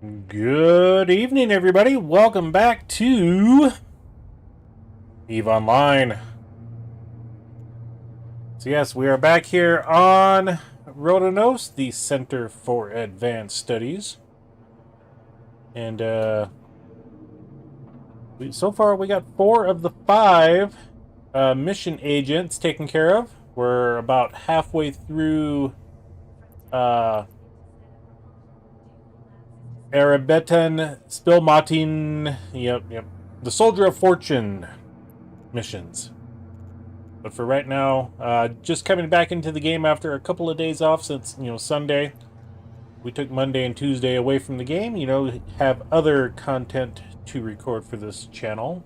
Good evening, everybody. Welcome back to EVE Online. So yes, we are back here on Radeon, the Center for Advanced Studies. And so far we got 4 of the 5 mission agents taken care of. We're about halfway through Arabetan Spilmatin, yep, the Soldier of Fortune missions. But for right now, just coming back into the game after a couple of days off since, Sunday. We took Monday and Tuesday away from the game, have other content to record for this channel.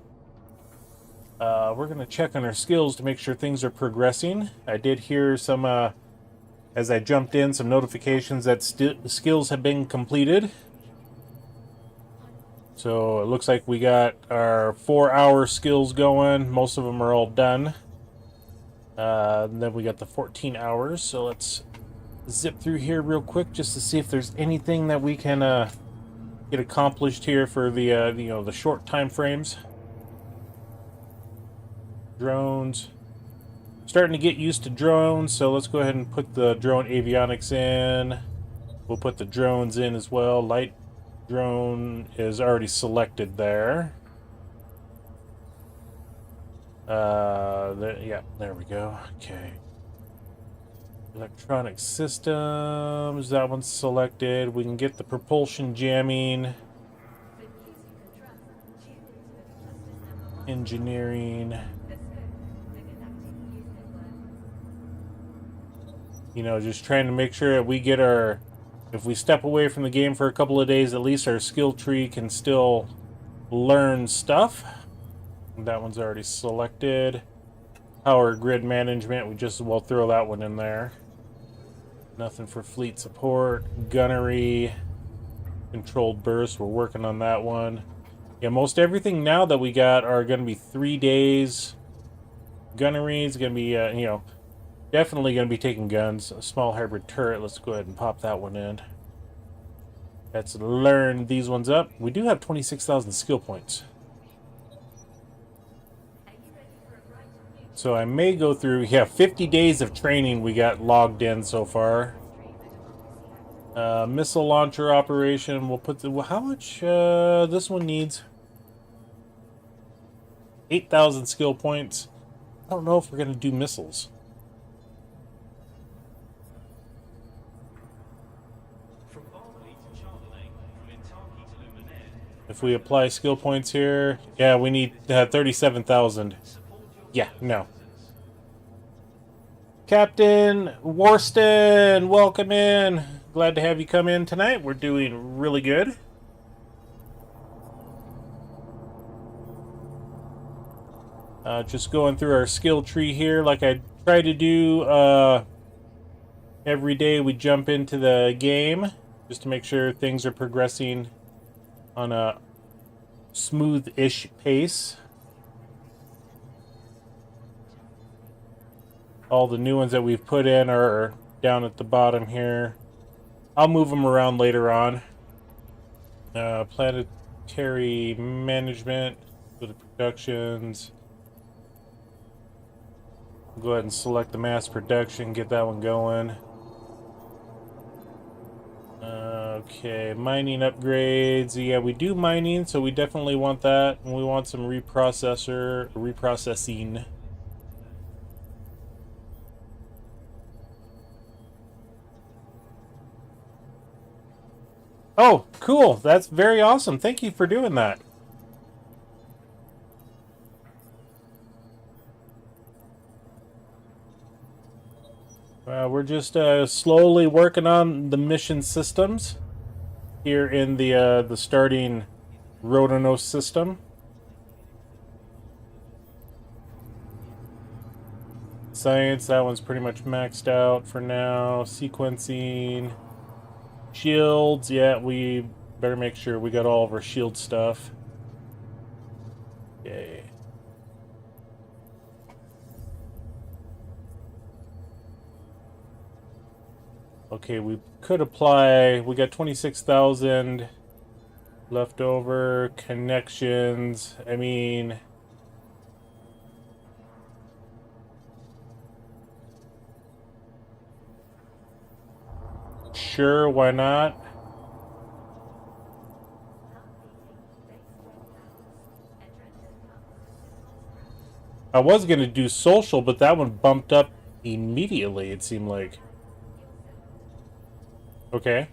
We're going to check on our skills to make sure things are progressing. I did hear some, as I jumped in, some notifications that skills have been completed. So it looks like we got our 4-hour skills going. Most of them are all done. And then we got the 14 hours. So let's zip through here real quick just to see if there's anything that we can get accomplished here for the the short time frames. Drones. Starting to get used to drones, so let's go ahead and put the drone avionics in. We'll put the drones in as well. Light drone is already selected there. Yeah, there we go. Okay. Electronic systems, that one's selected. We can get the propulsion jamming. Engineering. Just trying to make sure that we get our... If we step away from the game for a couple of days, at least our skill tree can still learn stuff. That one's already selected. Power grid management, we just as well throw that one in there. Nothing for fleet support. Gunnery, controlled burst, we're working on that one. Yeah, most everything now that we got are going to be 3 days. Gunnery is going to be, definitely going to be taking guns. A small hybrid turret, let's go ahead and pop that one in. Let's learn these ones up. We do have 26,000 skill points. So I may go through, 50 days of training we got logged in so far. Missile launcher operation, we'll put the, how much this one needs? 8,000 skill points. I don't know if we're going to do missiles. If we apply skill points here, yeah, we need 37,000. Yeah, no. Captain Warston, welcome in. Glad to have you come in tonight. We're doing really good. Just going through our skill tree here like I try to do every day we jump into the game, just to make sure things are progressing on a smooth-ish pace. All the new ones that we've put in are down at the bottom here. I'll move them around later on. Planetary management for the productions. Go ahead and select the mass production, get that one going. Okay, mining upgrades. Yeah, we do mining, so we definitely want that. And we want some reprocessing. Oh, cool. That's very awesome. Thank you for doing that. We're just slowly working on the mission systems here in the starting Radeon system. Science, that one's pretty much maxed out for now. Sequencing. Shields, yeah, we better make sure we got all of our shield stuff. Okay. Okay, we could apply, we got 26,000 Leftover connections. I mean, sure, why not? I was going to do social, but that one bumped up immediately, it seemed like. Okay.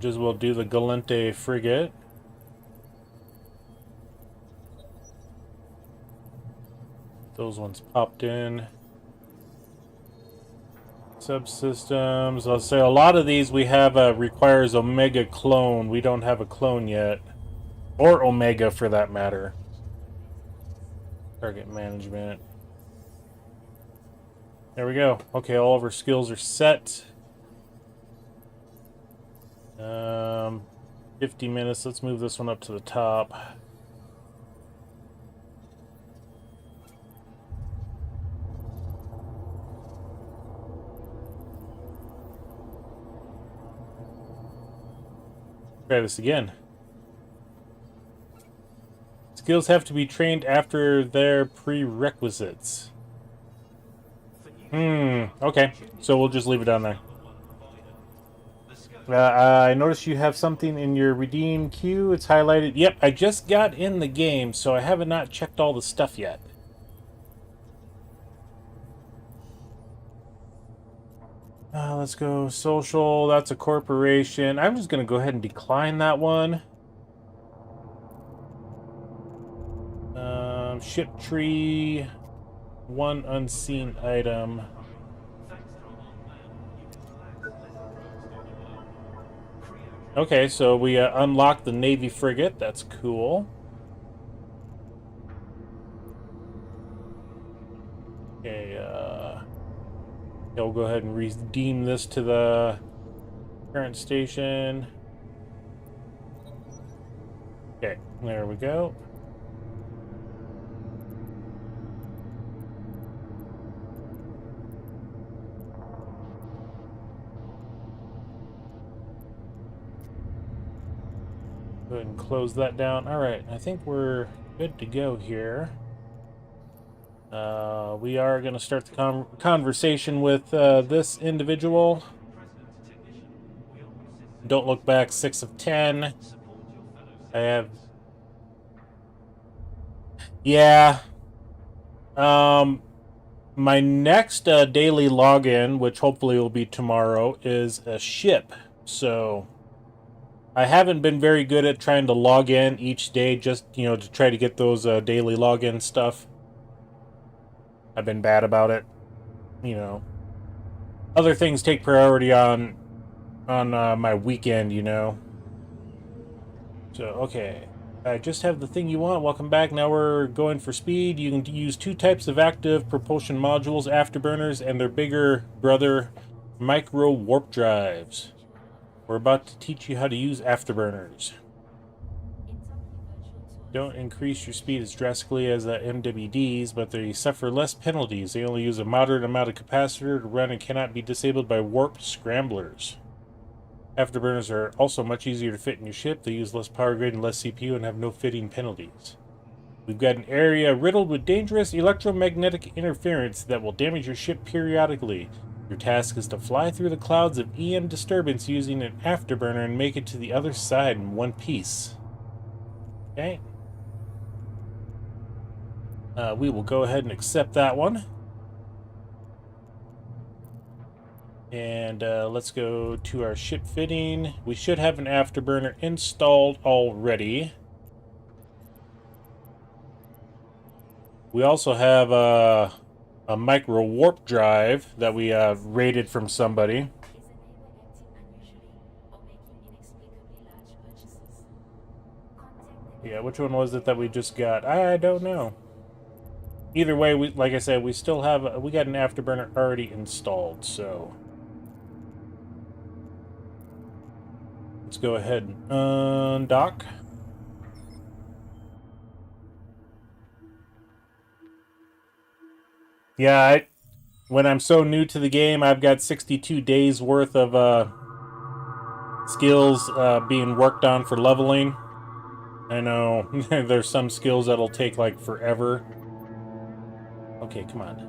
Just we'll do the Galente frigate. Those ones popped in. Subsystems. I'll say a lot of these we have requires Omega clone. We don't have a clone yet. Or Omega for that matter. Target management. There we go. Okay, all of our skills are set. 50 minutes. Let's move this one up to the top. Try this again. Skills have to be trained after their prerequisites. Okay. So we'll just leave it down there. I noticed you have something in your redeem queue. It's highlighted. Yep, I just got in the game, so I have not checked all the stuff yet. Let's go social. That's a corporation. I'm just going to go ahead and decline that one. Ship tree. One unseen item. Okay, so we unlocked the Navy frigate. That's cool. Okay, we'll go ahead and redeem this to the current station. Okay, there we go. Go ahead and close that down. All right, I think we're good to go here. We are going to start the conversation with this individual. Don't look back, 6 of 10. I have... Yeah. My next daily login, which hopefully will be tomorrow, is a ship. So... I haven't been very good at trying to log in each day, just, you know, to try to get those daily login stuff. I've been bad about it. You know, other things take priority on my weekend, you know. So, okay. I just have the thing you want. Welcome back. Now we're going for speed. You can use 2 types of active propulsion modules, afterburners, and their bigger brother, micro warp drives. We're about to teach you how to use afterburners. Don't increase your speed as drastically as MWDs, but they suffer less penalties. They only use a moderate amount of capacitor to run and cannot be disabled by warp scramblers. Afterburners are also much easier to fit in your ship. They use less power grid and less CPU and have no fitting penalties. We've got an area riddled with dangerous electromagnetic interference that will damage your ship periodically. Your task is to fly through the clouds of EM disturbance using an afterburner and make it to the other side in one piece. Okay. We will go ahead and accept that one. And let's go to our ship fitting. We should have an afterburner installed already. We also have a micro warp drive that we raided from somebody. Yeah, which one was it that we just got? I don't know. Either way, like I said, we still have we got an afterburner already installed, so let's go ahead and undock. Yeah, when I'm so new to the game, I've got 62 days worth of skills being worked on for leveling. I know there's some skills that'll take like forever. Okay, come on.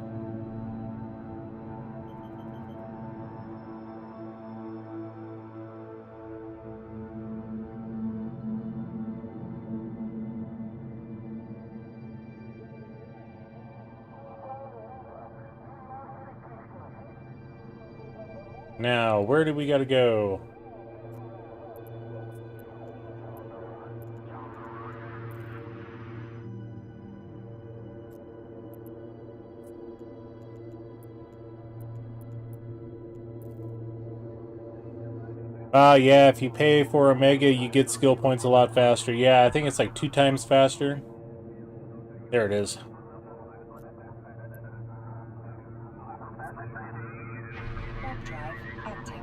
Now, where do we gotta go? Yeah, if you pay for Omega, you get skill points a lot faster. Yeah, I think it's like 2 times faster. There it is. Warp drive active.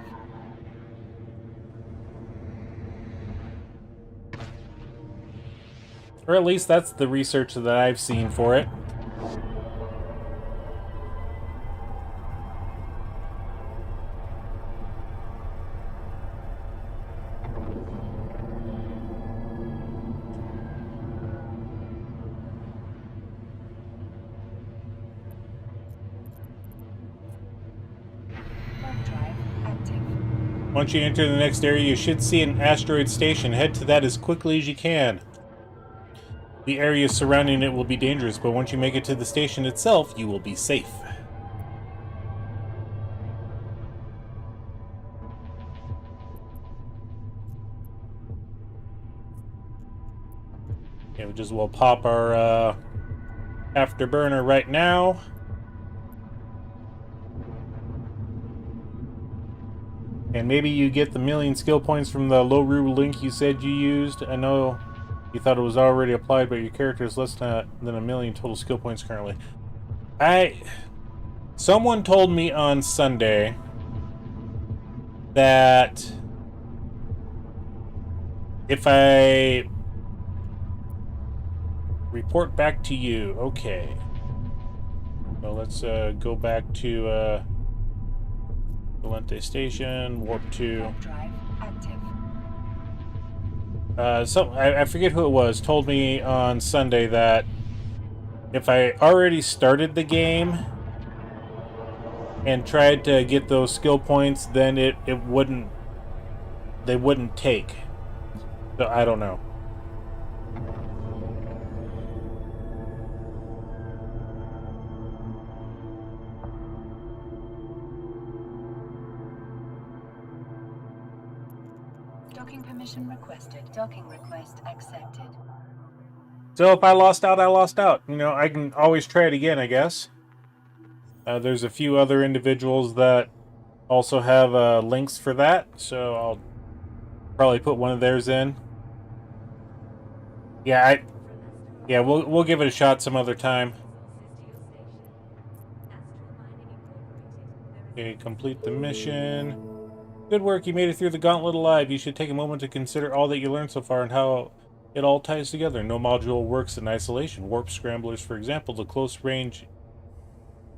Or at least that's the research that I've seen for it. Once you enter the next area, you should see an asteroid station. Head to that as quickly as you can. The area surrounding it will be dangerous, but once you make it to the station itself, you will be safe. Okay, we just will pop our afterburner right now. And maybe you get the 1,000,000 skill points from the Loru link you said you used. I know you thought it was already applied, but your character is less than 1,000,000 total skill points currently. Someone told me on Sunday that if I report back to you, okay. So let's go back to Valente Station, Warp 2. Drive active. I forget who it was, told me on Sunday that if I already started the game and tried to get those skill points, then they wouldn't take. So I don't know. Docking permission requested. Docking request accepted. So if I lost out, I lost out. You know, I can always try it again, I guess. There's a few other individuals that also have links for that, so I'll probably put one of theirs in. Yeah, we'll give it a shot some other time. Okay, complete the mission. Good work, you made it through the gauntlet alive. You should take a moment to consider all that you learned so far and how it all ties together. No module works in isolation. Warp scramblers, for example, the close-range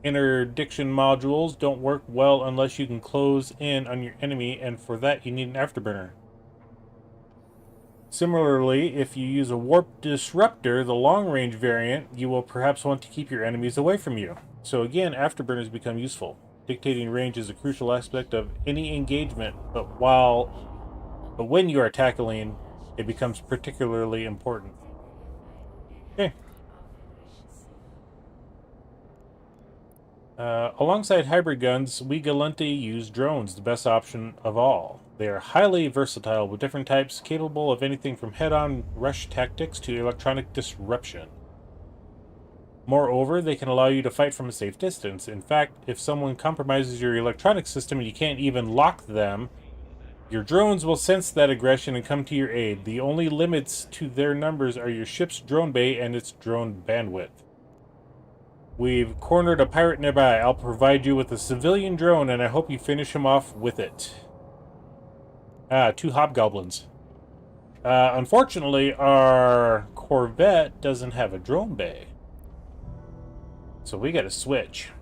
interdiction modules don't work well unless you can close in on your enemy, and for that you need an afterburner. Similarly, if you use a warp disruptor, the long-range variant, you will perhaps want to keep your enemies away from you. So again, afterburners become useful. Dictating range is a crucial aspect of any engagement, but when you are tackling, it becomes particularly important. Okay. Alongside hybrid guns, we Galante use drones, the best option of all. They are highly versatile, with different types capable of anything from head-on rush tactics to electronic disruption. Moreover, they can allow you to fight from a safe distance. In fact, if someone compromises your electronic system and you can't even lock them, your drones will sense that aggression and come to your aid. The only limits to their numbers are your ship's drone bay and its drone bandwidth. We've cornered a pirate nearby. I'll provide you with a civilian drone, and I hope you finish him off with it. 2 hobgoblins. Unfortunately, our Corvette doesn't have a drone bay. So we gotta switch.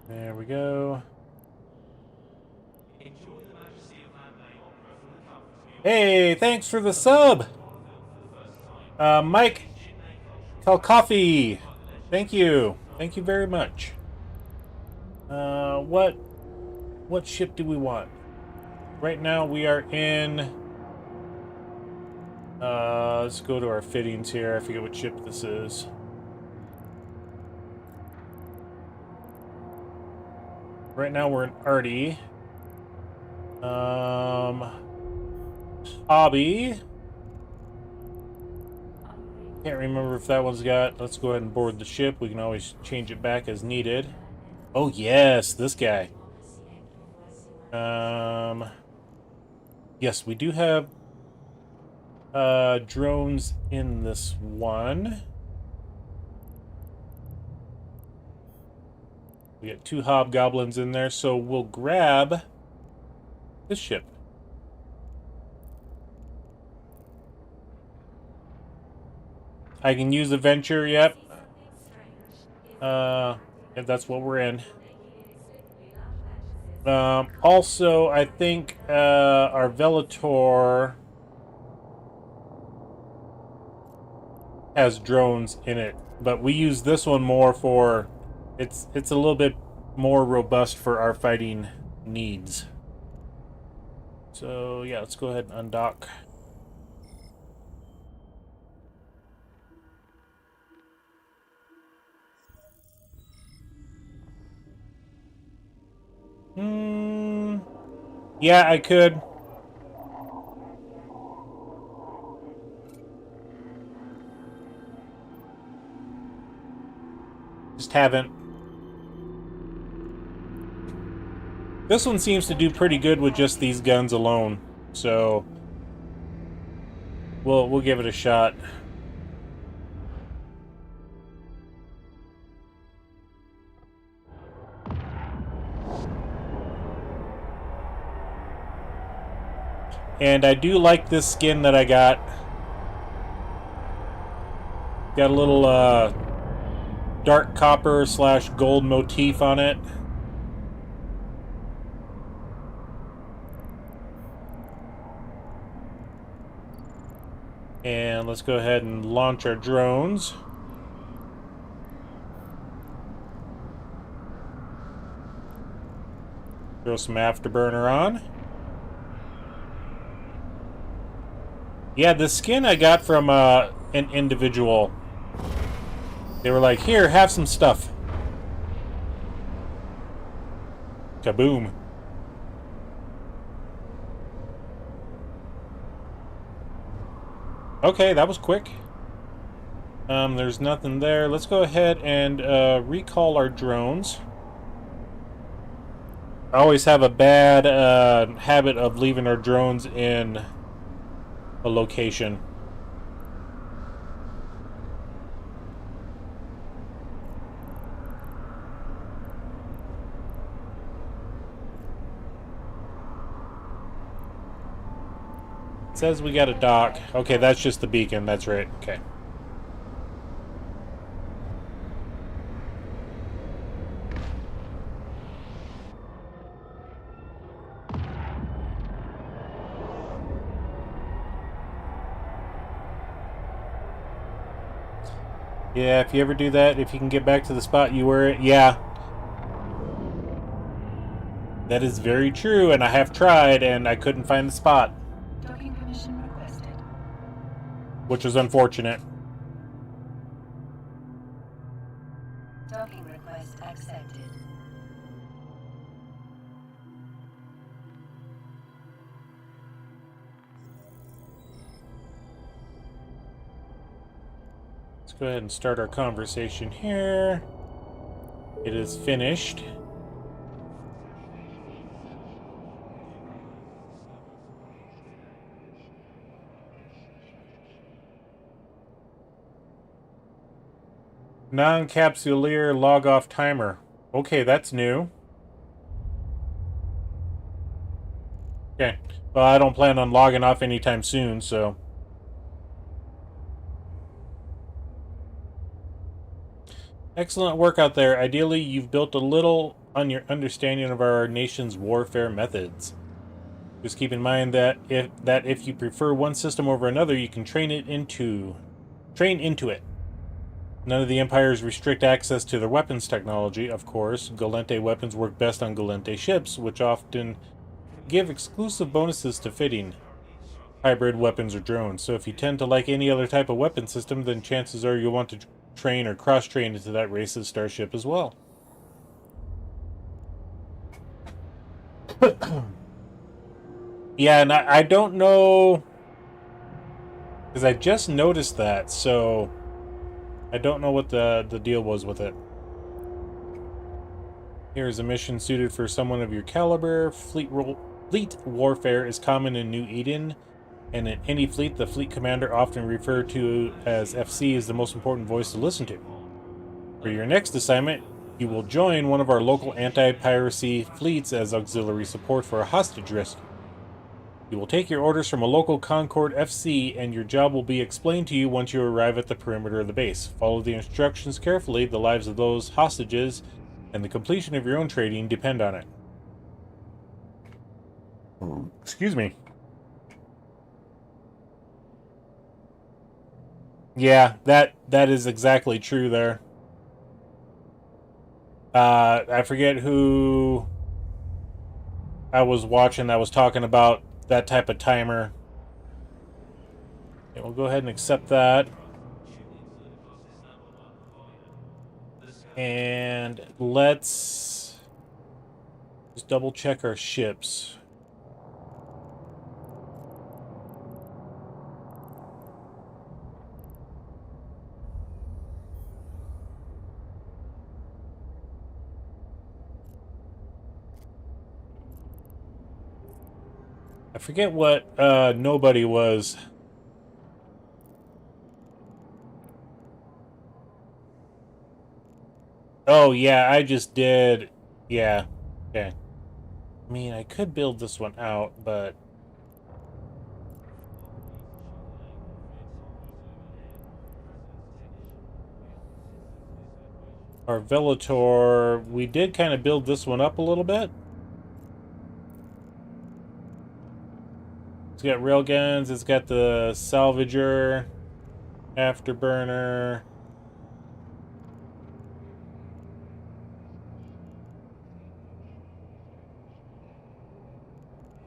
There we go. Hey, thanks for the sub! Mike Coffee. Thank you. Thank you very much. What ship do we want? Right now we are in... let's go to our fittings here. I forget what ship this is. Right now we're in Arty. Hobby. Can't remember if that one's got... Let's go ahead and board the ship. We can always change it back as needed. Oh, yes, this guy. Yes, we do have drones in this one. We got 2 hobgoblins in there, so we'll grab this ship. I can use the Venture, yep. If that's what we're in. Also, I think our Velator has drones in it, but we use this one more for... It's a little bit more robust for our fighting needs. So, yeah, let's go ahead and undock. Yeah, I could. Just haven't. This one seems to do pretty good with just these guns alone, so we'll give it a shot. And I do like this skin that I got. Got a little dark copper / gold motif on it. And let's go ahead and launch our drones. Throw some afterburner on. Yeah, the skin I got from an individual. They were like, here, have some stuff. Kaboom. Okay, that was quick. There's nothing there. Let's go ahead and recall our drones. I always have a bad habit of leaving our drones in a location. It says we got a dock. Okay, that's just the beacon. That's right. Okay. Yeah, if you ever do that, if you can get back to the spot you were at, yeah. That is very true, and I have tried, and I couldn't find the spot. Docking permission requested. Which was unfortunate. Docking request accepted. Let's go ahead and start our conversation here. It is finished. Non-capsuleer log-off timer. Okay, that's new. Okay. Well, I don't plan on logging off anytime soon, so... Excellent work out there. Ideally, you've built a little on your understanding of our nation's warfare methods. Just keep in mind that if you prefer one system over another, you can train into it. None of the empires restrict access to their weapons technology, of course. Galente weapons work best on Galente ships, which often give exclusive bonuses to fitting hybrid weapons or drones. So if you tend to like any other type of weapon system, then chances are you'll want to train or cross-train into that race's starship as well. Yeah, and I don't know, because I just noticed that, so I don't know what the deal was with it. Here's a mission suited for someone of your caliber. Fleet warfare is common in New Eden, and in any fleet, the fleet commander, often referred to as FC, is the most important voice to listen to. For your next assignment, you will join one of our local anti-piracy fleets as auxiliary support for a hostage rescue. You will take your orders from a local Concord FC, and your job will be explained to you once you arrive at the perimeter of the base. Follow the instructions carefully. The lives of those hostages and the completion of your own trading depend on it. Excuse me. Yeah, that is exactly true there. I forget who I was watching that was talking about that type of timer. Okay, we'll go ahead and accept that. And let's just double check our ships. I forget what nobody was. Oh, yeah, I just did. Yeah, okay. I mean, I could build this one out, but... Our Velotor, we did kind of build this one up a little bit. It's got railguns, it's got the salvager, afterburner.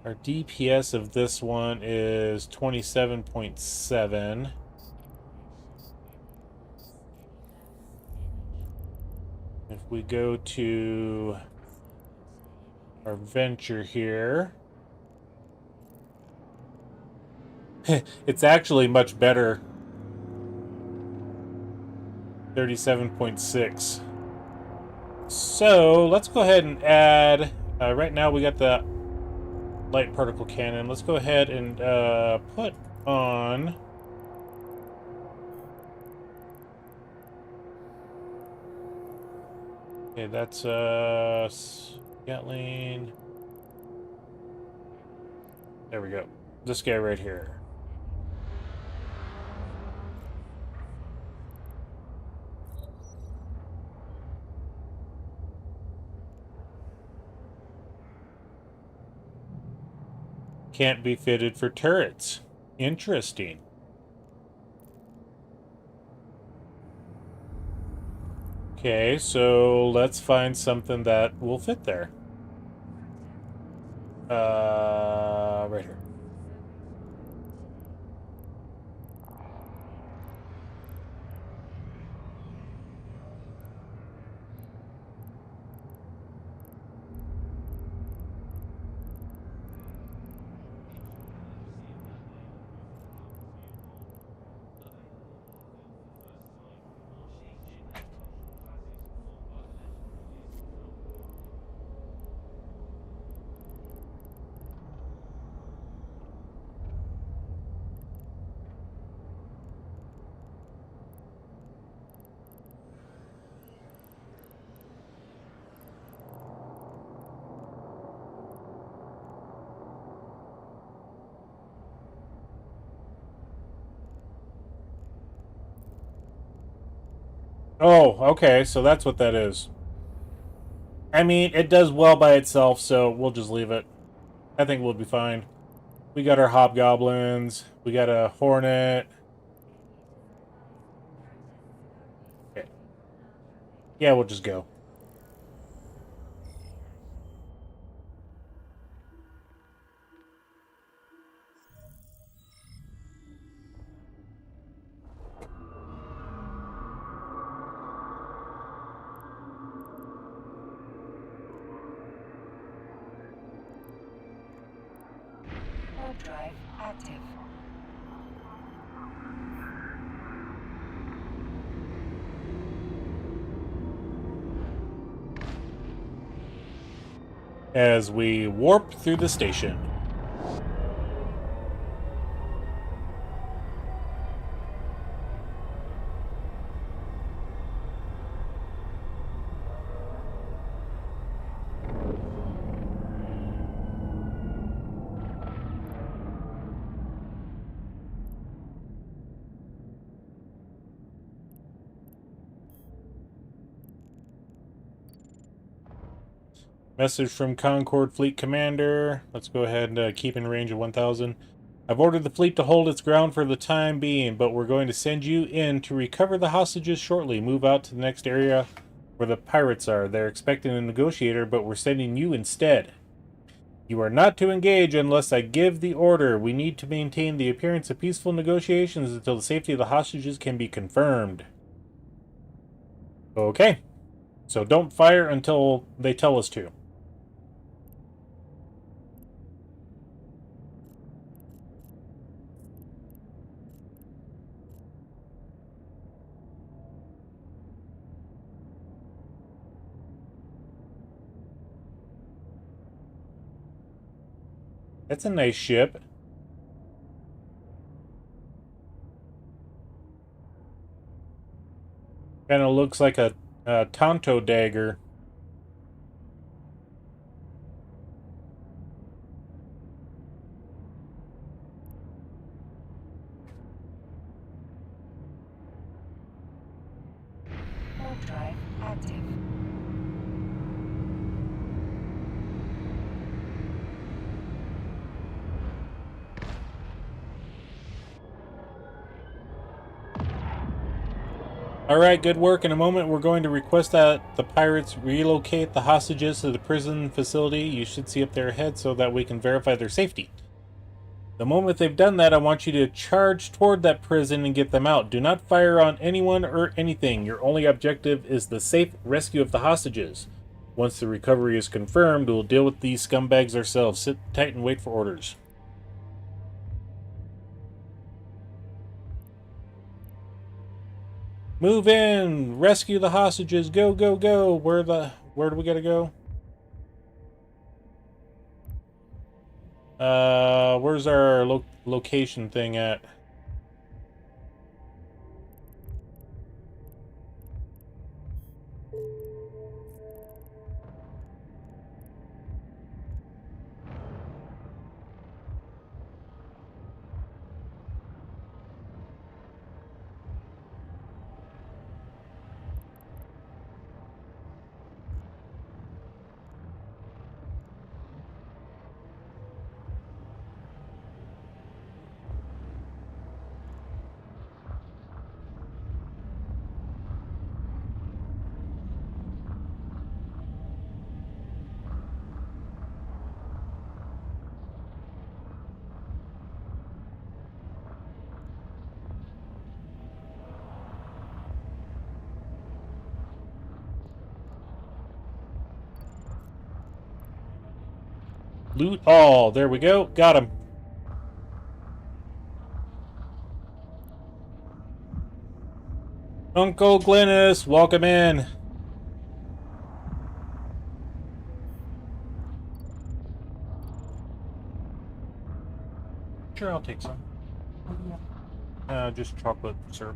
Our DPS of this one is 27.7. If we go to our venture here, it's actually much better. 37.6. So let's go ahead and add, right now we got the light particle cannon. Let's go ahead and put on okay, that's Gatling. There we go. This guy right here. Can't be fitted for turrets. Interesting. Okay, so let's find something that will fit there. Right here. Oh, okay, so that's what that is. I mean, it does well by itself, so we'll just leave it. I think we'll be fine. We got our hobgoblins. We got a hornet. Okay. Yeah, we'll just go. Warp drive active. As we warp through the station. Message from Concord Fleet Commander. Let's go ahead and keep in range of 1,000. I've ordered the fleet to hold its ground for the time being, but we're going to send you in to recover the hostages shortly. Move out to the next area where the pirates are. They're expecting a negotiator, but we're sending you instead. You are not to engage unless I give the order. We need to maintain the appearance of peaceful negotiations until the safety of the hostages can be confirmed. Okay. So don't fire until they tell us to. That's a nice ship. Kind of looks like a Tonto dagger. Warp drive active. Alright, good work. In a moment, we're going to request that the pirates relocate the hostages to the prison facility you should see up there ahead so that we can verify their safety. The moment they've done that, I want you to charge toward that prison and get them out. Do not fire on anyone or anything. Your only objective is the safe rescue of the hostages. Once the recovery is confirmed, we'll deal with these scumbags ourselves. Sit tight and wait for orders. Move in! Rescue the hostages! Go, go, go! Where do we gotta go? Where's our location thing at? Loot all. There we go. Got him. Uncle Glennis, welcome in. Sure, I'll take some. Just chocolate syrup.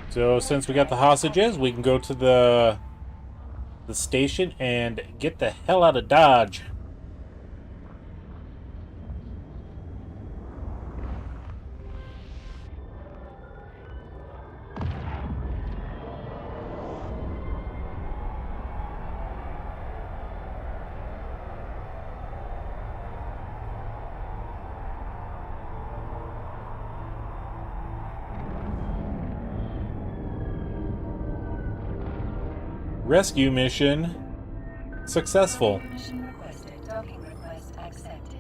So since we got the hostages, we can go to the the station and get the hell out of Dodge. Rescue mission successful. Permission requested. Docking request accepted.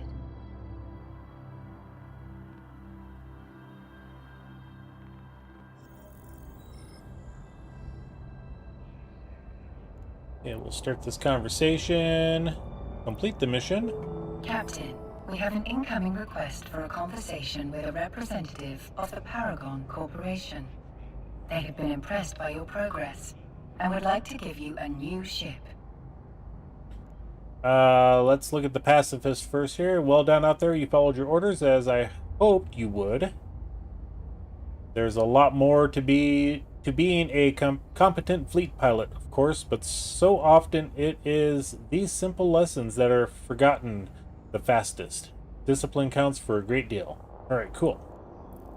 Okay, we'll start this conversation. Complete the mission. Captain, we have an incoming request for a conversation with a representative of the Paragon Corporation. They have been impressed by your progress and would like to give you a new ship. Let's look at the pacifist first here. Well done out there. You followed your orders as I hoped you would. There's a lot more to being a competent fleet pilot, of course, but so often it is these simple lessons that are forgotten the fastest. Discipline counts for a great deal. All right, cool.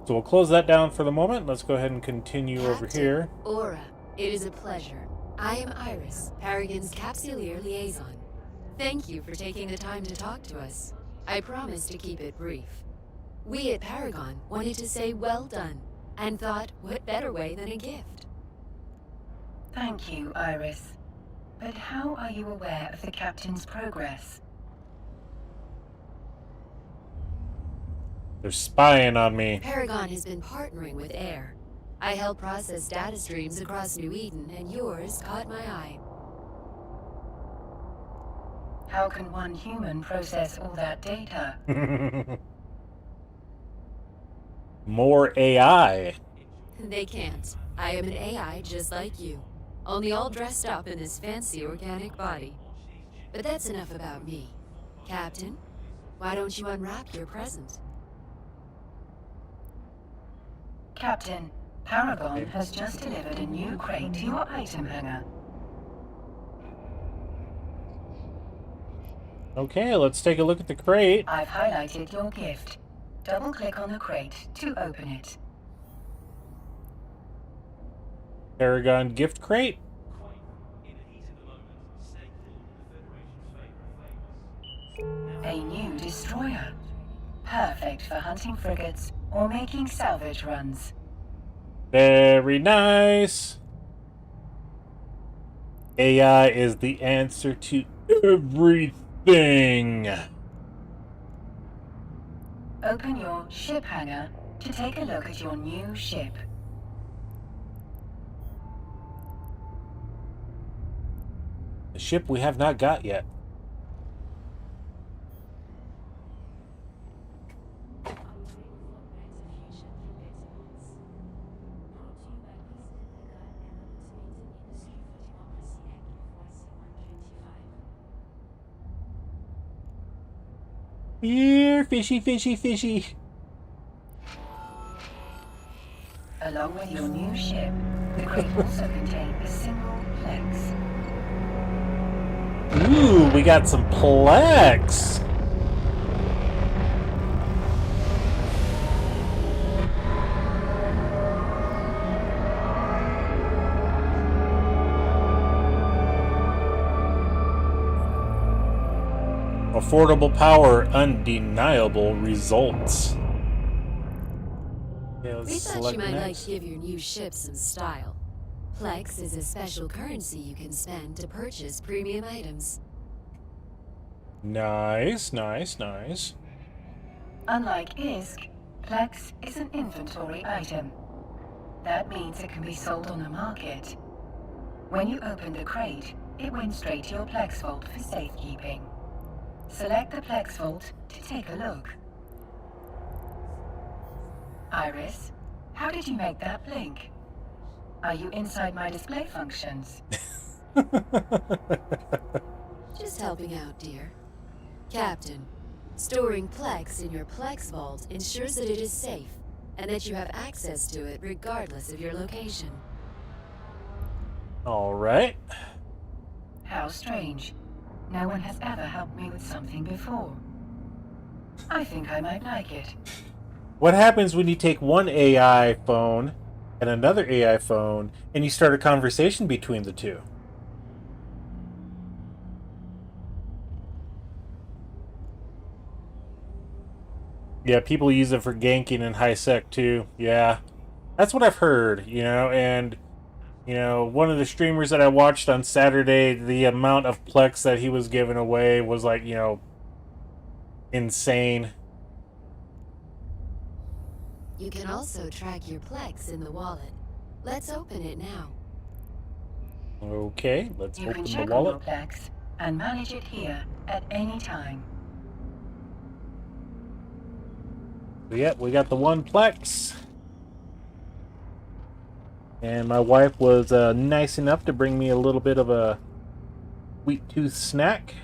So we'll close that down for the moment. Let's go ahead and continue over here. Aura, it is a pleasure. I am Iris, Paragon's Capsuleer Liaison. Thank you for taking the time to talk to us. I promise to keep it brief. We at Paragon wanted to say well done, and thought, what better way than a gift? Thank you, Iris. But how are you aware of the Captain's progress? They're spying on me. Paragon has been partnering with AIR. I help process data streams across New Eden, and yours caught my eye. How can one human process all that data? More AI. They can't. I am an AI just like you, only all dressed up in this fancy organic body. But that's enough about me. Captain, why don't you unwrap your present? Captain, Paragon has just delivered a new crate to your item hangar. Okay, let's take a look at the crate. I've highlighted your gift. Double-click on the crate to open it. Paragon gift crate. A new destroyer. Perfect for hunting frigates or making salvage runs. Very nice. AI is the answer to everything. Open your ship hangar to take a look at your new ship. The ship we have not got yet. Here, fishy, fishy, fishy. Along with your new ship, the crate also contains a single Plex. Ooh, we got some Plex. Affordable power, undeniable results. Yeah, let's We thought select you might like next. to give your new ship some style. Plex is a special currency you can spend to purchase premium items. Nice, nice, nice. Unlike ISK, Plex is an inventory item. That means it can be sold on the market. When you open the crate, it went straight to your Plex vault for safekeeping. Select the Plex vault to take a look. Iris, how did you make that blink? Are you inside my display functions? Just helping out, dear. Captain, storing Plex in your Plex vault ensures that it is safe, and that you have access to it regardless of your location. All right. How strange. No one has ever helped me with something before. I think I might like it. What happens when you take one AI phone and another AI phone and you start a conversation between the two? Yeah, people use it for ganking and high sec too. Yeah, that's what I've heard, you know, and, you know, one of the streamers that I watched on Saturday, the amount of Plex that he was giving away was like, you know, insane. You can also track your Plex in the wallet. Let's open it now. Okay, let's You open can the check on your wallet. Plex and manage it here at any time. Yep, we got the one Plex. And my wife was nice enough to bring me a little bit of a sweet tooth snack.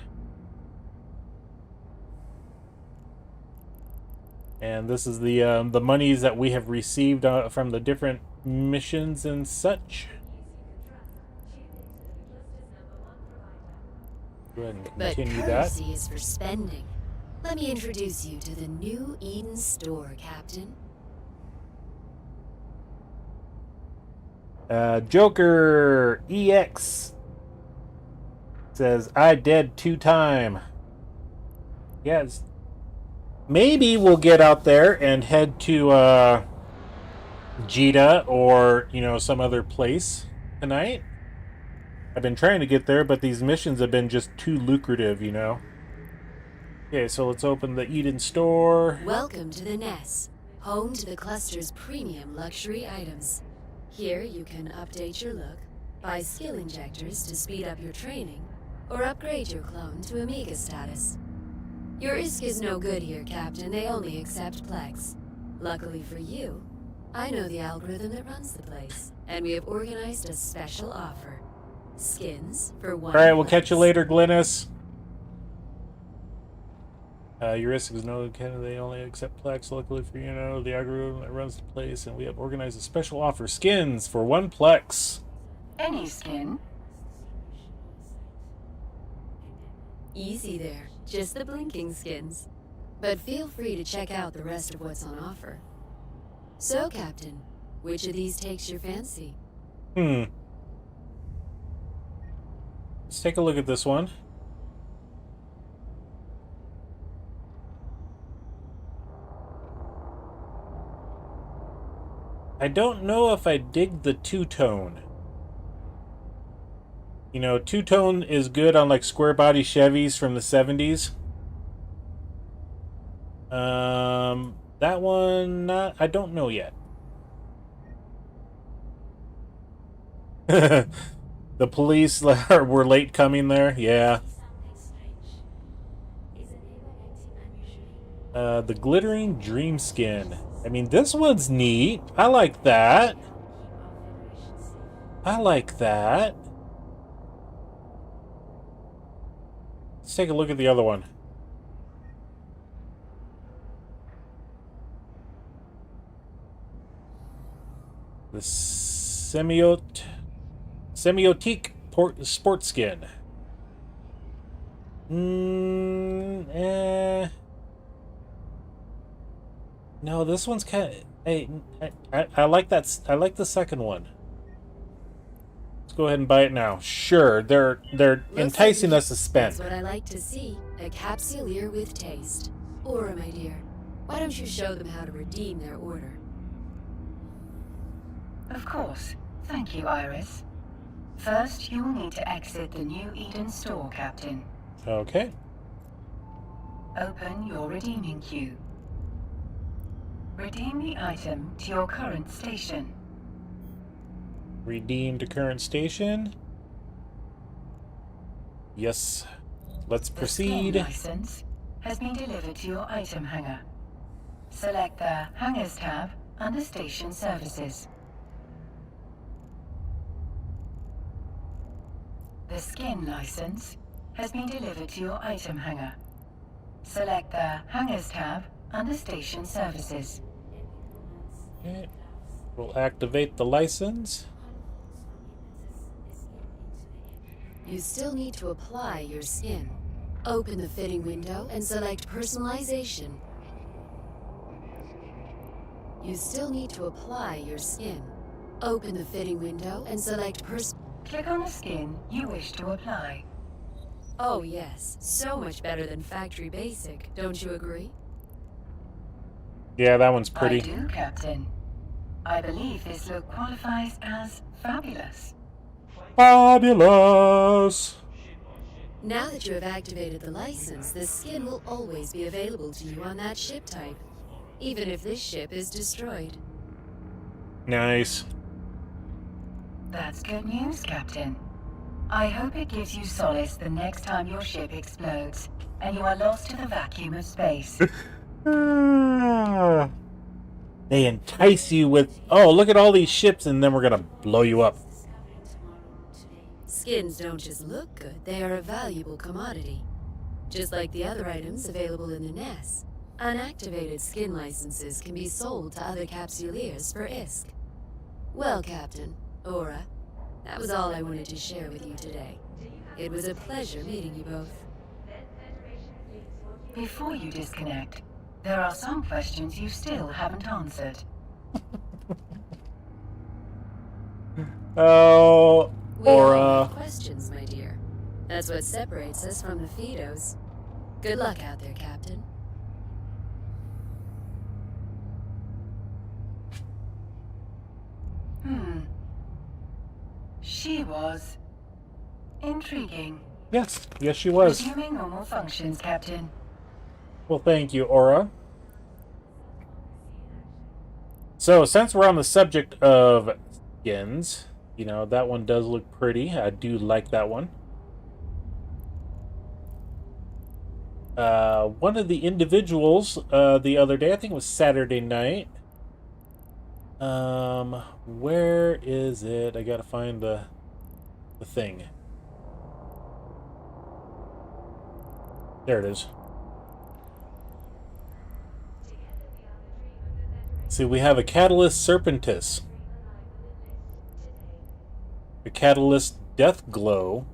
And this is the monies that we have received from the different missions and such. Go ahead and continue But that. courtesy is for spending. Let me introduce you to the new Eden store, Captain. Joker EX says, I dead 2 time. Yes. Maybe we'll get out there and head to Jita or, you know, some other place tonight. I've been trying to get there, but these missions have been just too lucrative, you know. Okay, so let's open the Eden store. Welcome to the Nest, home to the cluster's premium luxury items. Here you can update your look, buy skill injectors to speed up your training, or upgrade your clone to Amiga status. Your ISK is no good here, Captain. They only accept Plex. Luckily for you, I know the algorithm that runs the place, and we have organized a special offer. Skins for 1 Alright, we'll Plex. catch you later, Glynis. Your risk is no kind. They only accept Plex. Luckily for you, know the algorithm that runs the place, and we have organized a special offer: skins for 1 Plex. Any skin? Easy there, just the blinking skins. But feel free to check out the rest of what's on offer. So, Captain, which of these takes your fancy? Let's take a look at this one. I don't know if I dig the two-tone. You know, two-tone is good on like square body Chevys from the 70s. That one, I don't know yet. The police were late coming there, yeah. The glittering dream skin. I mean, this one's neat. I like that. I like that. Let's take a look at the other one. The semiotique sport skin. No, this one's kind of. I like that. I like the second one. Let's go ahead and buy it now. Sure, they're enticing us to spend. That's what I like to see. A capsuleer with taste. Aura, my dear, why don't you show them how to redeem their order? Of course. Thank you, Iris. First, you will need to exit the New Eden store, Captain. Okay. Open your redeeming queue. Redeem the item to your current station. Redeem to current station. Yes. Let's proceed. The skin license has been delivered to your item hanger. Select the Hangers tab under Station Services. The skin license has been delivered to your item hanger. Select the Hangers tab under Station Services. Okay. We'll activate the license. You still need to apply your skin. Open the fitting window and select Personalization. You still need to apply your skin. Open the fitting window and select Click on the skin you wish to apply. Oh yes, so much better than factory basic, don't you agree? Yeah, that one's I pretty. do, Captain. I believe this look qualifies as fabulous. Fabulous! Now that you have activated the license, the skin will always be available to you on that ship type, even if this ship is destroyed. Nice. That's good news, Captain. I hope it gives you solace the next time your ship explodes and you are lost to the vacuum of space. They entice you with, oh, look at all these ships, and then we're gonna blow you up. Skins don't just look good, they are a valuable commodity. Just like the other items available in the nest, unactivated skin licenses can be sold to other capsuleers for ISK. Well, Captain, Aura, that was all I wanted to share with you today. It was a pleasure meeting you both. Before you disconnect, there are some questions you still haven't answered. Oh, We all Aura. have questions, my dear. That's what separates us from the Fidos. Good luck out there, Captain. She was intriguing. Yes, yes, she was. Resuming normal functions, Captain. Well, thank you, Aura. So, since we're on the subject of skins, you know, that one does look pretty. I do like that one. One of the individuals the other day, I think it was Saturday night. Where is it? I gotta find the thing. There it is. See, we have a Catalyst Serpentis, a Catalyst Death Glow,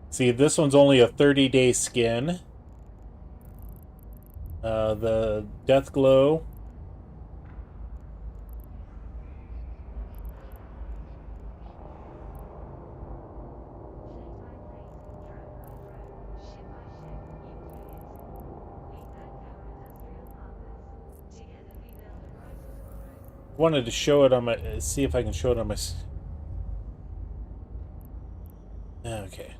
see, this one's only a 30-day skin. The Death Glow. Wanted to show it on my, see if I can show it on my, okay.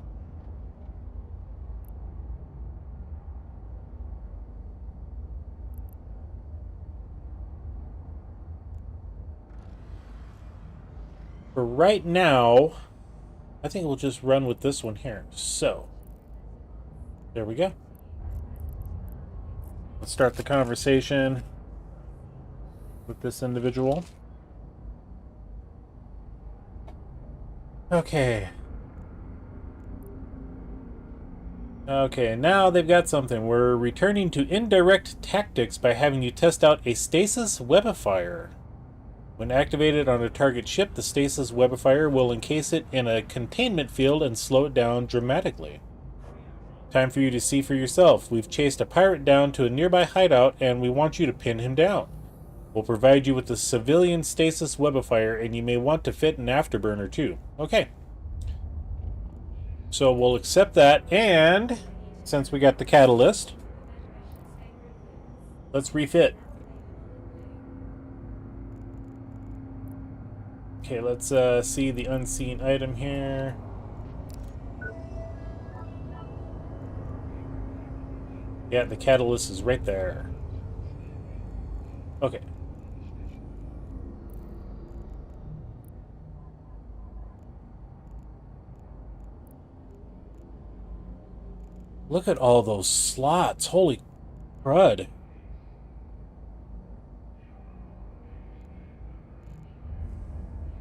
For right now, I think we'll just run with this one here. So, there we go. Let's start the conversation with this individual. Okay. Okay, now they've got something. We're returning to indirect tactics by having you test out a stasis webifier. When activated on a target ship, the stasis webifier will encase it in a containment field and slow it down dramatically. Time for you to see for yourself. We've chased a pirate down to a nearby hideout and we want you to pin him down. We'll provide you with the civilian stasis webifier, and you may want to fit an afterburner too. Okay. So we'll accept that, and since we got the catalyst, let's refit. Okay, let's see the unseen item here. Yeah, the catalyst is right there. Okay. Look at all those slots. Holy crud.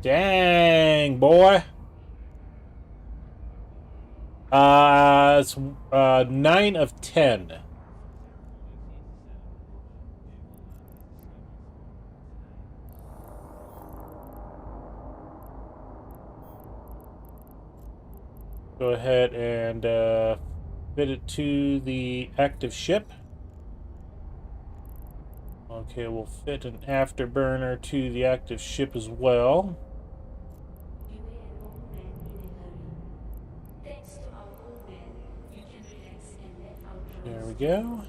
Dang, boy. It's 9 of 10. Go ahead and fit it to the active ship. Okay, we'll fit an afterburner to the active ship as well. There we go.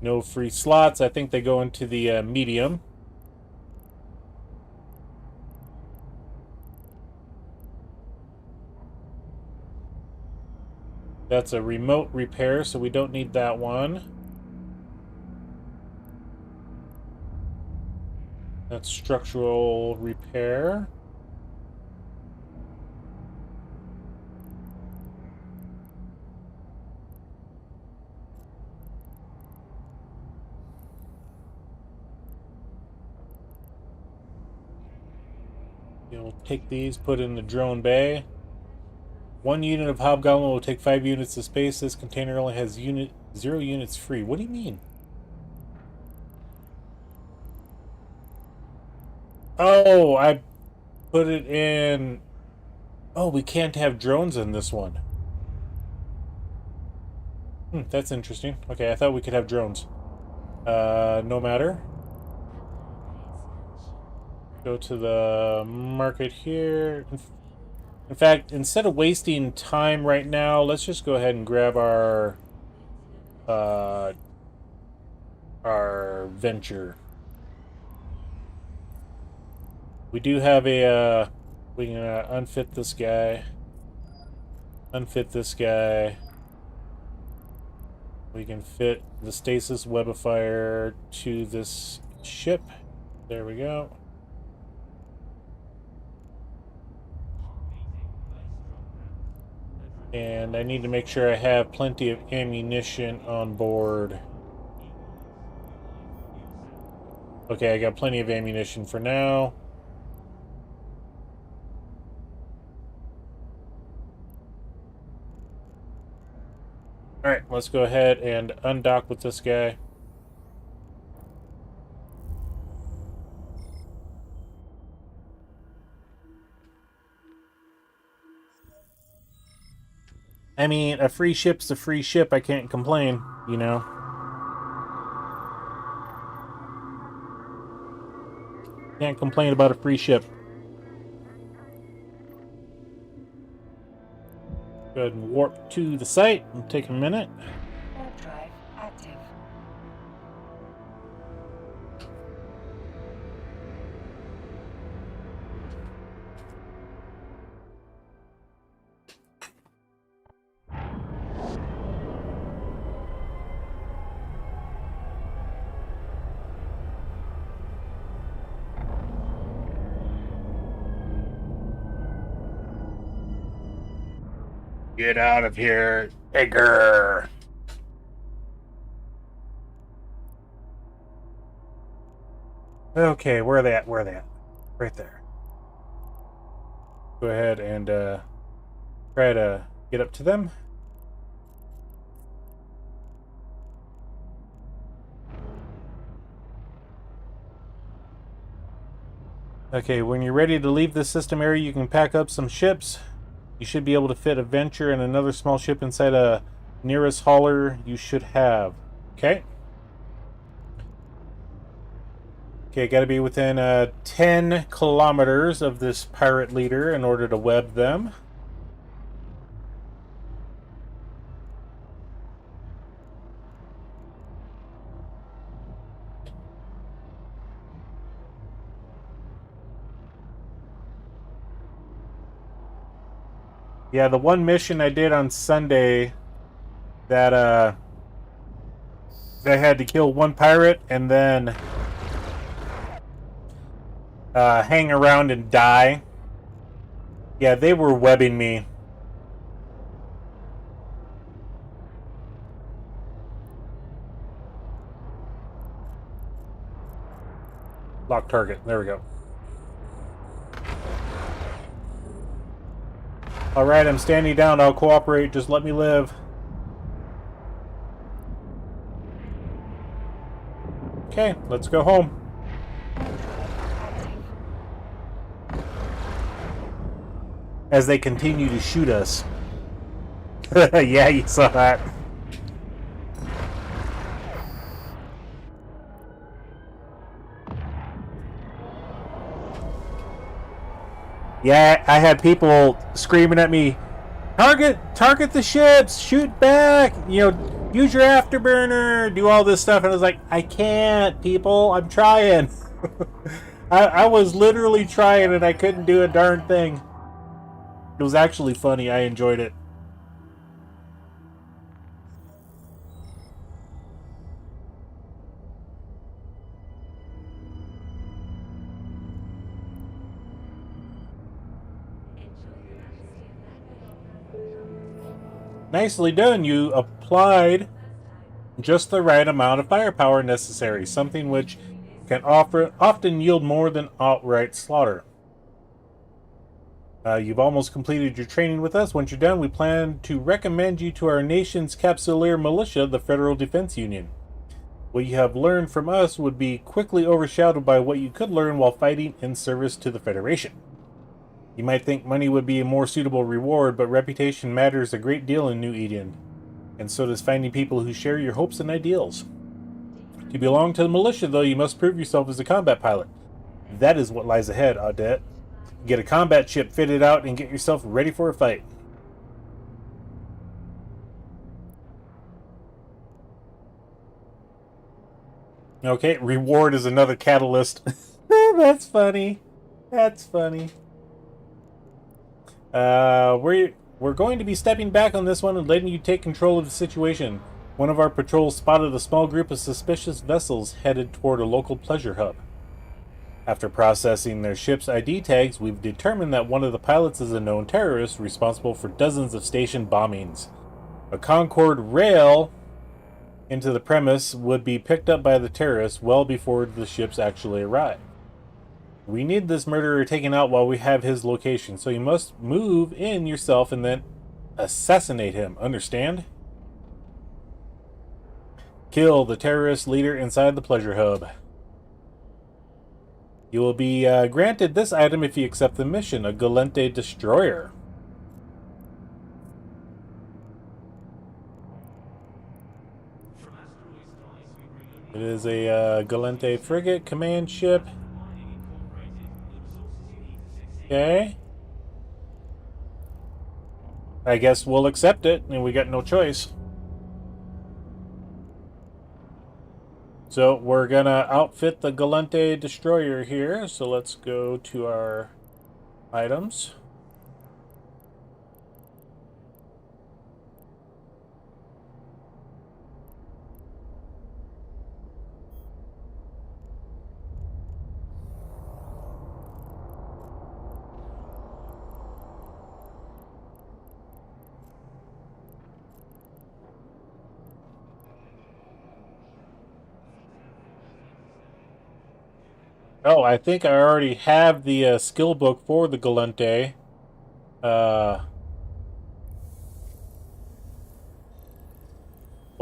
No free slots. I think they go into the medium. That's a remote repair, so we don't need that one. That's structural repair. We'll take these, put in the drone bay. 1 unit of Hobgoblin will take 5 units of space. This container only has 0 units free. What do you mean? Oh, I put it in... Oh, we can't have drones in this one. That's interesting. Okay, I thought we could have drones. No matter. Go to the market here. In fact, instead of wasting time right now, let's just go ahead and grab our venture. We do have a we can unfit this guy. Unfit this guy. We can fit the stasis webifier to this ship. There we go. And I need to make sure I have plenty of ammunition on board. Okay, I got plenty of ammunition for now. Alright, let's go ahead and undock with this guy. I mean, a free ship's a free ship. I can't complain, you know. Can't complain about a free ship. Go ahead and warp to the site. It'll take a minute. Warp drive active. Get out of here, Edgar. Okay, where are they at? Where are they at? Right there. Go ahead and try to get up to them. Okay, when you're ready to leave this system area, you can pack up some ships. You should be able to fit a Venture and another small ship inside a nearest hauler you should have. Okay. Okay, got to be within 10 kilometers of this pirate leader in order to web them. Yeah, the one mission I did on Sunday that I had to kill one pirate and then hang around and die. Yeah, they were webbing me. Lock target. There we go. Alright, I'm standing down. I'll cooperate. Just let me live. Okay, let's go home. Active. as they continue to shoot us. Yeah, you saw that. Yeah, I had people screaming at me, target the ships, shoot back, you know, use your afterburner, do all this stuff. And I was like, I can't, people, I'm trying. I was literally trying and I couldn't do a darn thing. It was actually funny. I enjoyed it. Nicely done. You applied just the right amount of firepower necessary, something which can often yield more than outright slaughter. You've almost completed your training with us. Once you're done, we plan to recommend you to our nation's capsuleer militia, the Federal Defense Union. What you have learned from us would be quickly overshadowed by what you could learn while fighting in service to the Federation. You might think money would be a more suitable reward, but reputation matters a great deal in New Eden, and so does finding people who share your hopes and ideals. To belong to the militia, though, you must prove yourself as a combat pilot. That is what lies ahead, Audette. Get a combat ship fitted out and get yourself ready for a fight. Okay, reward is another catalyst. That's funny. That's funny. We're going to be stepping back on this one and letting you take control of the situation. One of our patrols spotted a small group of suspicious vessels headed toward a local pleasure hub. After processing their ship's ID tags, we've determined that one of the pilots is a known terrorist responsible for dozens of station bombings. A Concorde rail into the premise would be picked up by the terrorists well before the ships actually arrive. We need this murderer taken out while we have his location, so you must move in yourself and then assassinate him. Understand? Kill the terrorist leader inside the pleasure hub. You will be granted this item if you accept the mission, a Galente destroyer. It is a Galente frigate command ship. Okay. I guess we'll accept it, and we got no choice. So we're gonna outfit the Galente destroyer here. So let's go to our items. Oh, I think I already have the skill book for the Galente. Why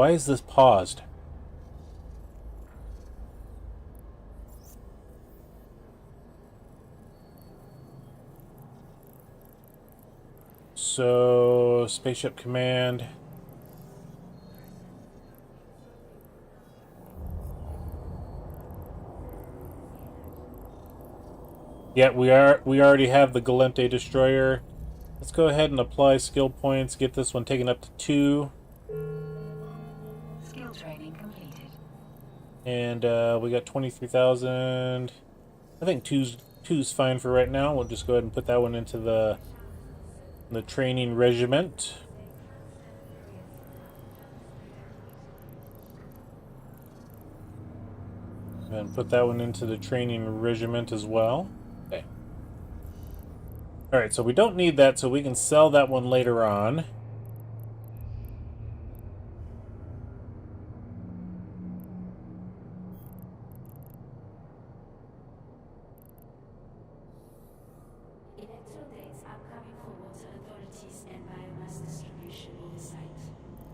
is this paused? So, Spaceship Command. Yeah, we already have the Galente destroyer. Let's go ahead and apply skill points. Get this one taken up to 2. Skill training completed. And we got 23,000. I think two's fine for right now. We'll just go ahead and put that one into the training regiment. And put that one into the training regiment as well. Okay. Alright, so we don't need that, so we can sell that one later on.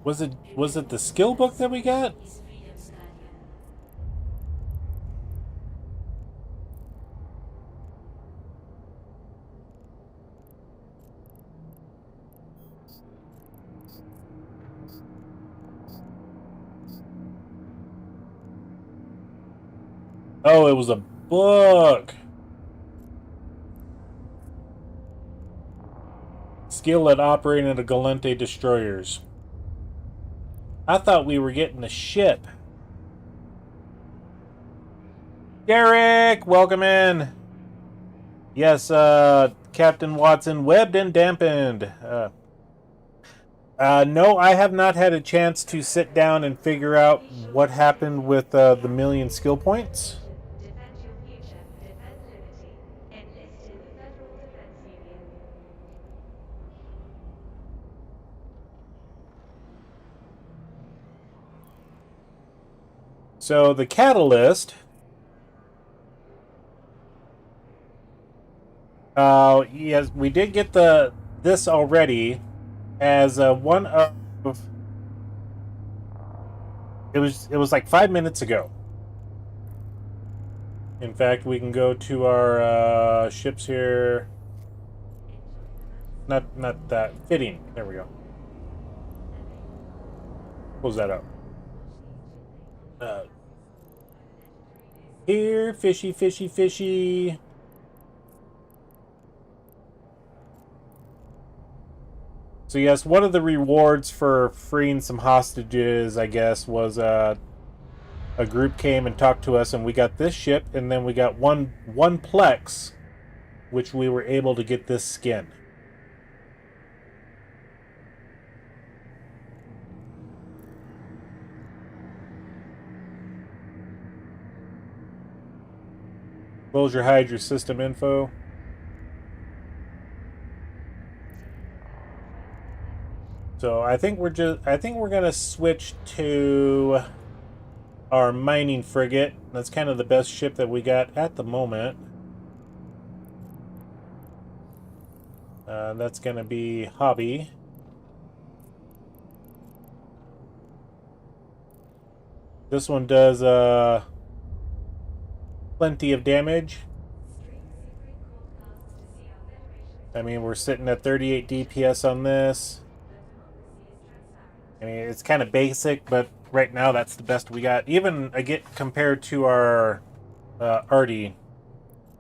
Was it the skill book that we got? Oh, it was a book. Skill at operating the Galente destroyers. I thought we were getting a ship. Derek, welcome in. Yes, Captain Watson, webbed and dampened. No, I have not had a chance to sit down and figure out what happened with the million skill points. So the catalyst, yes, we did get this already as one of. It was like 5 minutes ago. In fact, we can go to our ships here. Not that fitting. There we go. Close that up. Here, fishy, fishy, fishy. So yes, one of the rewards for freeing some hostages, I guess, was a group came and talked to us, and we got this ship, and then we got one Plex, which we were able to get this skin. Close your Hydra system info. So I think we're gonna switch to our mining frigate. That's kind of the best ship that we got at the moment. That's gonna be Hobby. This one does plenty of damage. I mean, we're sitting at 38 DPS on this. I mean, it's kind of basic, but right now that's the best we got. Even compared to our Artie.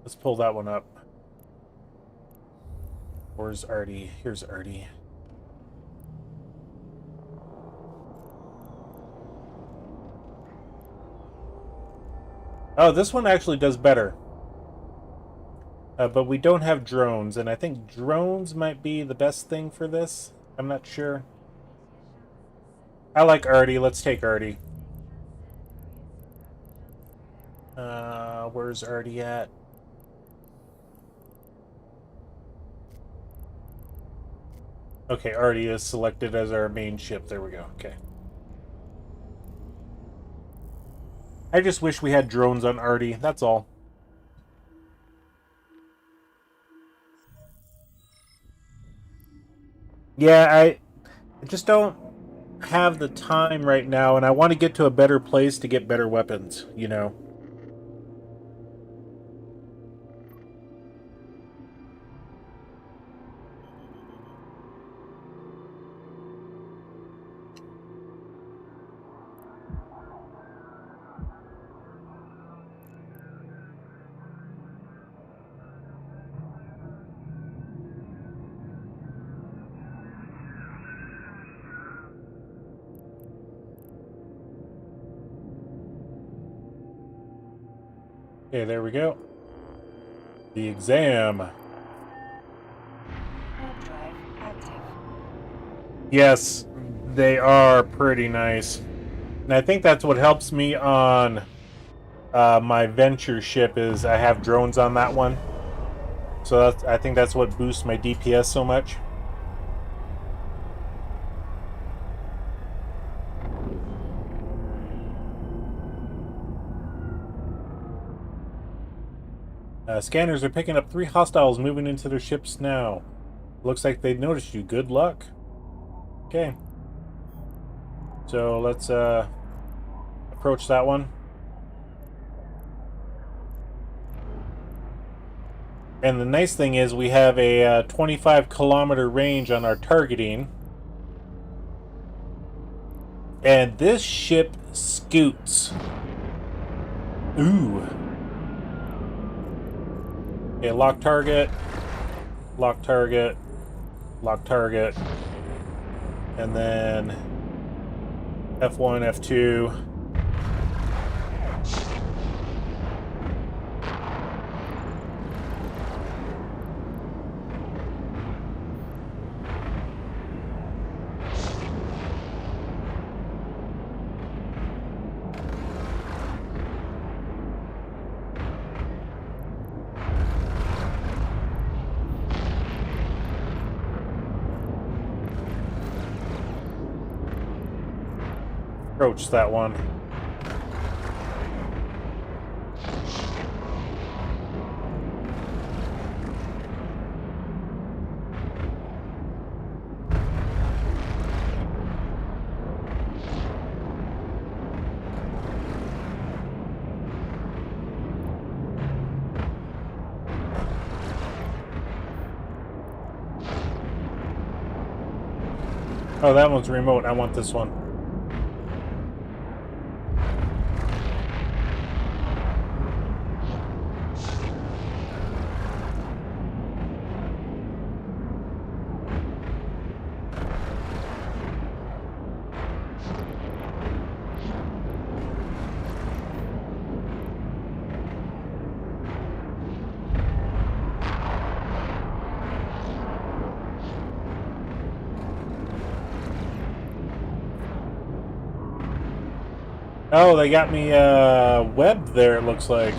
Let's pull that one up. Where's Artie? Here's Artie. Oh, this one actually does better. But we don't have drones, and I think drones might be the best thing for this. I'm not sure. I like Artie. Let's take Artie. Where's Artie at? Okay, Artie is selected as our main ship. There we go. Okay. I just wish we had drones on Artie. That's all. Yeah, I just don't have the time right now, and I want to get to a better place to get better weapons, you know. Okay, there we go. The exam. Hard drive active. Yes, they are pretty nice. And I think that's what helps me on my venture ship is I have drones on that one. So I think that's what boosts my DPS so much. Scanners are picking up 3 hostiles moving into their ships now. Looks like they noticed you. Good luck. Okay. So let's approach that one. And the nice thing is we have a 25-kilometer range on our targeting. And this ship scoots. Ooh. Okay, lock target, lock target, lock target, and then F1, F2. Approach that one. Oh, that one's remote. I want this one. Oh, they got me webbed there, it looks like.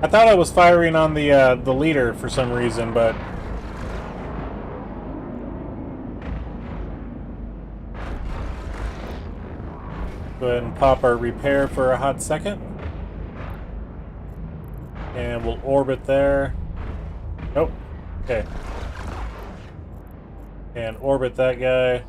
I thought I was firing on the leader for some reason, but go ahead and pop our repair for a hot second, and we'll orbit there. Nope. Okay. And orbit that guy.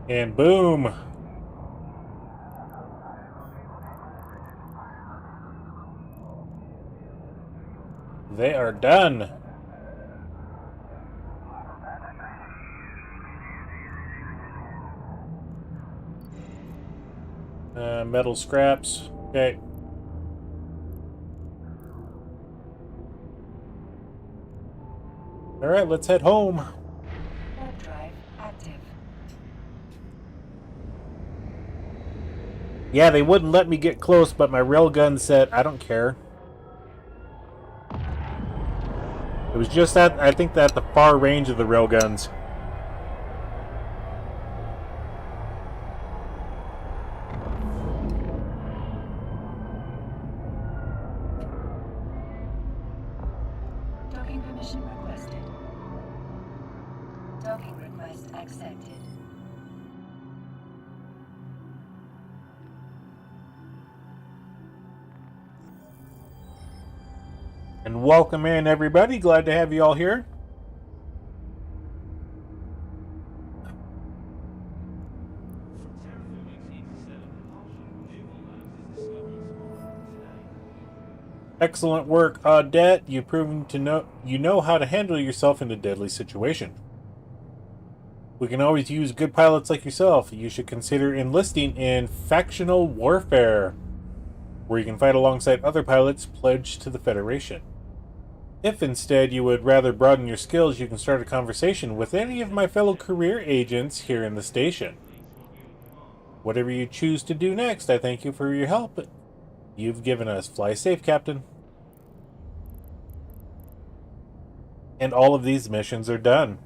And boom. They are done. Metal scraps. Okay. All right, let's head home. Warp drive active. Yeah, they wouldn't let me get close, but my railgun said, I don't care. It was just that, I think, that the far range of the railguns. Docking permission requested. Docking request accepted. And welcome in, everybody. Glad to have you all here. Excellent work, Odette. You've proven to know how to handle yourself in a deadly situation. We can always use good pilots like yourself. You should consider enlisting in factional warfare, where you can fight alongside other pilots pledged to the Federation. If instead you would rather broaden your skills, you can start a conversation with any of my fellow career agents here in the station. Whatever you choose to do next, I thank you for your help you've given us. Fly safe, Captain. And all of these missions are done.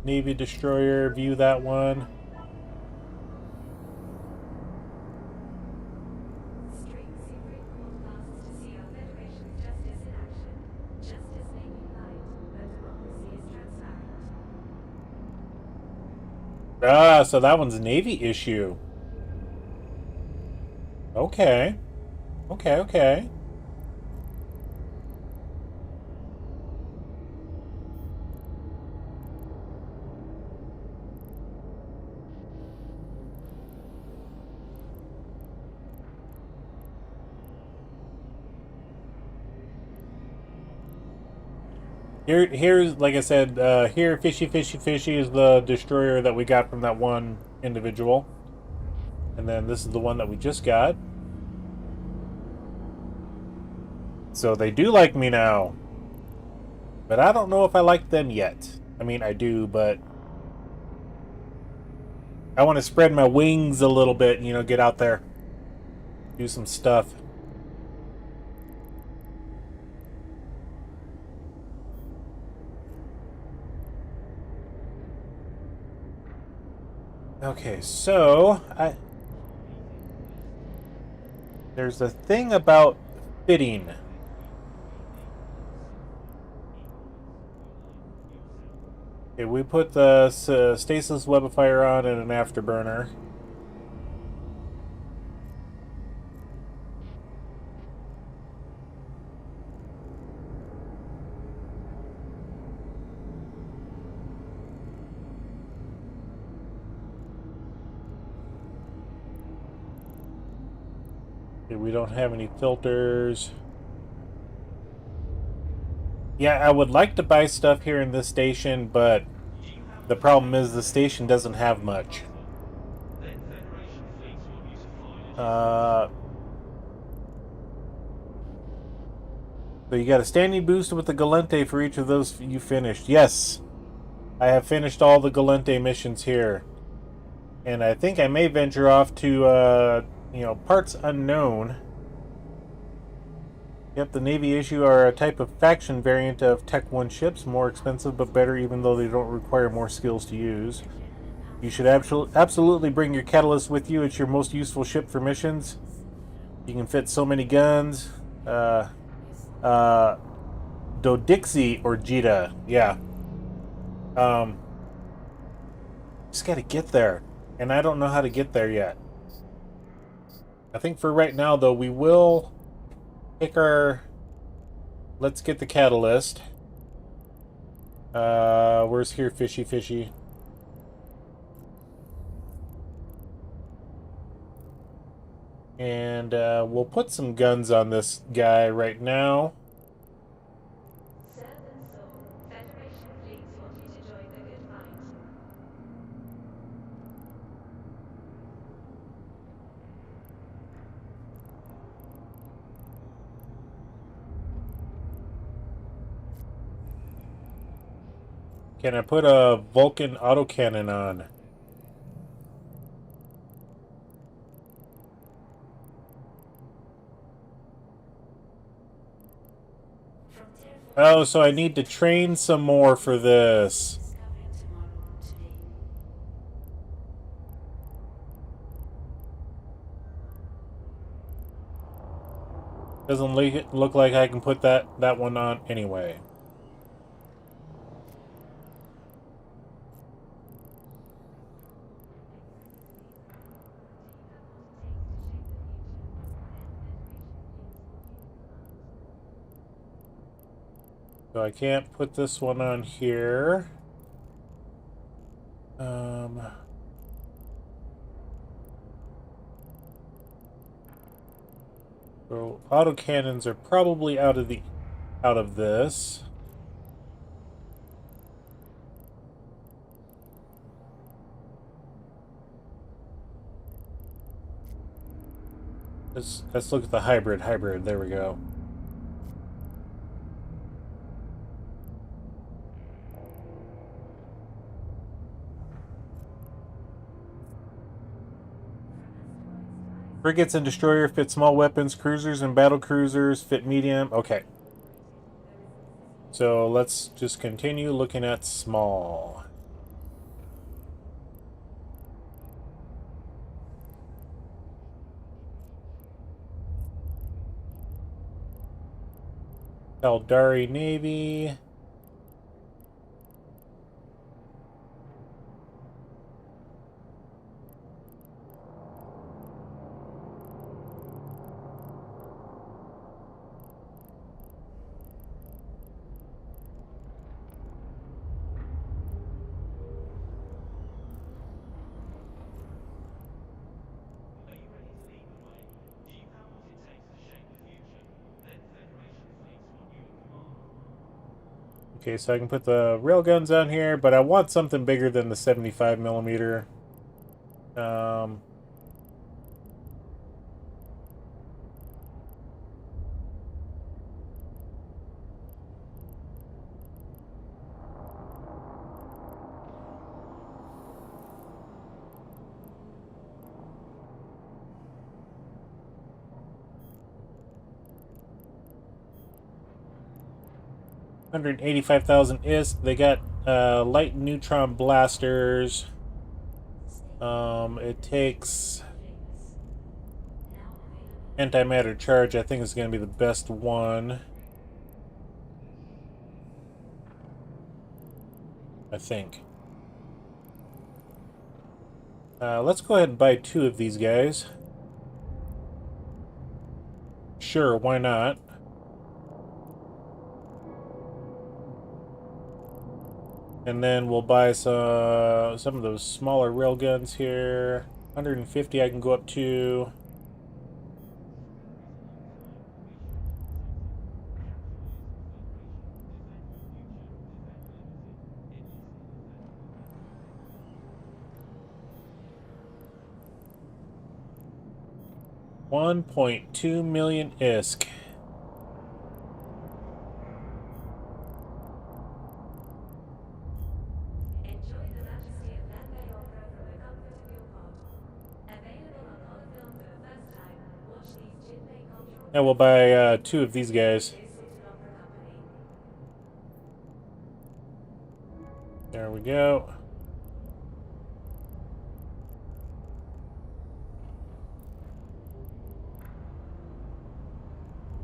Navy destroyer, view that one. Ah, so that one's a Navy issue. Okay. Okay. Here's, like I said, here, Fishy is the destroyer that we got from that one individual. And then this is the one that we just got. So they do like me now. But I don't know if I like them yet. I mean, I do, but I want to spread my wings a little bit, you know, get out there. Do some stuff. Okay, so there's a thing about fitting. Okay, we put the stasis webifier on and an afterburner. We don't have any filters. Yeah, I would like to buy stuff here in this station, but the problem is the station doesn't have much. So you got a standing boost with the Galente for each of those you finished. Yes, I have finished all the Galente missions here. And I think I may venture off to, you know, parts unknown. Yep, the Navy issue are a type of faction variant of Tech 1 ships, more expensive but better even though they don't require more skills to use. You should absolutely bring your Catalyst with you. It's your most useful ship for missions. You can fit so many guns. Dodixie or Jita, yeah. Just gotta get there. And I don't know how to get there yet. I think for right now, though, we will take our let's get the catalyst. Where's here, fishy? And we'll put some guns on this guy right now. Federation fleets want you to join the good fight. Can I put a Vulcan autocannon on? Oh, so I need to train some more for this. Doesn't look like I can put that one on anyway. So I can't put this one on here. So autocannons are probably out of this. Let's look at the hybrid. There we go. Frigates and destroyer fit small weapons. Cruisers and battle cruisers fit medium. Okay. So let's just continue looking at small. Eldari Navy. Okay, so I can put the railguns on here, but I want something bigger than the 75 millimeter. 185,000 ISK. They got light neutron blasters. It takes antimatter charge. I think is going to be the best one. I think. Let's go ahead and buy 2 of these guys. Sure, why not? And then we'll buy some of those smaller railguns here. 150 I can go up to. $1.2 million ISK. And we'll buy 2 of these guys. There we go.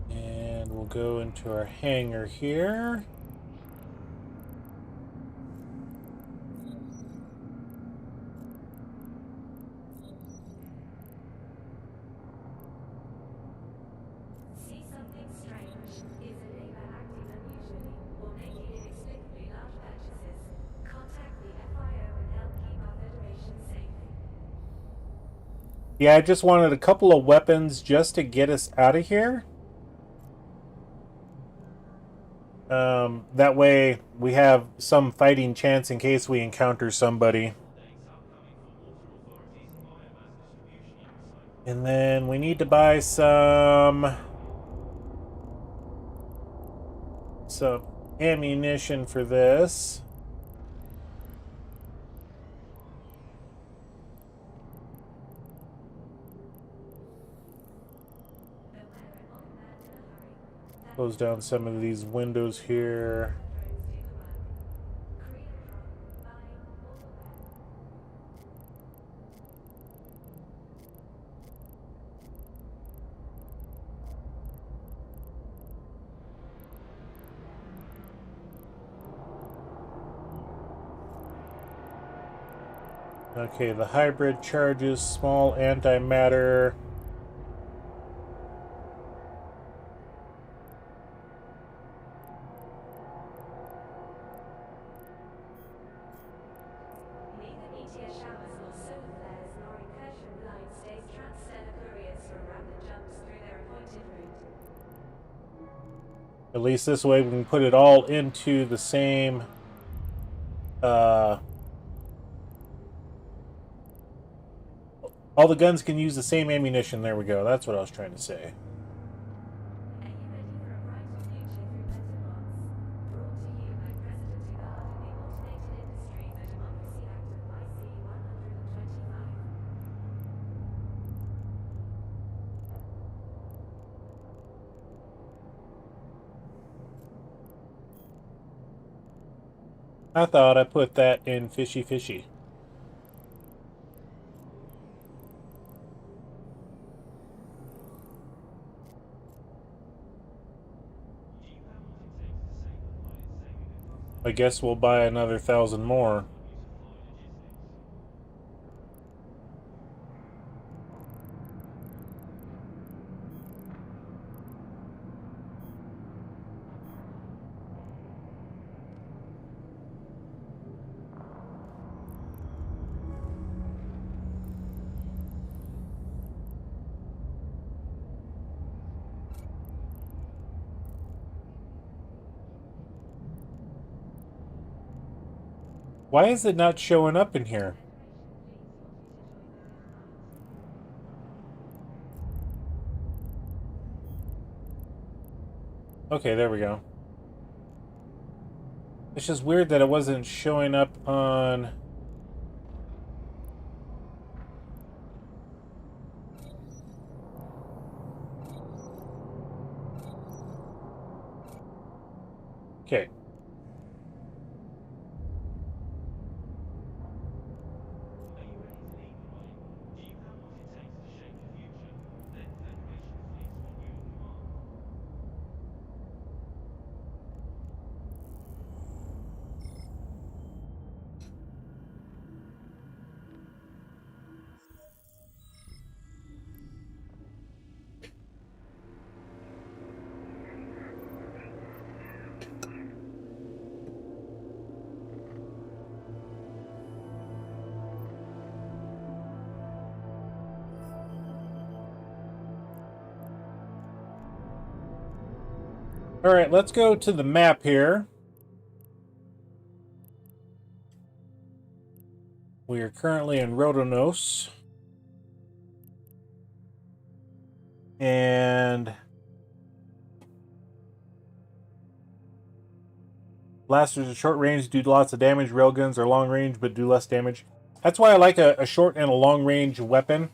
And we'll go into our hangar here. Yeah, I just wanted a couple of weapons just to get us out of here. That way we have some fighting chance in case we encounter somebody. And then we need to buy some ammunition for this. Close down some of these windows here. Okay, the hybrid charges small antimatter. Neither meteor showers nor solar flares nor incursion lights days transfer couriers from rapid jumps through their appointed route. At least this way we can put it all into the same all the guns can use the same ammunition. There we go. That's what I was trying to say. Are you ready for a brighter future through better mods? Brought to you by President Dugard and the Automated Industries and Democracy Act of YC 125. I thought I put that in fishy fishy. I guess we'll buy another 1,000 more. Why is it not showing up in here? Okay, there we go. It's just weird that it wasn't showing up on... Okay. All right, let's go to the map here. We are currently in Rhodonos. And blasters are short range, do lots of damage. Railguns are long range, but do less damage. That's why I like a short and a long range weapon.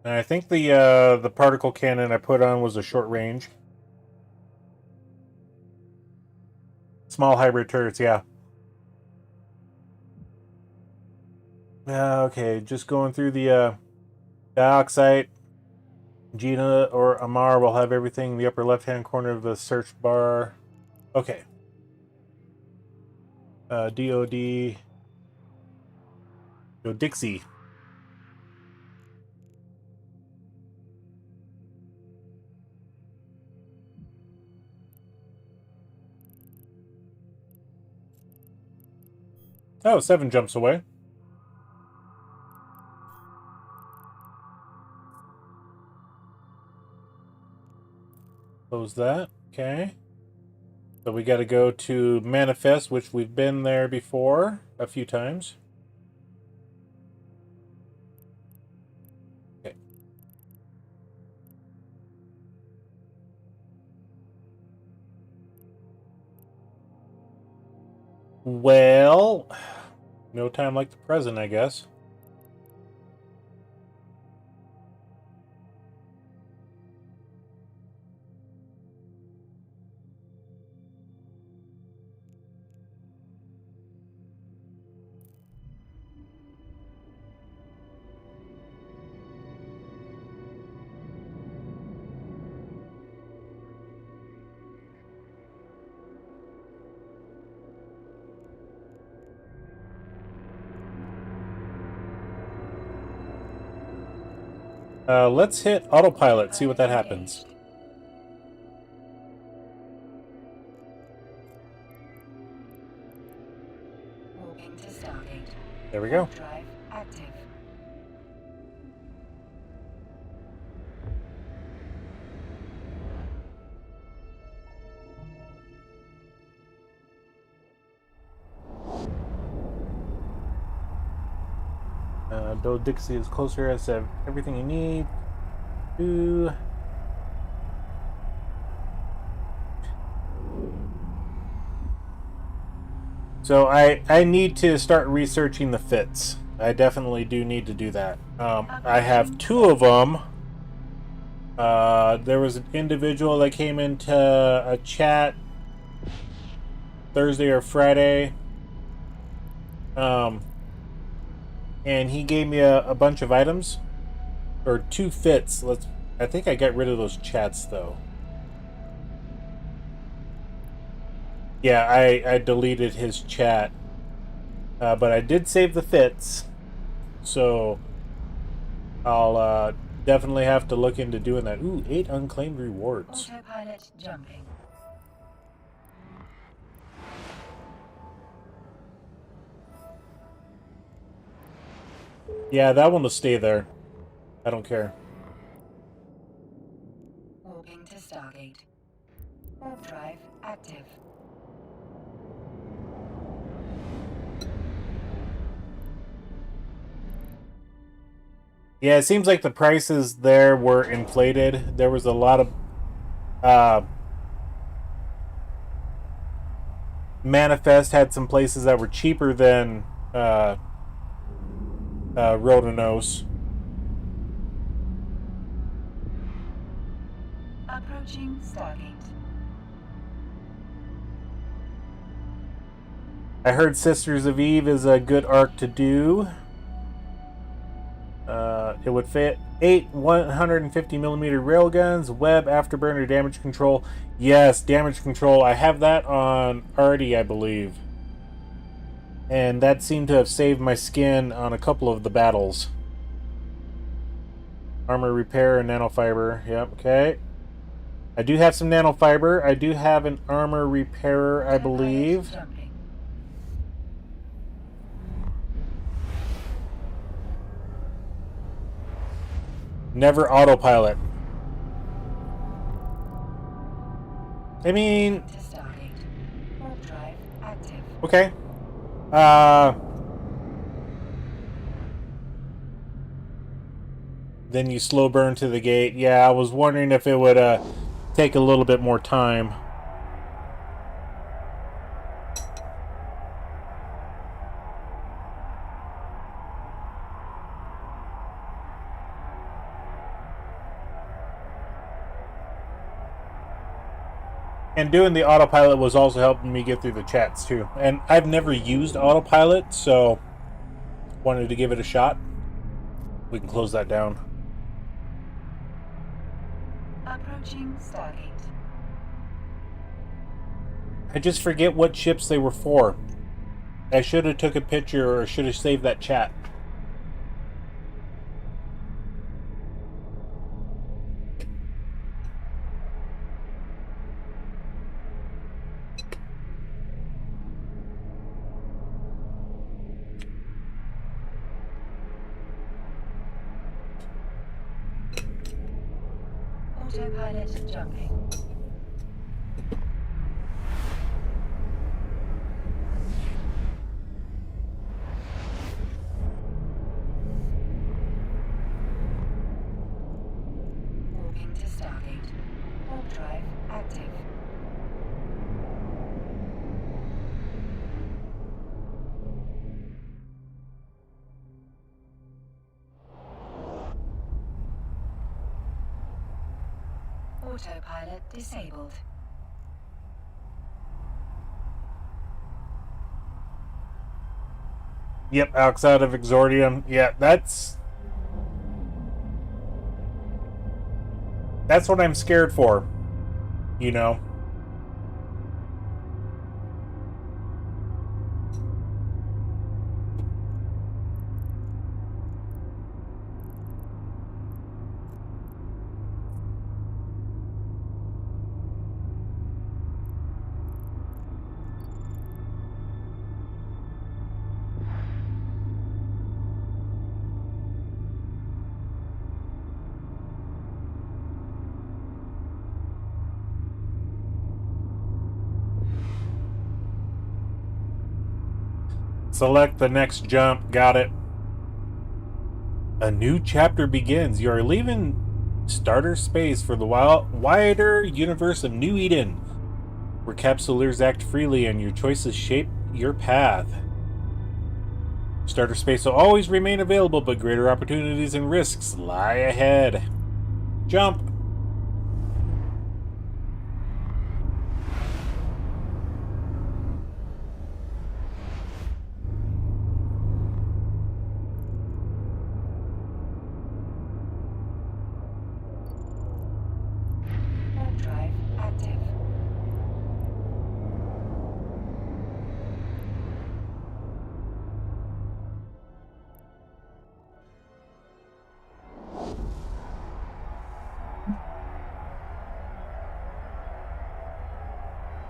And I think the particle cannon I put on was a short range. Small hybrid turrets, yeah. Okay, just going through the dioxide. Gina or Amar will have everything in the upper left-hand corner of the search bar. Okay. DOD. Yo, Dixie. Oh, 7 jumps away. Close that. Okay. So we got to go to manifest, which we've been there before a few times. Okay. Well, no time like the present, I guess. Let's hit autopilot, see what that happens. Walking to Stargate. There we go. Drive active. Bill Dixie is closer, has everything you need. Ooh. So I need to start researching the fits. I definitely do need to do that. I have 2 of them. There was an individual that came into a chat Thursday or Friday. And he gave me a bunch of items, or 2 fits. I think I got rid of those chats though. Yeah, I deleted his chat, but I did save the fits, so I'll definitely have to look into doing that. Ooh, 8 unclaimed rewards. Autopilot jumping. Yeah, that one will stay there. I don't care. Walking to Stargate. Warp drive active. Yeah, it seems like the prices there were inflated. There was a lot of Manifest had some places that were cheaper than Rodanos. Approaching Stargate. I heard Sisters of Eve is a good arc to do. It would fit 8 150mm railguns, web, afterburner, damage control. Yes, damage control. I have that on Artie, I believe. And that seemed to have saved my skin on a couple of the battles. Armor repair and nanofiber. Yep, okay. I do have some nanofiber. I do have an armor repairer, I believe. Jumping. Never autopilot. I mean, To Stargate. Warp drive active. okay. Then you slow burn to the gate. Yeah, I was wondering if it would take a little bit more time. And doing the autopilot was also helping me get through the chats too. And I've never used autopilot, so wanted to give it a shot. We can close that down. Approaching Stargate. I just forget what ships they were for. I should have took a picture or should have saved that chat. Autopilot jumping. Warp drive active. Autopilot disabled. Yep, outside of Exordium. Yeah, that's what I'm scared for. You know. Select the next jump. Got it. A new chapter begins. You are leaving starter space for the wider universe of New Eden, where capsuleers act freely and your choices shape your path. Starter space will always remain available, but greater opportunities and risks lie ahead. Jump! Warp drive active.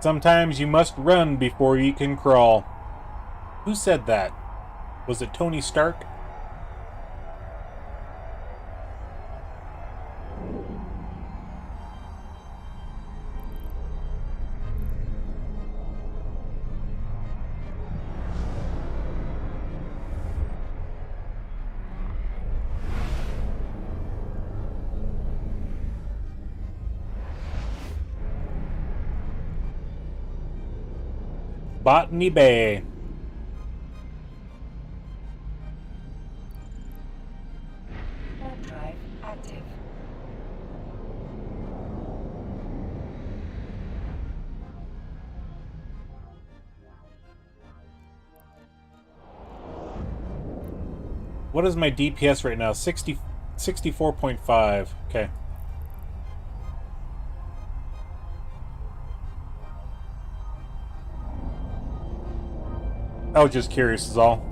Sometimes you must run before you can crawl. Who said that? Was it Tony Stark? Botany Bay. Warp drive active. What is my DPS right now? 64.5. Okay. I was just curious is all.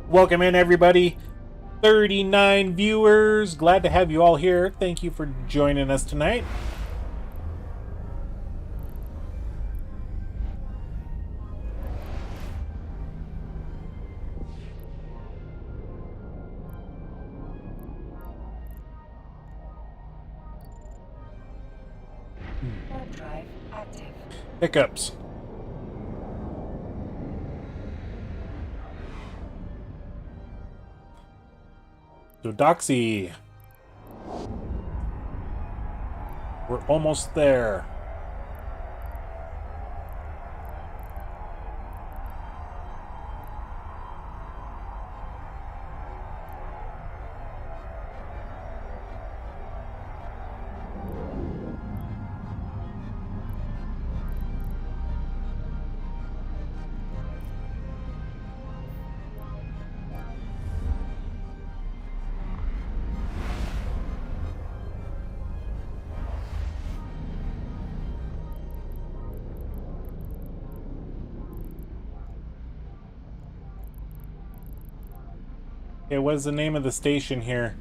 Welcome in, everybody. 39 viewers. Glad to have you all here. Thank you for joining us tonight. Warp drive active. Hiccups. So Doxy. We're almost there. Okay, what is the name of the station here?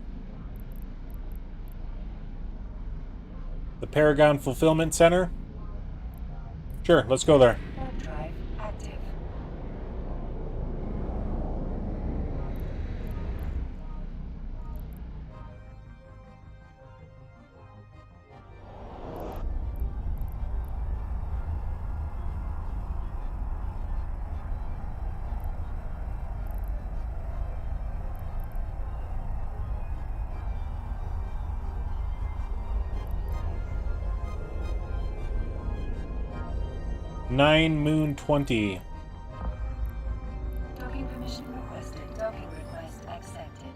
The Paragon Fulfillment Center? Sure, let's go there. Warp drive active. 9 Moon 20. Docking permission requested. Docking request accepted.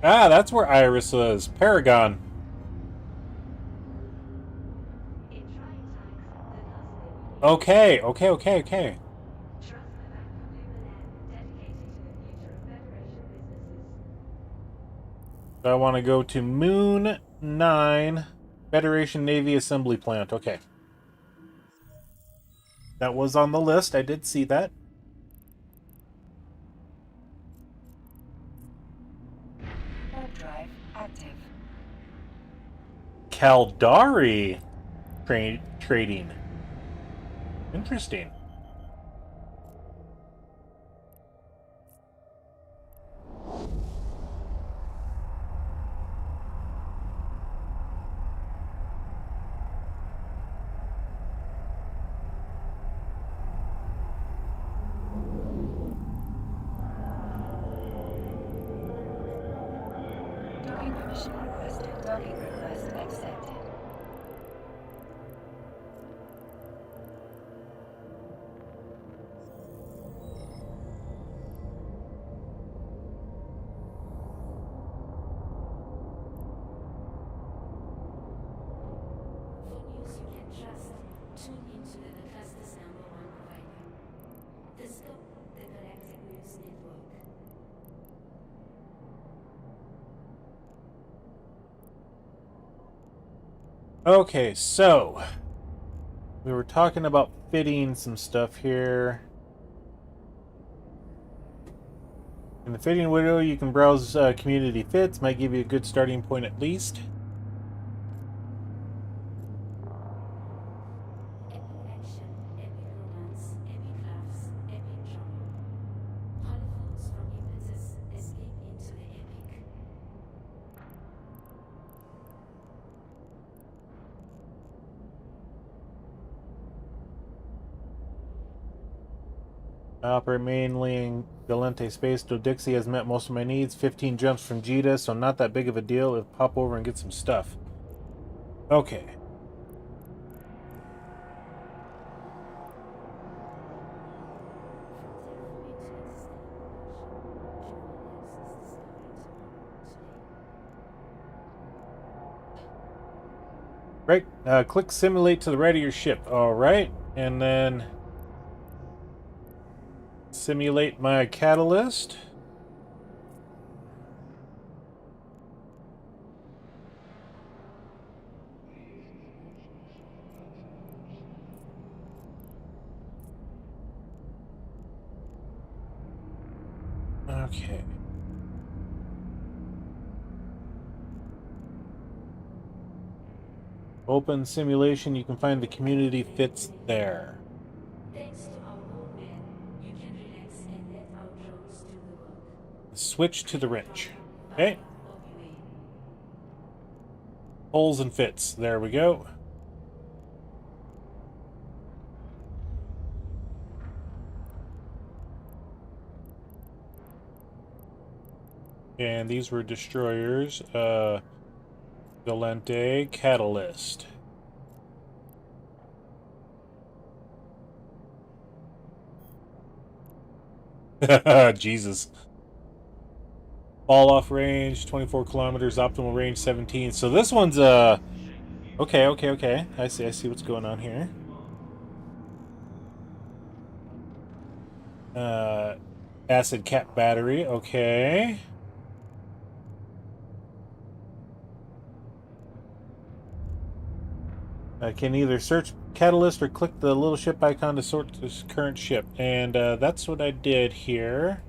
Ah, that's where Iris is. Paragon. In trying times, the consulate will be Okay. trust the Bank of Luminan, dedicated to the future of Federation businesses. So I want to go to Moon 9, Federation Navy Assembly Plant. Okay. That was on the list. I did see that. Warp drive active. Caldari trading. Interesting. Docking permission requested. Docking request accepted. For news you can trust, tune into the cluster's #1 provider. The Scope, the Galactic News Network. Okay, so we were talking about fitting some stuff here. In the fitting window, you can browse community fits. Might give you a good starting point at least. Epic action, epic romance, epic laughs, epic drama. Hollywood's from impetus, escape into the epic. I operate mainly in Galente space. Dodixie has met most of my needs. 15 jumps from Jita, so not that big of a deal. If pop over and get some stuff. Okay. Right. Click simulate to the right of your ship. All right, and then simulate my catalyst. Okay. Open simulation. You can find the community fits there. Thanks to our old man, you can relax and let our drones do the work. Switch to the wrench. Okay. OUA. Holes and fits. There we go. And these were destroyers. Galente Catalyst. Jesus. Fall off range 24 kilometers, optimal range 17. So this one's okay. I see what's going on here. Acid cap battery, okay. I can either search catalyst or click the little ship icon to sort this current ship, and that's what I did here.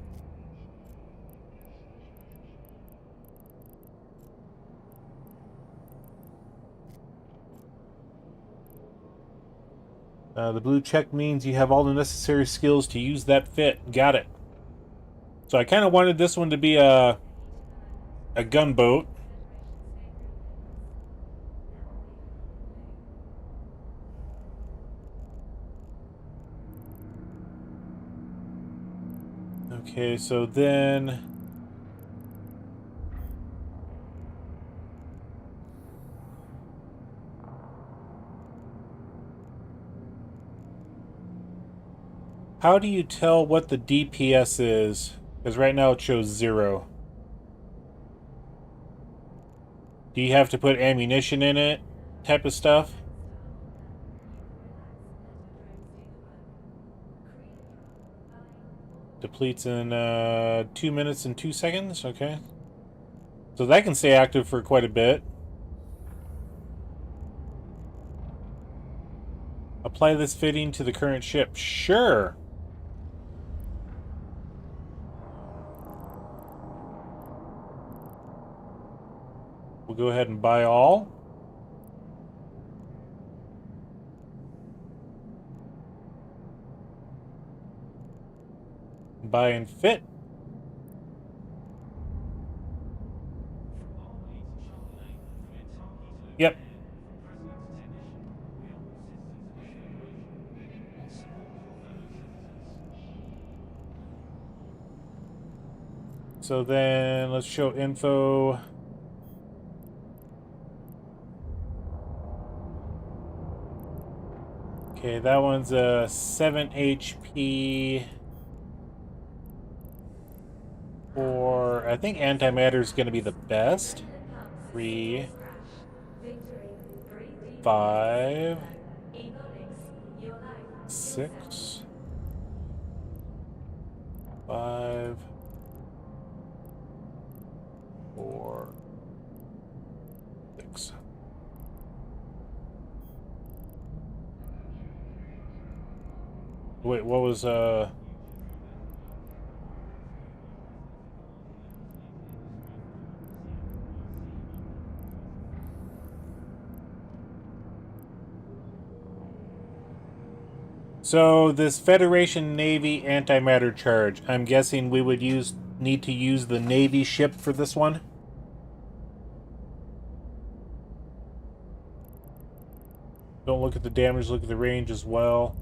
The blue check means you have all the necessary skills to use that fit. Got it. So I kind of wanted this one to be a gunboat. Okay, so then... How do you tell what the DPS is? Because right now it shows 0. Do you have to put ammunition in it? Type of stuff? Depletes in 2 minutes and 2 seconds? Okay. So that can stay active for quite a bit. Apply this fitting to the current ship. Sure! We'll go ahead and buy all. Buy and fit. Yep. So then let's show info. Okay, that one's a 7 HP. Or I think antimatter is going to be the best. 3, 5, 6, 5, 4, 6. Wait, what was So this Federation Navy antimatter charge, I'm guessing we would need to use the Navy ship for this one? Don't look at the damage, look at the range as well.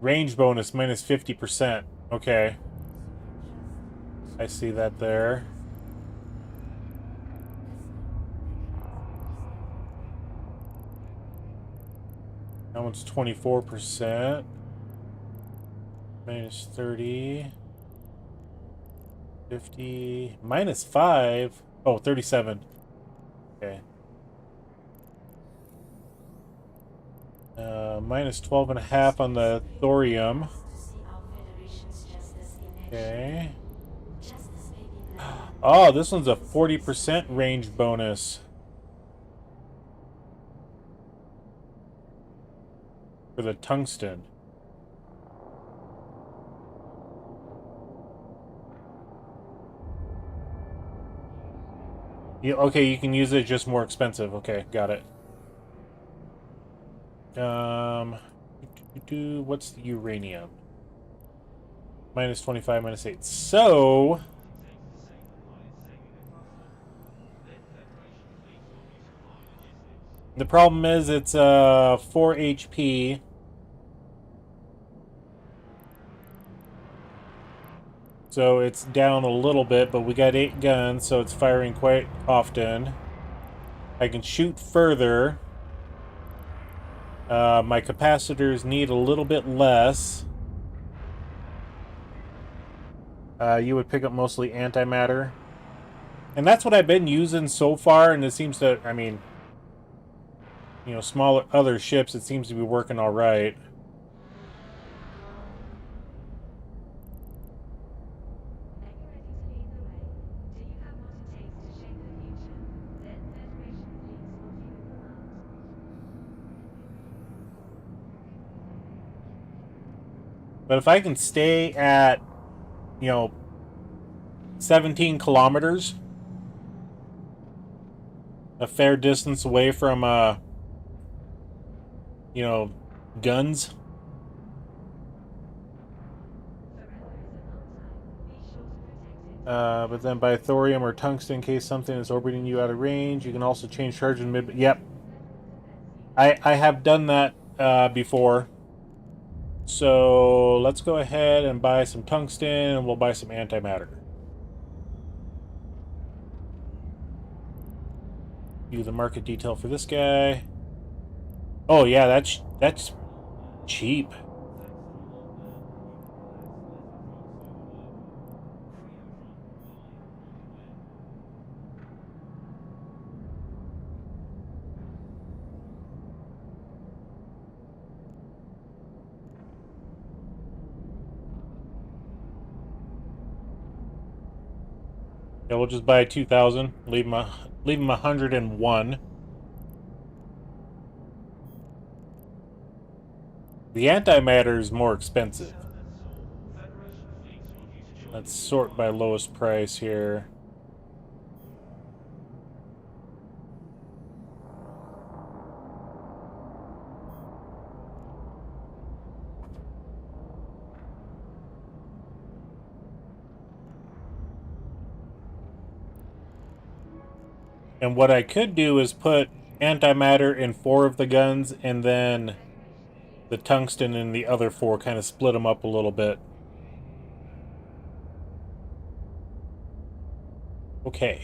Range bonus minus 50%. Okay. I see that there. That one's 24%. Minus 30. 50. Minus 5. Oh, 37. Okay. Minus 12.5 on the thorium. Okay. Oh, this one's a 40% range bonus. For the tungsten. Yeah, okay, you can use it, just more expensive. Okay, got it. What's the uranium? Minus 25, minus 8. So... the problem is it's 4 HP. So it's down a little bit, but we got 8 guns, so it's firing quite often. I can shoot further. My capacitors need a little bit less. You would pick up mostly antimatter. And that's what I've been using so far, and it seems to, I mean, you know, smaller other ships, it seems to be working all right. But if I can stay at, you know, 17 kilometers, a fair distance away from, you know, guns, But then buy thorium or tungsten in case something is orbiting you out of range. You can also change charge in mid. Yep. I have done that before. So let's go ahead and buy some tungsten, and we'll buy some antimatter. Do the market detail for this guy. Oh yeah, that's cheap. Yeah, we'll just buy 2,000. Leave him 101. The antimatter is more expensive. Let's sort by lowest price here. And what I could do is put antimatter in 4 of the guns and then the tungsten in the other 4, kind of split them up a little bit. Okay.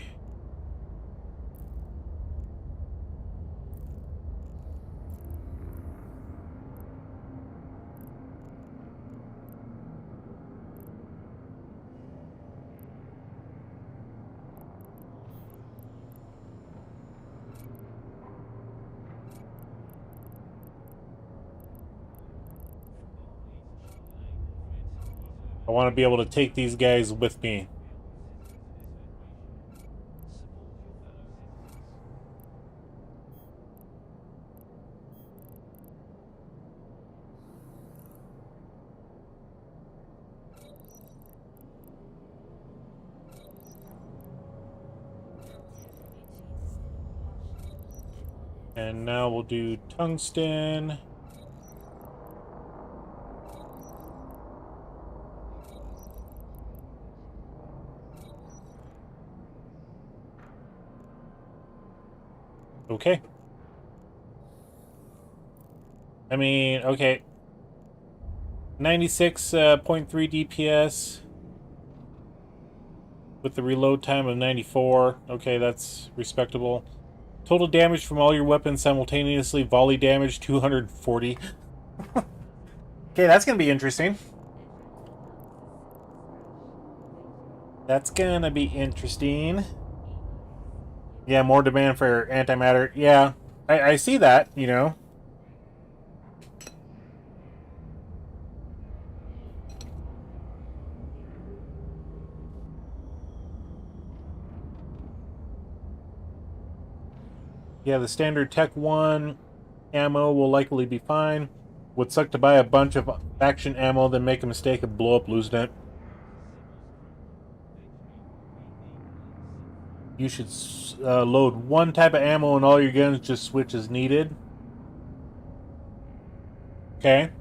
I want to be able to take these guys with me. And now we'll do tungsten. Okay. I mean, okay. 96.3 DPS with the reload time of 94. Okay, that's respectable. Total damage from all your weapons simultaneously. Volley damage 240. Okay, that's gonna be interesting. That's gonna be interesting. Yeah, more demand for antimatter. Yeah, I see that, you know. Yeah, the standard Tech 1 ammo will likely be fine. Would suck to buy a bunch of action ammo, then make a mistake and blow up losing it. You should load one type of ammo in all your guns, just switch as needed. Okay.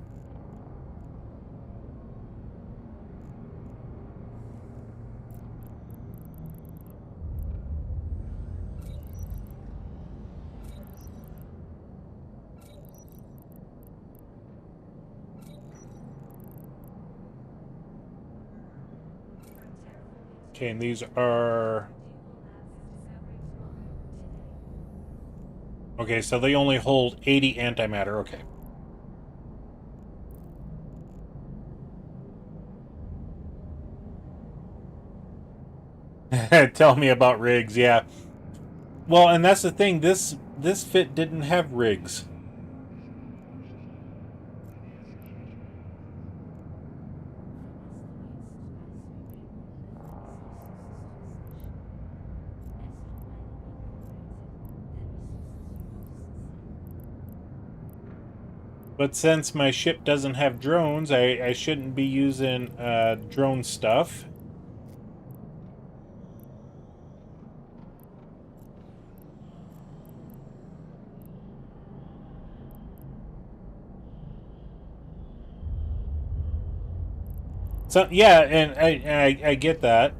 Okay, and these are... Okay, so they only hold 80 antimatter. Okay. Tell me about rigs, yeah. Well, and that's the thing. This fit didn't have rigs. But since my ship doesn't have drones, I shouldn't be using drone stuff. So yeah, and I get that.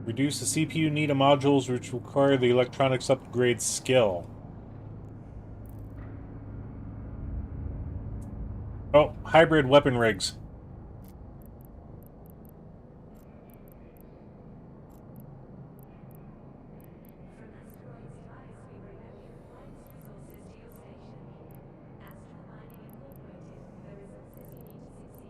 Reduce the CPU need of modules which require the electronics upgrade skill. Oh, hybrid weapon rigs. From asteroids to ice, we bring only the finest resources to your station. Astral Mining Incorporated, the resources you need to succeed.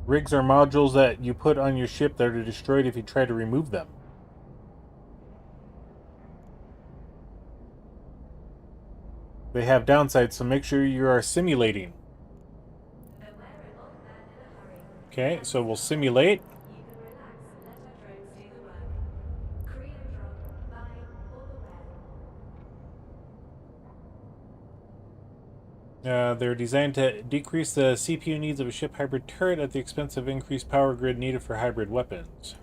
Rigs are modules that you put on your ship that are destroyed if you try to remove them. They have downsides, so make sure you are simulating. Beware an old man in a hurry. Okay, so we'll simulate. You can relax and let our drones do the work. Creo drop, by or beware. They're designed to decrease the CPU needs of a ship hybrid turret at the expense of increased power grid needed for hybrid weapons.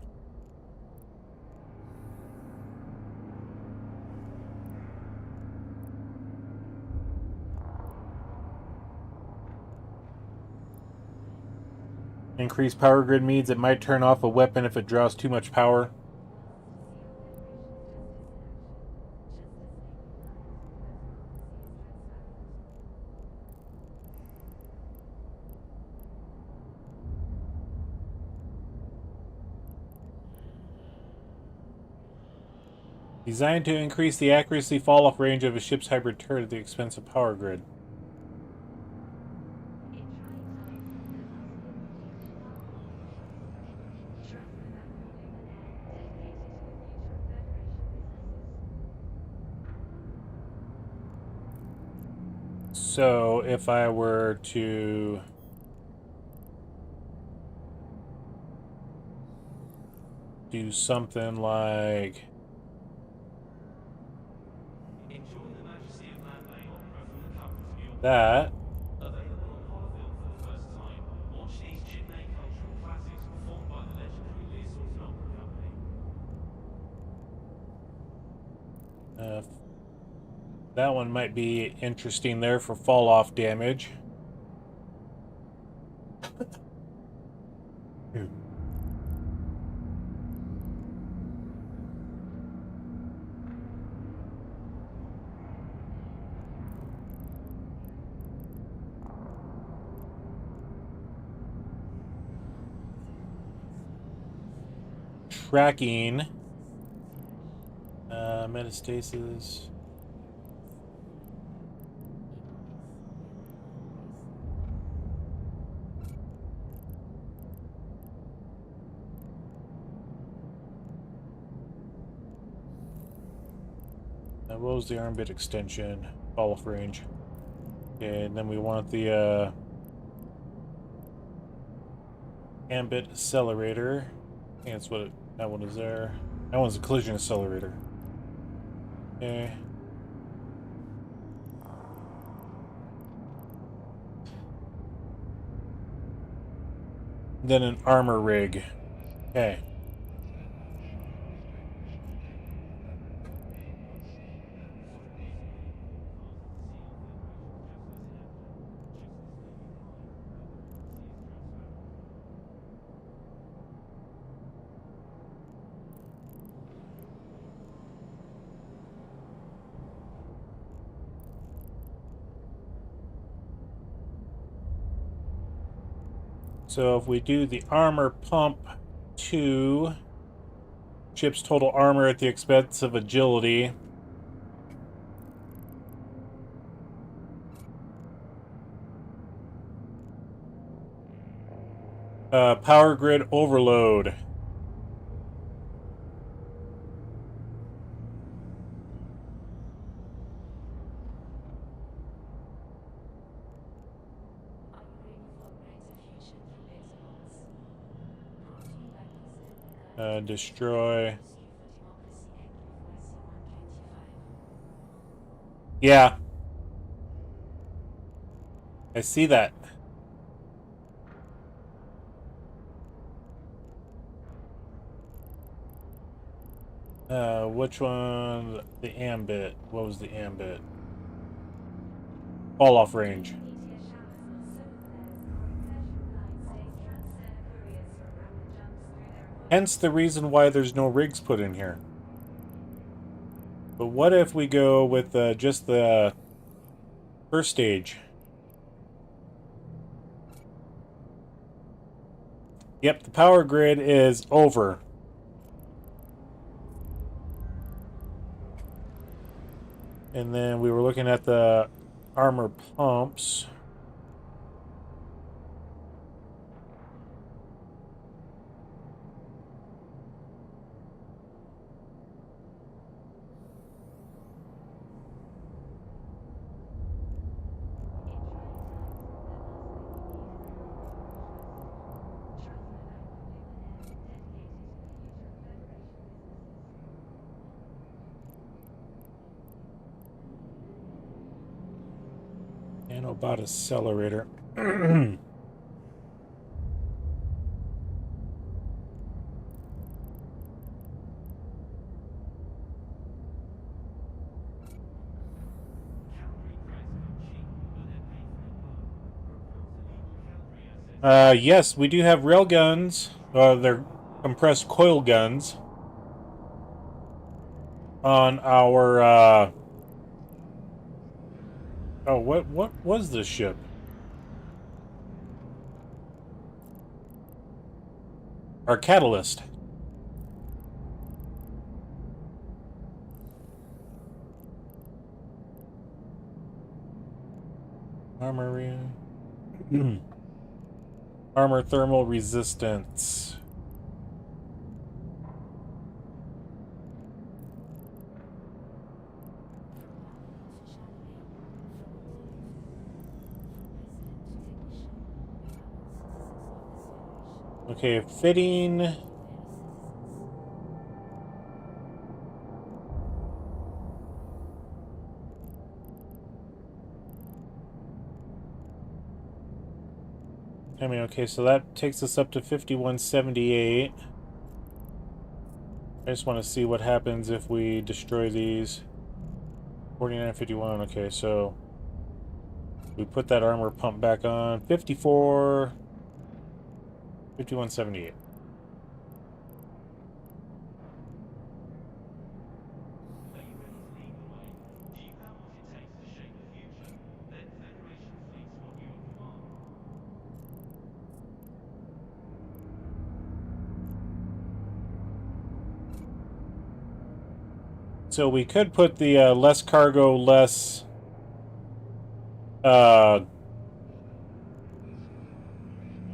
Increased power grid means it might turn off a weapon if it draws too much power. Designed to increase the accuracy fall-off range of a ship's hybrid turret at the expense of power grid. So if I were to do something like that, Available on Holofilm for the first time, watch these Jimmy cultural classics performed by the legendary Leeson Film Company. that one might be interesting there for fall-off damage. Tracking. Metastasis. What was the arm bit extension? Fall-off range. Okay, and then we want the ambit accelerator. I think that's what that one is there. That one's a collision accelerator. Okay. Then an armor rig. Okay. So if we do the armor pump to ship's total armor at the expense of agility. Power grid overload. Destroy. Yeah. I see that. Which one? The ambit. What was the ambit? Fall off range. Meteor showers or solar flares or incursion flights days transfer couriers from rapid jumps through their appointments. Hence the reason why there's no rigs put in here. But what if we go with just the first stage? Yep, the power grid is over. And then we were looking at the armor pumps. Nanobot accelerator. Yes, we do have rail guns. They're compressed coil guns on our. Oh, what was this ship? Our catalyst. Armory. Armor thermal resistance. Okay, fitting. I mean, okay, so that takes us up to 5178. I just want to see what happens if we destroy these. 4951, okay, so we put that armor pump back on. 5178. So we could put the less cargo, less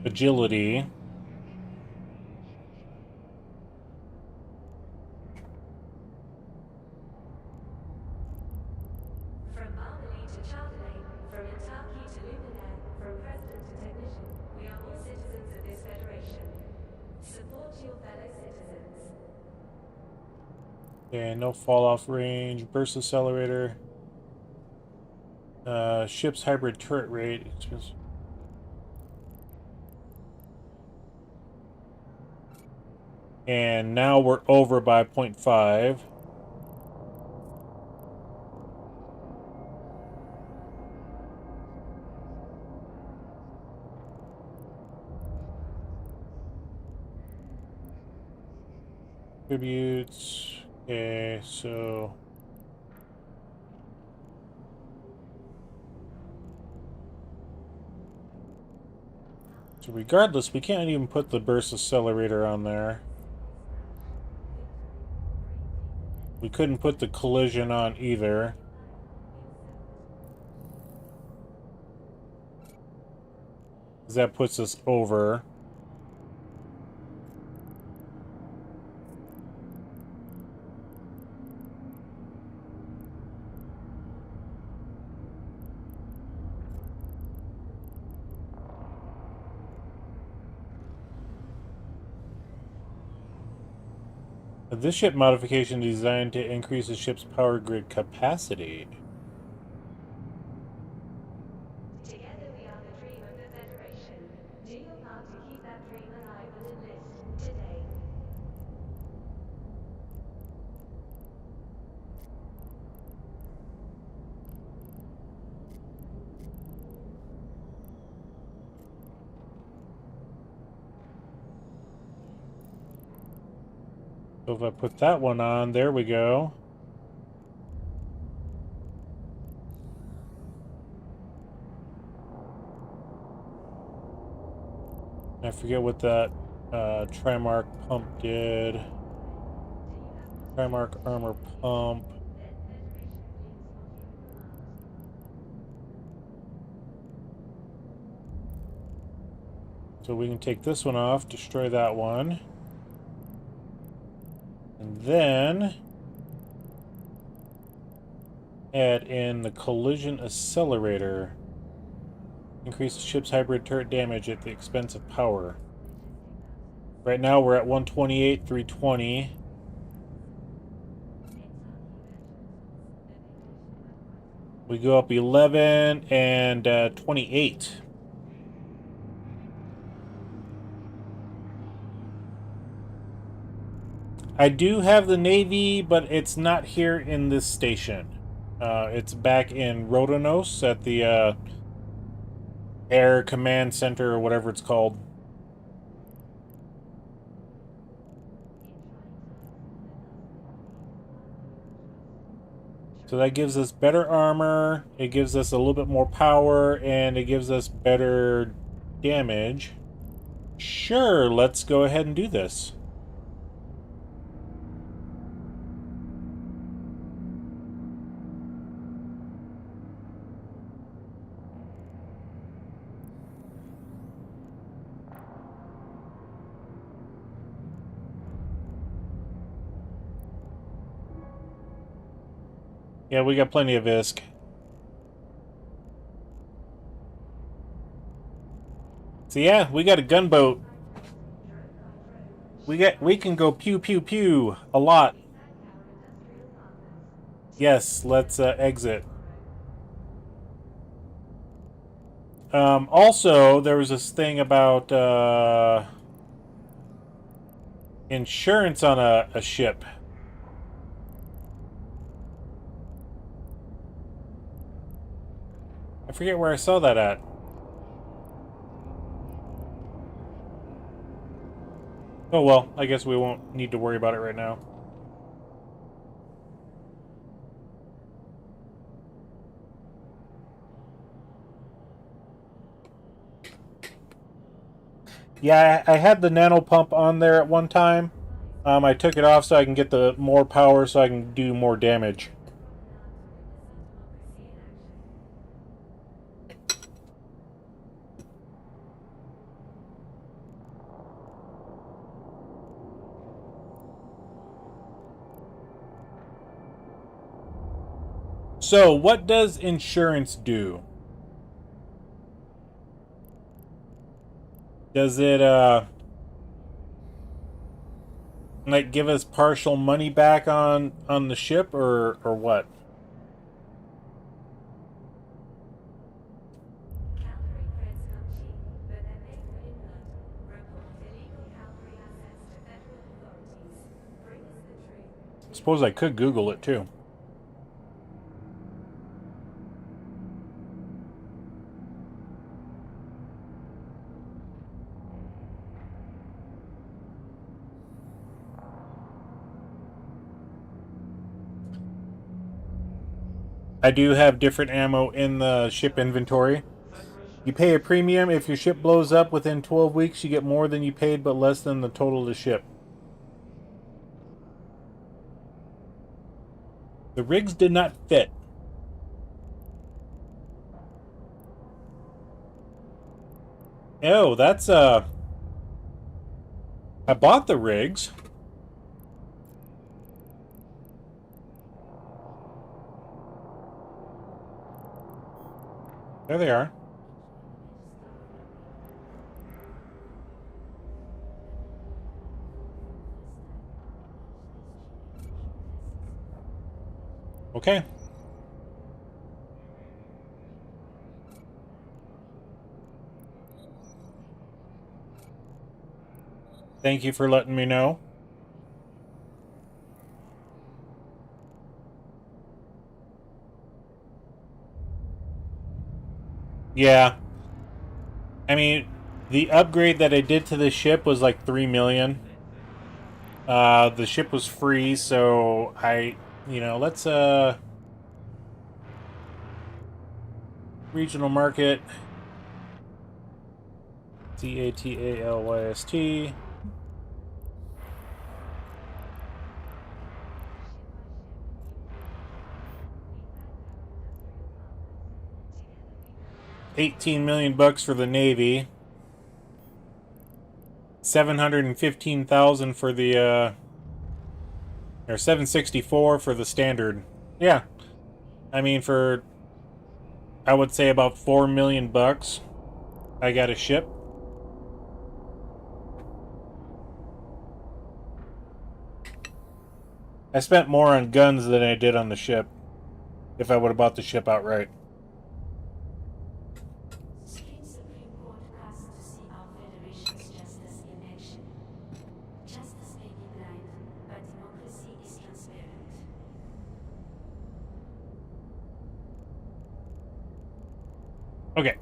agility. From Marmalade to Chardonnay, from Intaki to Luminaire, from president to technician, we are all citizens of this federation. Support your fellow citizens. Okay, no fall off range, burst accelerator, ship's hybrid turret rate. And now we're over by 0.5. Tributes. Okay, so regardless, we can't even put the burst accelerator on there. We couldn't put the collision on either. That puts us over. This ship modification is designed to increase the ship's power grid capacity. Together we are that I would enlist today. So if I put that one on, there we go. I forget what that Trimark pump did. Trimark armor pump. So we can take this one off, destroy that one. And then add in the collision accelerator. Increase the ship's hybrid turret damage at the expense of power. Right now we're at 128, 320. We go up 11 and 28. I do have the Navy, but it's not here in this station. It's back in Rodonos at the Air Command Center or whatever it's called. So that gives us better armor, it gives us a little bit more power, and it gives us better damage. Sure, let's go ahead and do this. Yeah, we got plenty of ISK. So yeah, we got a gunboat. We can go pew pew pew a lot. Yes, let's exit. Also, there was this thing about insurance on a ship. I forget where I saw that at. Oh well, I guess we won't need to worry about it right now. Yeah, I had the nano pump on there at one time. I took it off so I can get the more power so I can do more damage. So, what does insurance do? Does it, like, give us partial money back on the ship, or what? Cavalry creds come cheap, but they're made for England. Report illegal cavalry assets to federal authorities. Bring us the truth. Suppose I could Google it, too. I do have different ammo in the ship inventory. You pay a premium. If your ship blows up within 12 weeks, you get more than you paid, but less than the total of the ship. The rigs did not fit. Oh, that's, I bought the rigs. There they are. Okay. Thank you for letting me know. Yeah. I mean, the upgrade that I did to the ship was like 3 million. The ship was free, so let's regional market. CATALYST. $18 million for the Navy. 715,000 for the or 764 for the standard. Yeah. I mean, for I would say about 4 million bucks, I got a ship. I spent more on guns than I did on the ship, if I would have bought the ship outright. Spain's Supreme Court asks to see our Federation's justice in action. Justice may be blind, but democracy is transparent. Okay.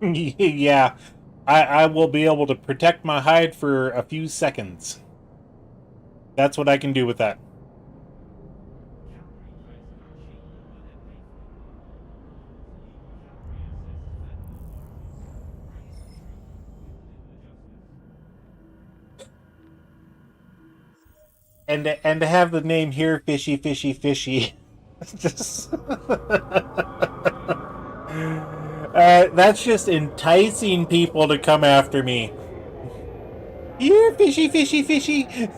Yeah, I will be able to protect my hide for a few seconds. That's what I can do with that. And to have the name here, fishy, fishy, fishy. Just that's just enticing people to come after me. Here, fishy, fishy, fishy.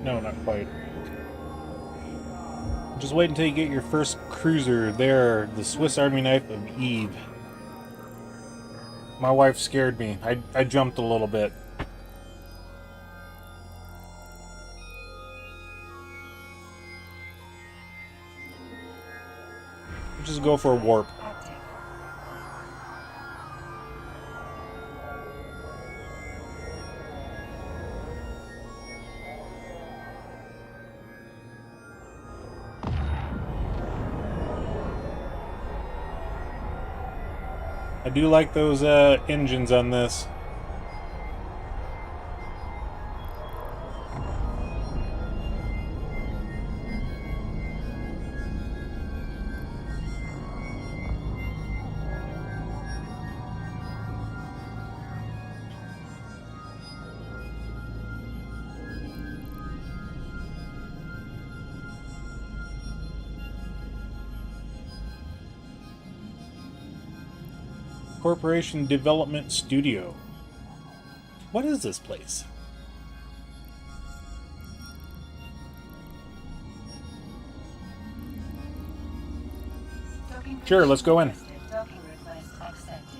No, not quite. Just wait until you get your first cruiser there, the Swiss Army knife of Eve. My wife scared me. I jumped a little bit. Just go for a warp. Active. I do like those engines on this. Corporation Development Studio. What is this place? Docking Sure, let's go in. requested. Docking request accepted.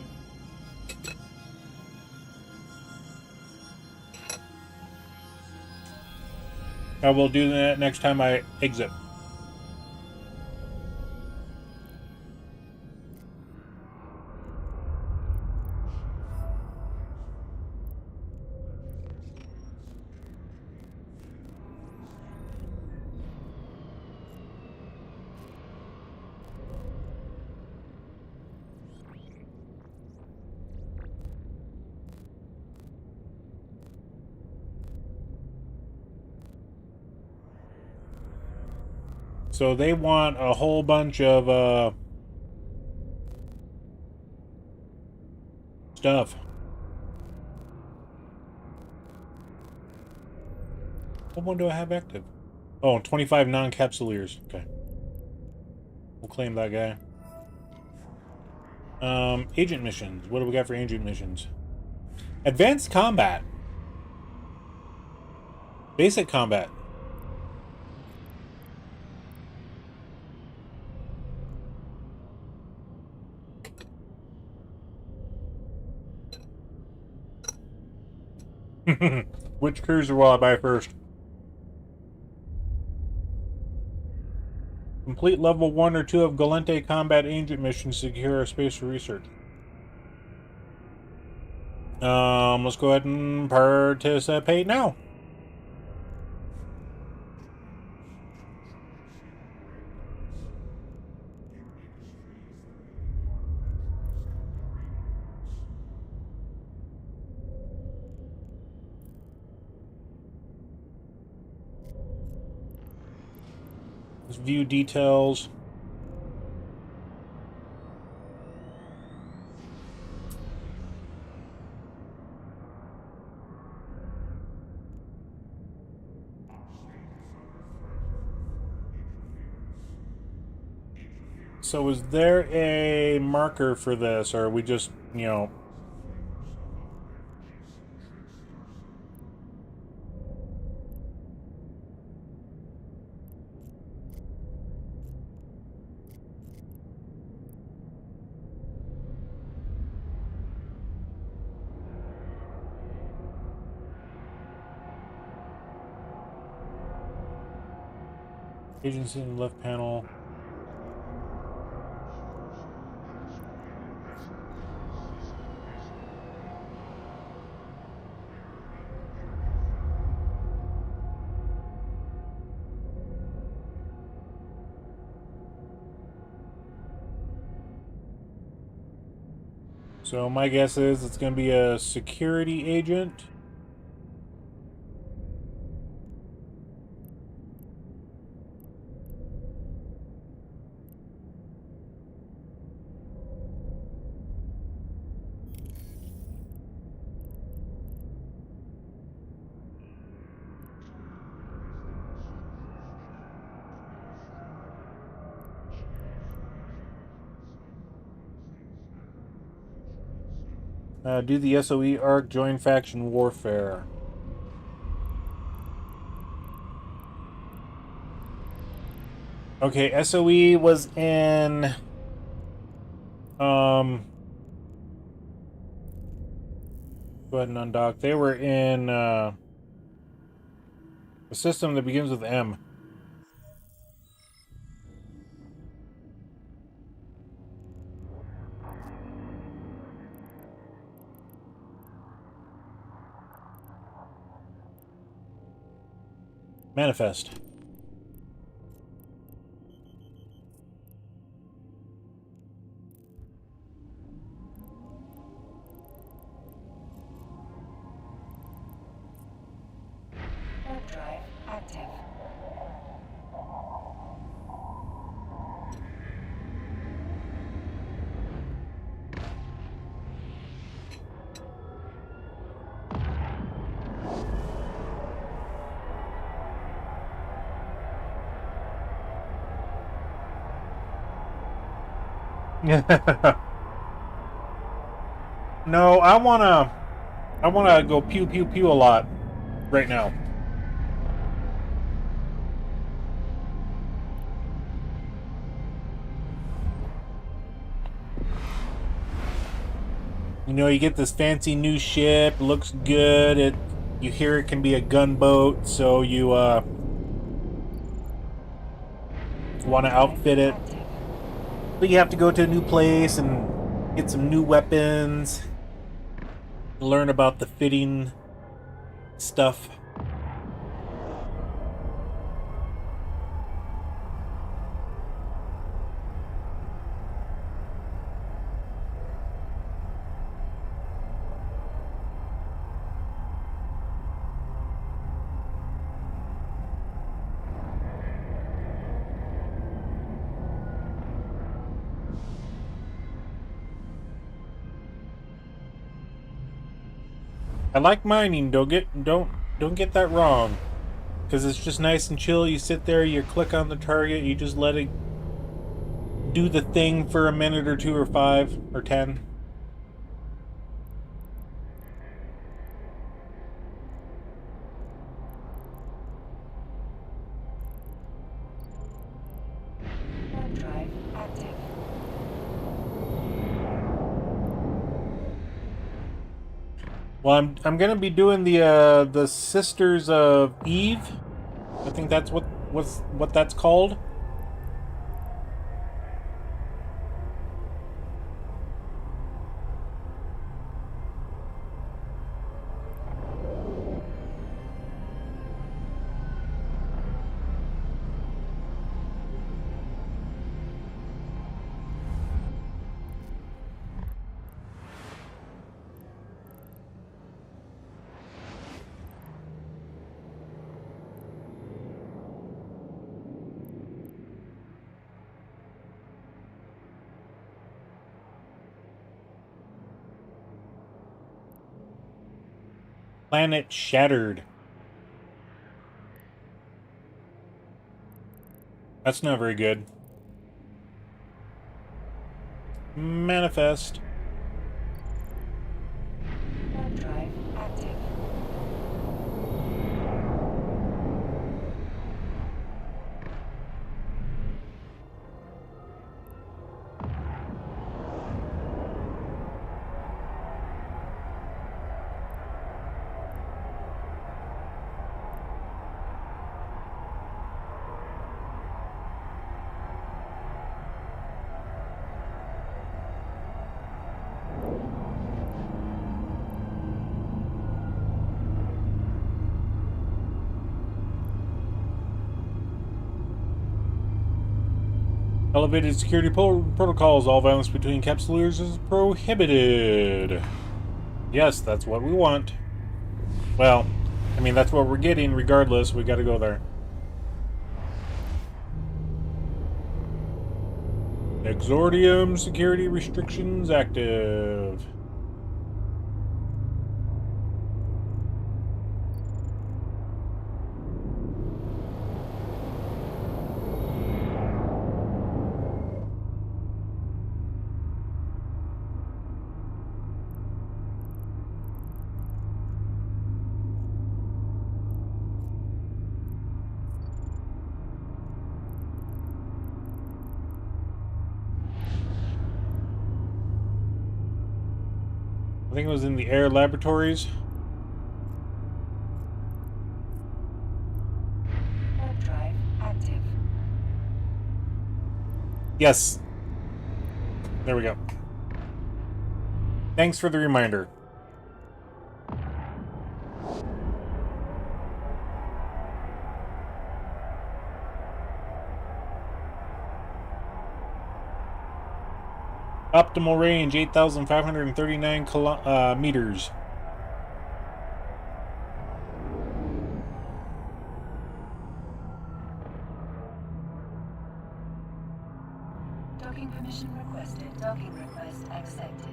I will do that next time I exit. So they want a whole bunch of stuff. What one do I have active? Oh, 25 non-capsuleers. Okay. We'll claim that guy. Agent missions. What do we got for agent missions? Advanced combat. Basic combat. Which cruiser will I buy first? Complete level 1 or 2 of Galente combat agent missions to secure a space for research. Let's go ahead and participate now. Let's view details. So is there a marker for this, or are we just, you know... Agency in the left panel. So my guess is it's going to be a security agent. Do the SOE arc, join faction warfare. Okay, SOE was in... Go ahead and undock. They were in a system that begins with M. Manifest. Warp drive active. No, I wanna go pew pew pew a lot right now. You know, you get this fancy new ship, looks good. You hear it can be a gunboat, so you want to outfit it. But you have to go to a new place and get some new weapons. Learn about the fitting stuff. I like mining. Don't get that wrong. Because it's just nice and chill. You sit there, you click on the target, you just let it do the thing for a minute or 2 or 5 or 10. Warp drive active. Well, I'm gonna be doing the Sisters of Eve. I think that's what that's called. Planet Shattered. That's not very good. Manifest. Warp drive active. Elevated security protocols. All violence between capsuleers is prohibited. Yes, that's what we want. Well, I mean, that's what we're getting regardless. We gotta go there. Exordium security restrictions active. I think it was in the air laboratories. Warp drive active. Yes. There we go. Thanks for the reminder. Optimal range 8,539 meters. Docking permission requested. Docking request accepted.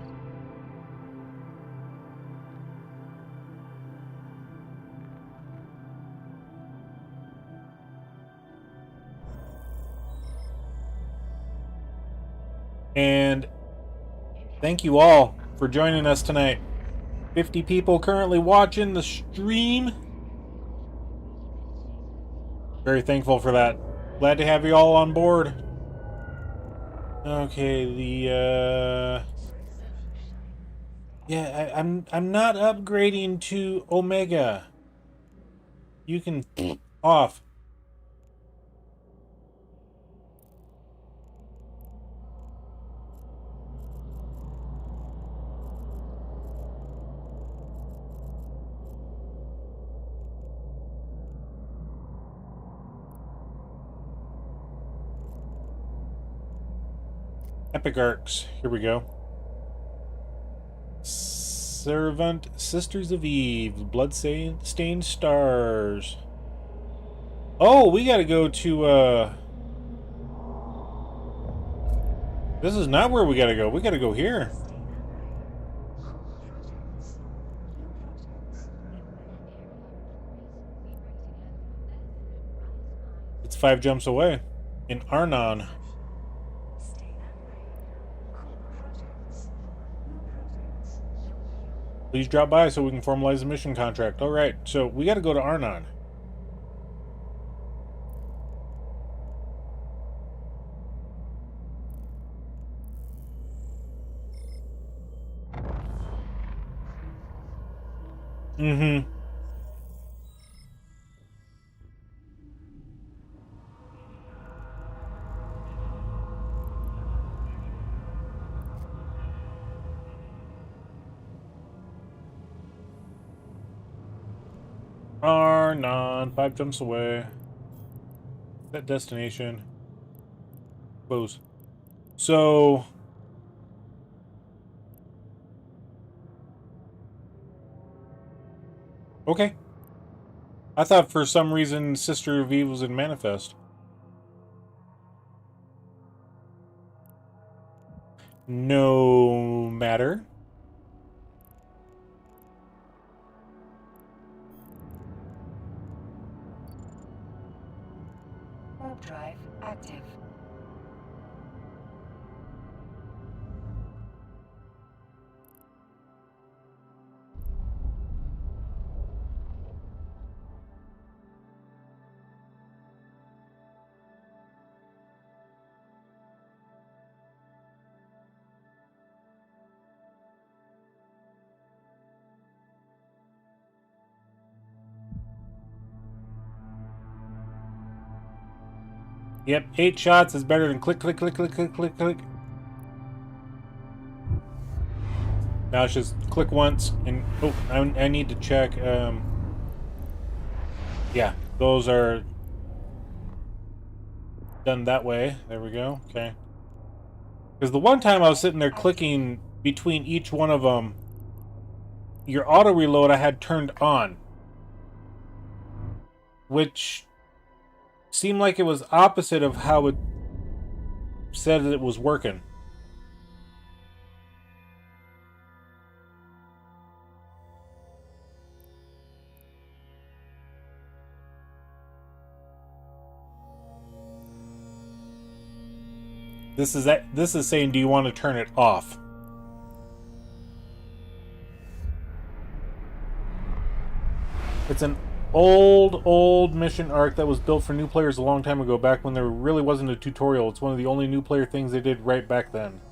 And thank you all for joining us tonight. 50 people currently watching the stream. Very thankful for that. Glad to have you all on board. Okay, yeah, I'm not upgrading to Omega. You can off. Epic Arcs. Here we go. Servant, Sisters of Eve, Blood-Stained Stars. Oh, we gotta go to, this is not where we gotta go. We gotta go here. 5 jumps away in Arnon. Please drop by so we can formalize the mission contract. All right, so we got to go to Arnon. Mm-hmm. Arnon, 5 jumps away. That destination. Close. So... Okay. I thought for some reason Sister V was in Manifest. No matter. Warp drive active. Yep, 8 shots is better than click, click, click, click, click, click, click. Now it's just click once and... Oh, I need to check. Yeah, those are done that way. There we go. Okay. Because the one time I was sitting there clicking between each one of them, your auto reload I had turned on, which seemed like it was opposite of how it said it was working. This is saying, do you want to turn it off? It's an old mission arc that was built for new players a long time ago, back when there really wasn't a tutorial. It's one of the only new player things they did right back then.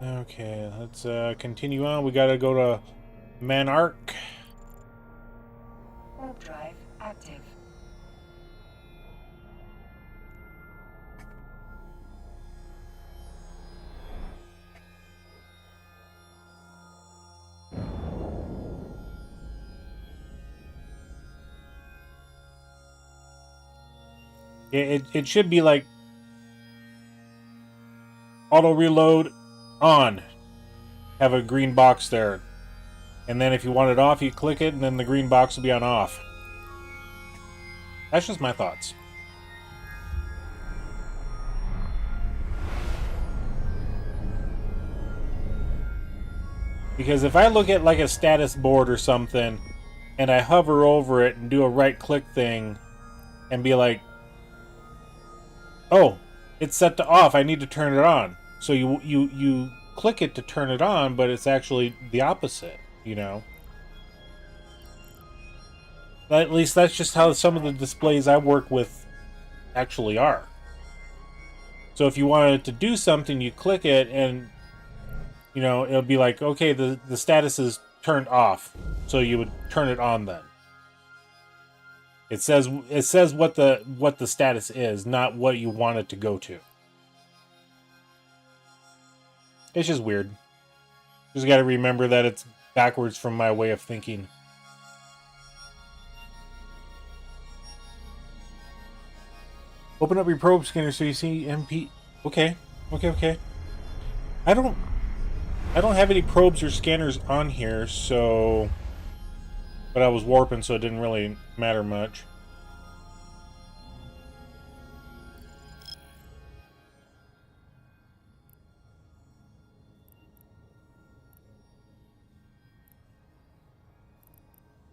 Okay, let's continue on. We gotta go to Manark. Warp drive active. It should be like auto reload on. Have a green box there. And then if you want it off, you click it, and then the green box will be on off. That's just my thoughts. Because if I look at like a status board or something, and I hover over it and do a right-click thing, and be like, oh, it's set to off, I need to turn it on. So you click it to turn it on, but it's actually the opposite, you know? At least that's just how some of the displays I work with actually are. So if you wanted to do something, you click it, and you know, it'll be like, okay, the status is turned off. So you would turn it on then. It says what the status is, not what you want it to go to. It's just weird. Just got to remember that it's backwards from my way of thinking. Open up your probe scanner so you see MP. Okay. I don't have any probes or scanners on here, so... But I was warping, so it didn't really matter much.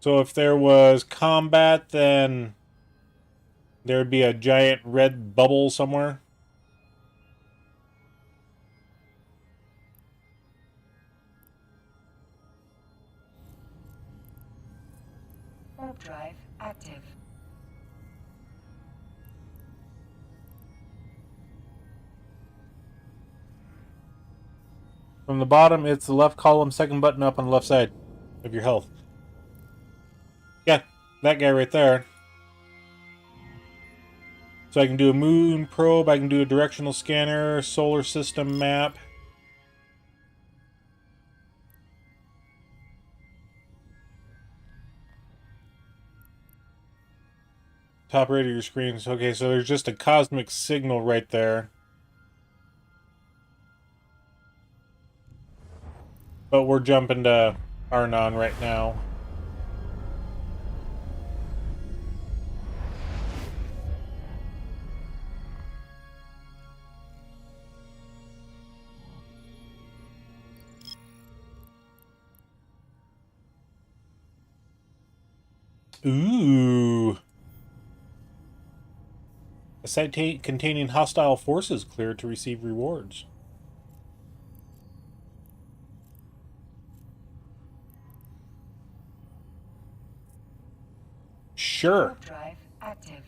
So if there was combat, then there would be a giant red bubble somewhere. Warp drive active. From the bottom, it's the left column, second button up on the left side of your health. Yeah, that guy right there. So I can do a moon probe, I can do a directional scanner, solar system map. Top right of your screen. Okay, so there's just a cosmic signal right there. But we're jumping to Arnon right now. Ooh. A site containing hostile forces cleared to receive rewards. Sure. Warp drive active.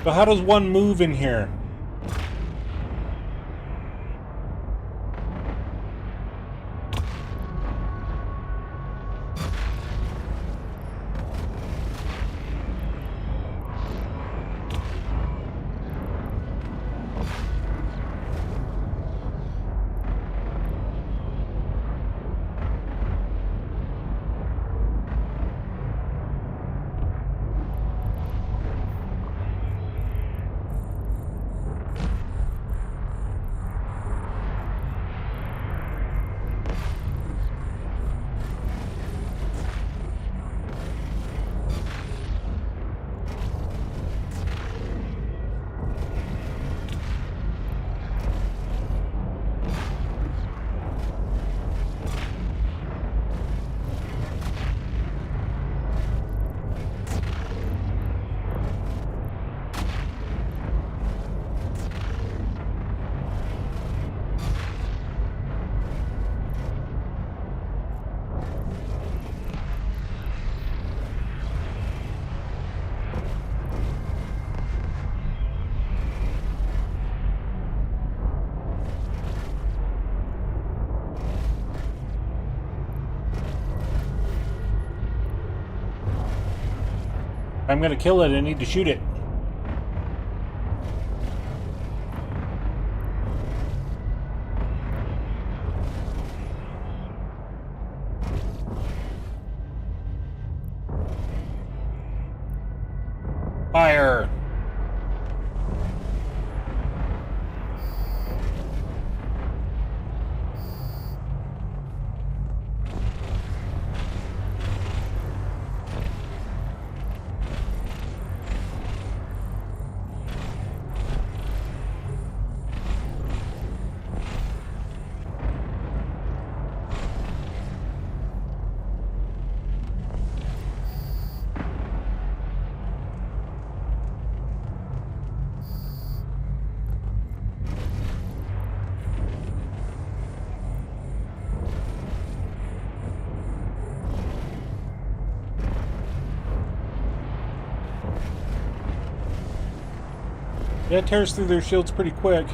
So how does one move in here? If I'm gonna kill it, I need to shoot it. Fire! Yeah, it tears through their shields pretty quick.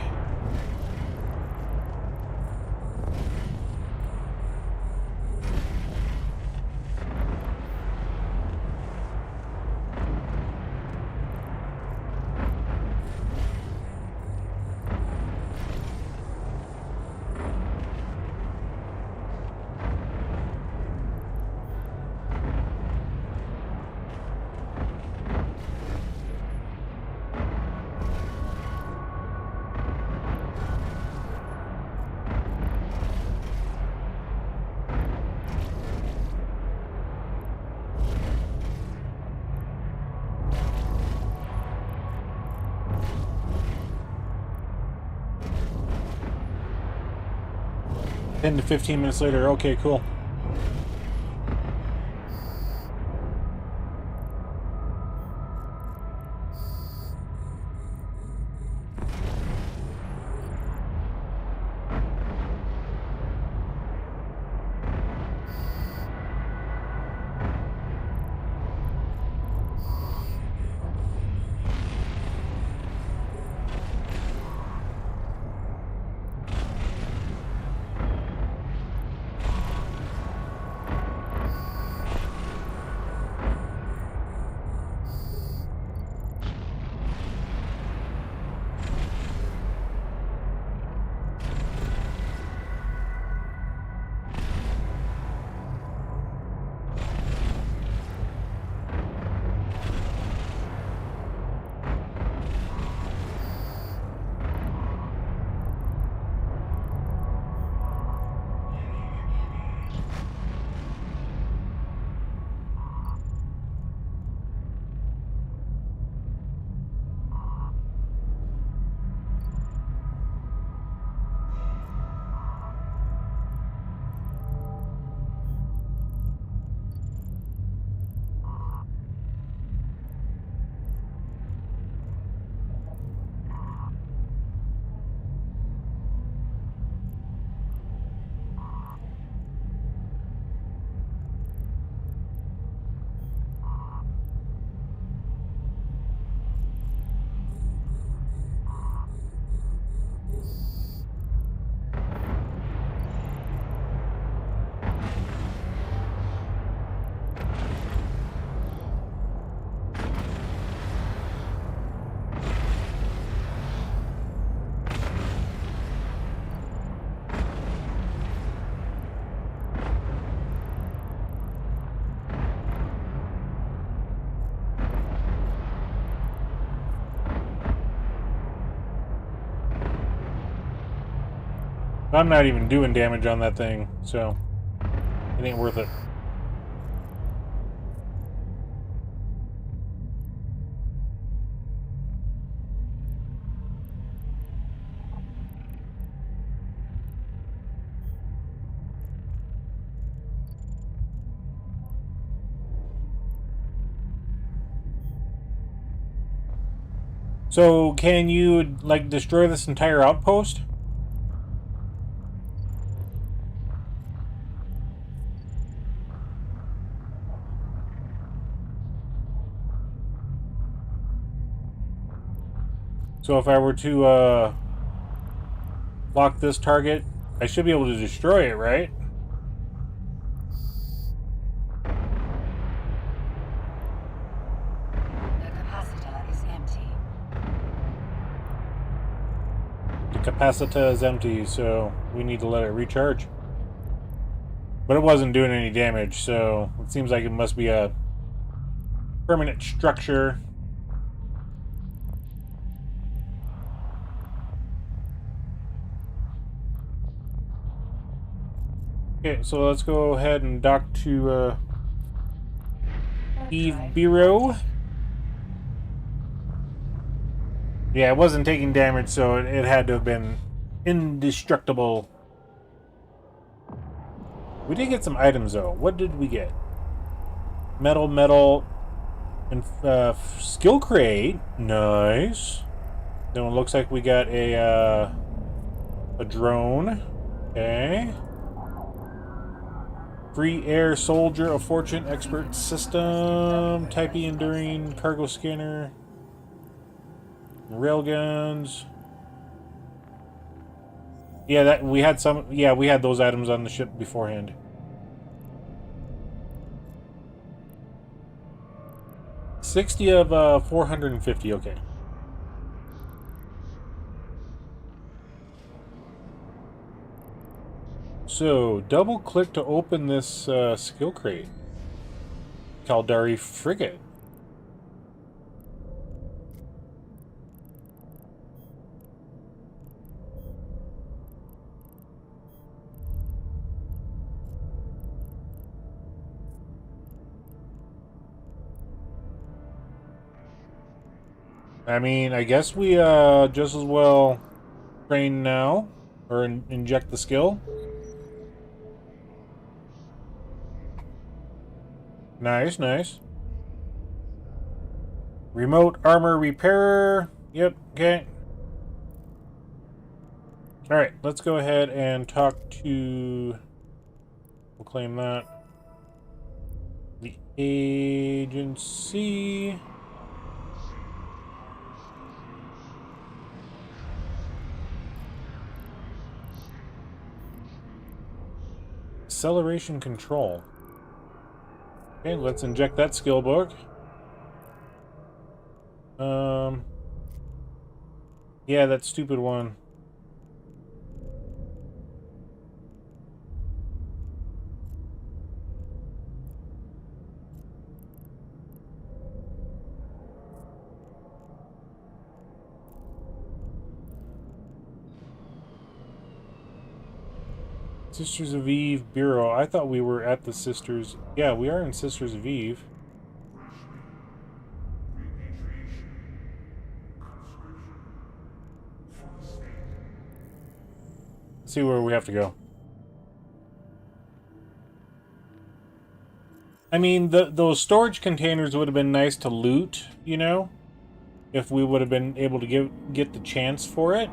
Ten to 15 minutes later. Okay, cool. I'm not even doing damage on that thing, so it ain't worth it. So, can you, like, destroy this entire outpost? So if I were to lock this target, I should be able to destroy it, right? The capacitor is empty. The capacitor is empty, so we need to let it recharge. But it wasn't doing any damage, so it seems like it must be a permanent structure. Okay, so let's go ahead and dock to Eve Bureau. Yeah, it wasn't taking damage, so it had to have been indestructible. We did get some items, though. What did we get? Metal, and skill crate. Nice. Then it looks like we got a drone. Okay. Free air soldier of fortune expert system. Type E enduring cargo scanner. Railguns. Yeah, that we had some. Yeah, we had those items on the ship beforehand. $60 of 450. Okay. So double click to open this skill crate. Caldari frigate. I mean, I guess we just as well train now, or inject the skill. Nice, nice. Remote armor repairer. Yep, okay. Alright, let's go ahead and talk to... We'll claim that. The agency... Acceleration control. Okay, let's inject that skill book. Yeah, that stupid one. Sisters of Eve Bureau. I thought we were at the Sisters... Yeah, we are in Sisters of Eve. Let's see where we have to go. I mean, those storage containers would have been nice to loot, you know? If we would have been able to get the chance for it.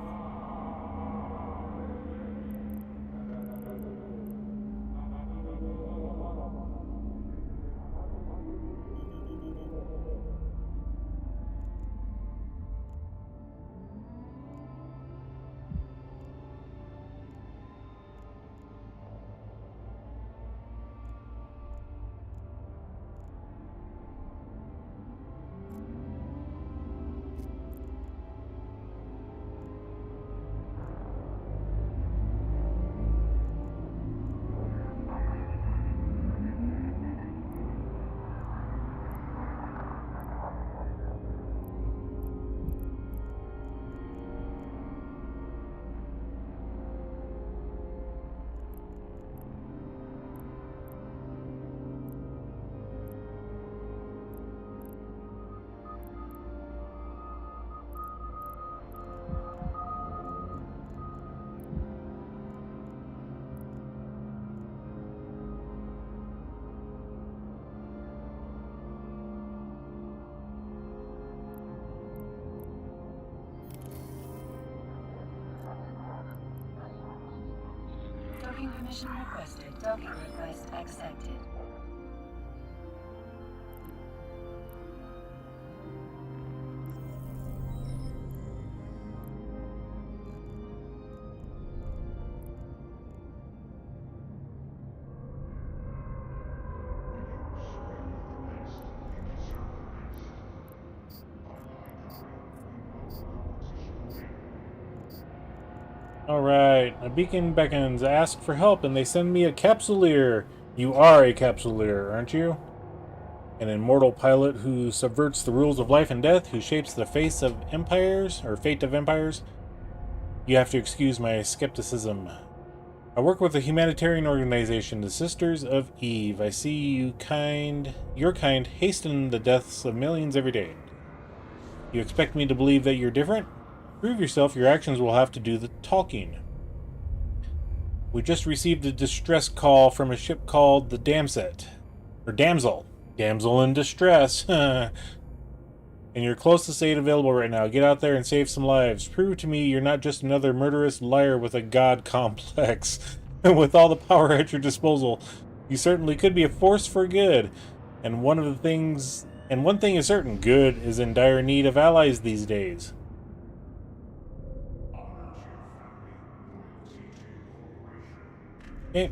Docking permission requested. Docking request accepted. Alright, a beacon beckons. Ask for help and they send me a capsuleer. You are a capsuleer, aren't you? An immortal pilot who subverts the rules of life and death, who shapes the face of empires, or fate of empires. You have to excuse my skepticism. I work with a humanitarian organization, the Sisters of Eve. I see your kind hasten the deaths of millions every day. You expect me to believe that you're different? Prove yourself, your actions will have to do the talking. We just received a distress call from a ship called the Damset. Or Damsel. Damsel in distress. And you're closest aid available right now. Get out there and save some lives. Prove to me you're not just another murderous liar with a god complex. With all the power at your disposal, you certainly could be a force for good. And one thing is certain, good is in dire need of allies these days. Okay.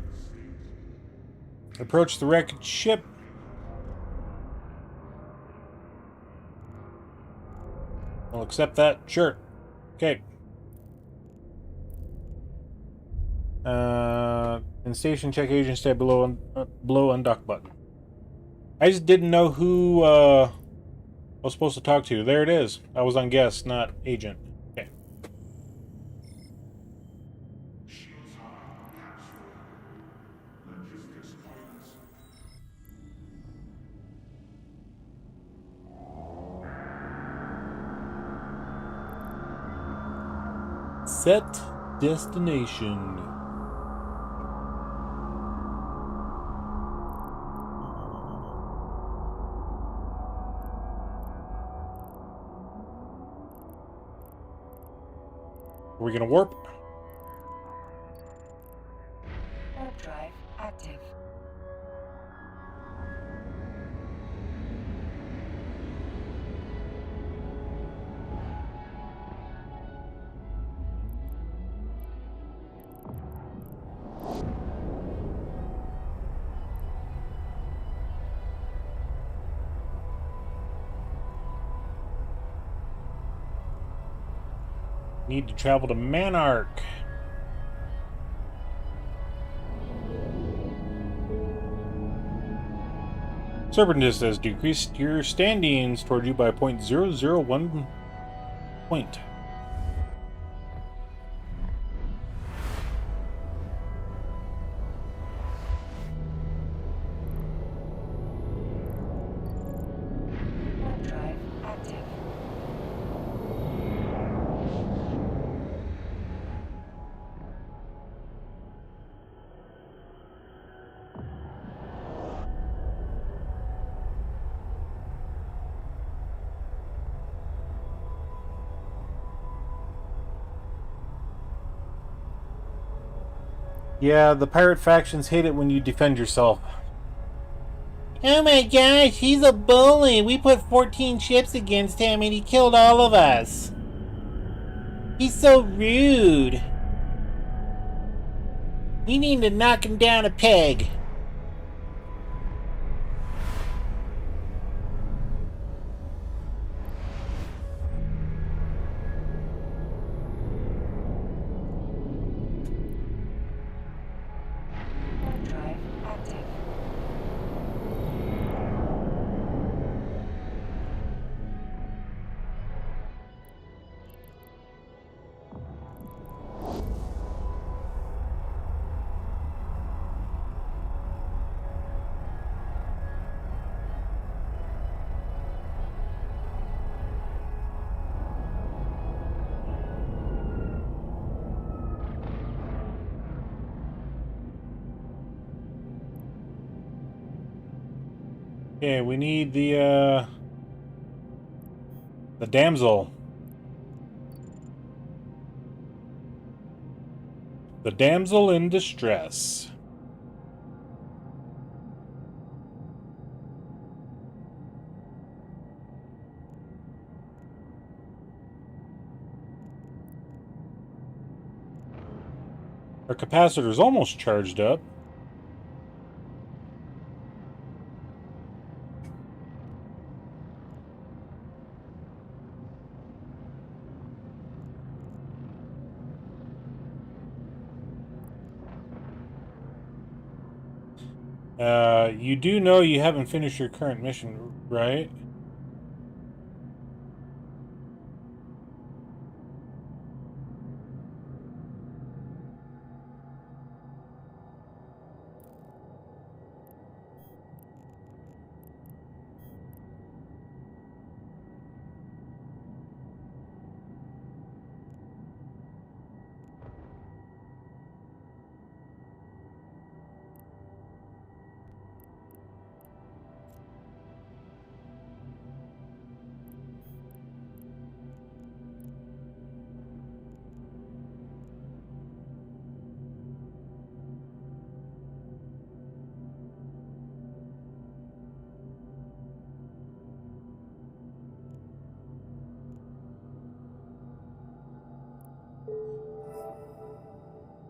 Approach the wrecked ship. I'll accept that. Sure. Okay. In station, check agent stay below undock button. I just didn't know who I was supposed to talk to. There it is. I was on guest, not agent. Okay. Shields high, capsule. Logistics points. Set destination. Are we gonna warp? Warp drive active. Need to travel to Manarch. Serpentis has decreased your standings toward you by 0.001 point. Warp drive active. Yeah, the pirate factions hate it when you defend yourself. Oh my gosh, he's a bully. We put 14 ships against him and he killed all of us. He's so rude. We need to knock him down a peg. Warp drive active. Okay, we need the damsel. The damsel in distress. Our capacitor's almost charged up. You do know you haven't finished your current mission, right?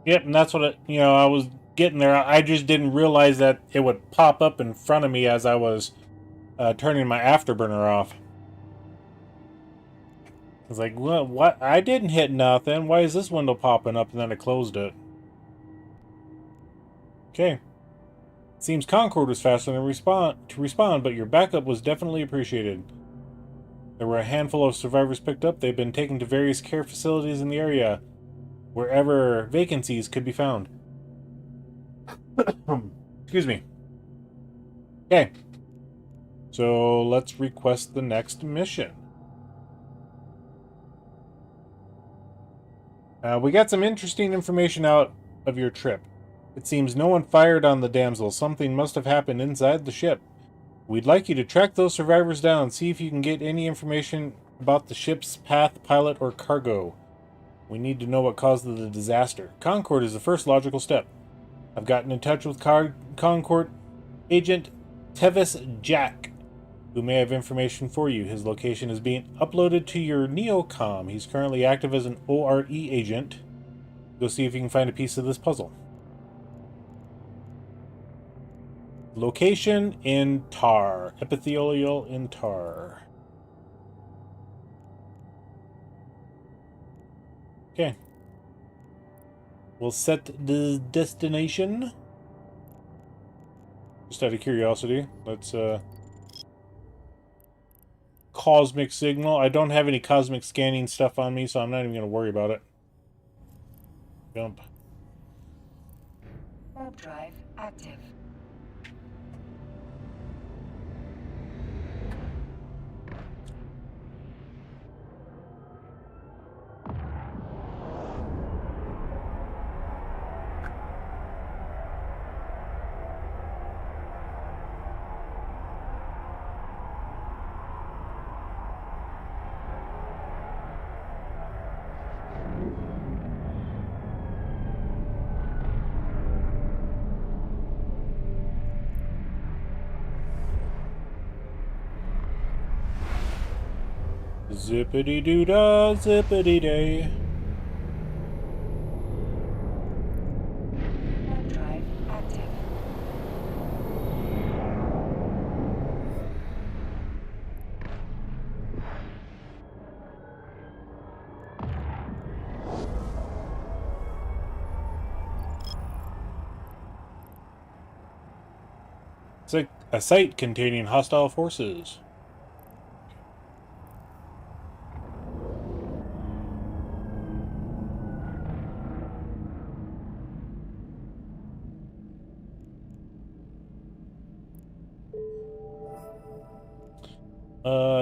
Yep, and that's what I was getting there. I just didn't realize that it would pop up in front of me as I was turning my afterburner off. I was like, what? I didn't hit nothing. Why is this window popping up? And then I closed it. Okay. Seems Concord was faster to respond, but your backup was definitely appreciated. There were a handful of survivors picked up. They've been taken to various care facilities in the area, wherever vacancies could be found. Excuse me. Okay. So let's request the next mission. We got some interesting information out of your trip. It seems no one fired on the damsel. Something must have happened inside the ship. We'd like you to track those survivors down, see if you can get any information about the ship's path, pilot, or cargo. We need to know what caused the disaster. Concord is the first logical step. I've gotten in touch with Concord agent Tevis Jack, who may have information for you. His location is being uploaded to your Neocom. He's currently active as an ORE agent. Go see if you can find a piece of this puzzle. Location in Tar. Epithelial in Tar. Okay. We'll set the destination. Just out of curiosity, let's cosmic signal. I don't have any cosmic scanning stuff on me, so I'm not even going to worry about it. Jump. Warp drive active. Zippity-doo-dah, zippity-day. Warp drive active. It's like a site containing hostile forces.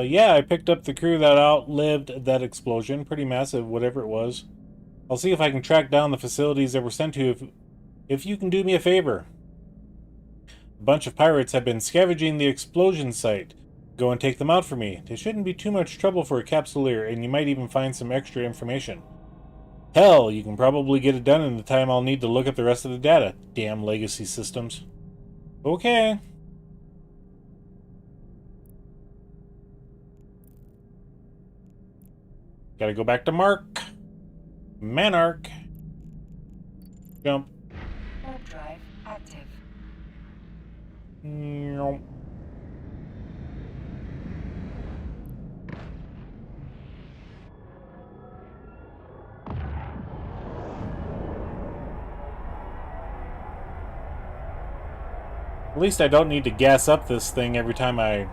Yeah, I picked up the crew that outlived that explosion. Pretty massive, whatever it was. I'll see if I can track down the facilities that were sent to if you can do me a favor. A bunch of pirates have been scavenging the explosion site. Go and take them out for me. They shouldn't be too much trouble for a capsuleer, and you might even find some extra information. Hell, you can probably get it done in the time I'll need to look at the rest of the data. Damn legacy systems. Okay. Gotta go back to Mark. Manarch. Jump. Warp drive active. Nope. At least I don't need to gas up this thing every time I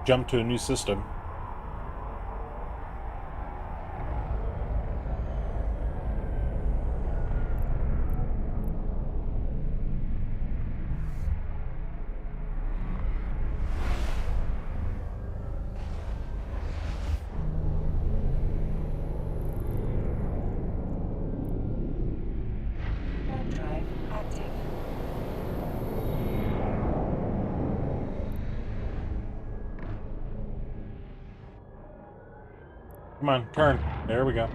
jump to a new system. Warp drive active. Come on, turn. There we go.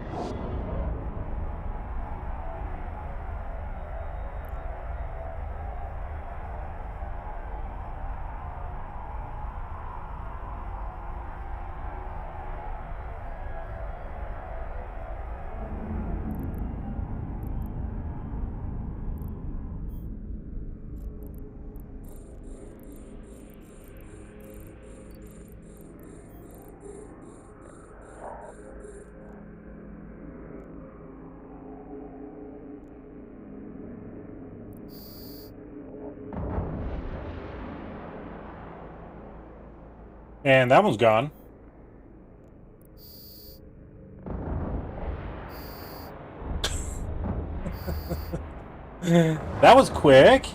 And that one's gone. That was quick.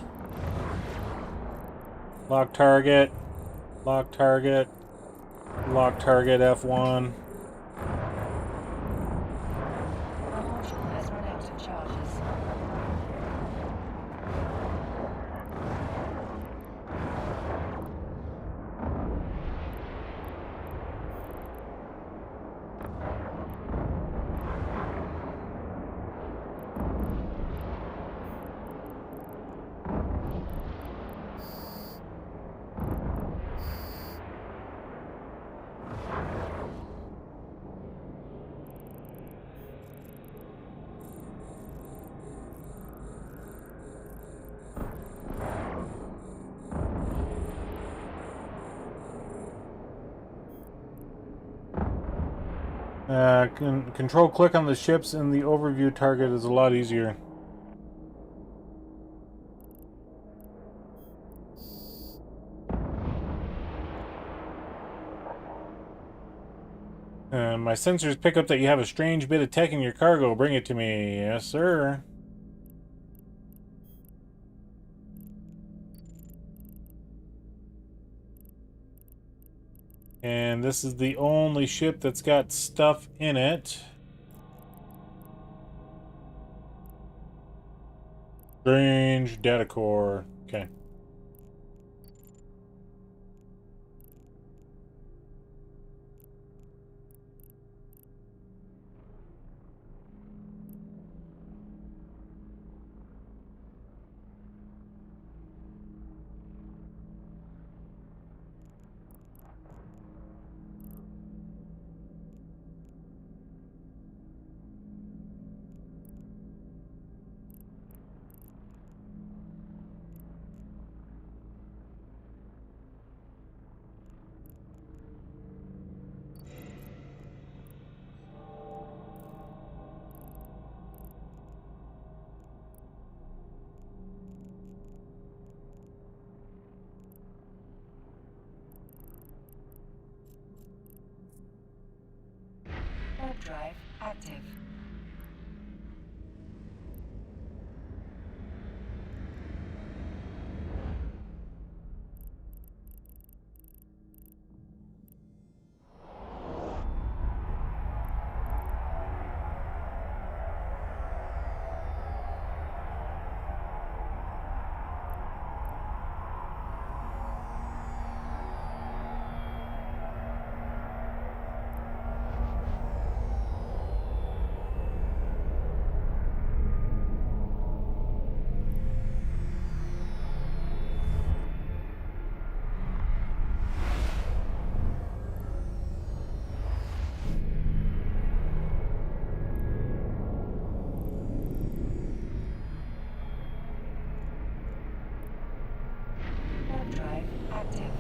Lock target. Lock target. Lock target F1. Our module has run out of charges. Control click on the ships in the overview target is a lot easier. My sensors pick up that you have a strange bit of tech in your cargo. Bring it to me. Yes, sir. And this is the only ship that's got stuff in it. Strange data core. Okay. Warp drive active. Warp drive active.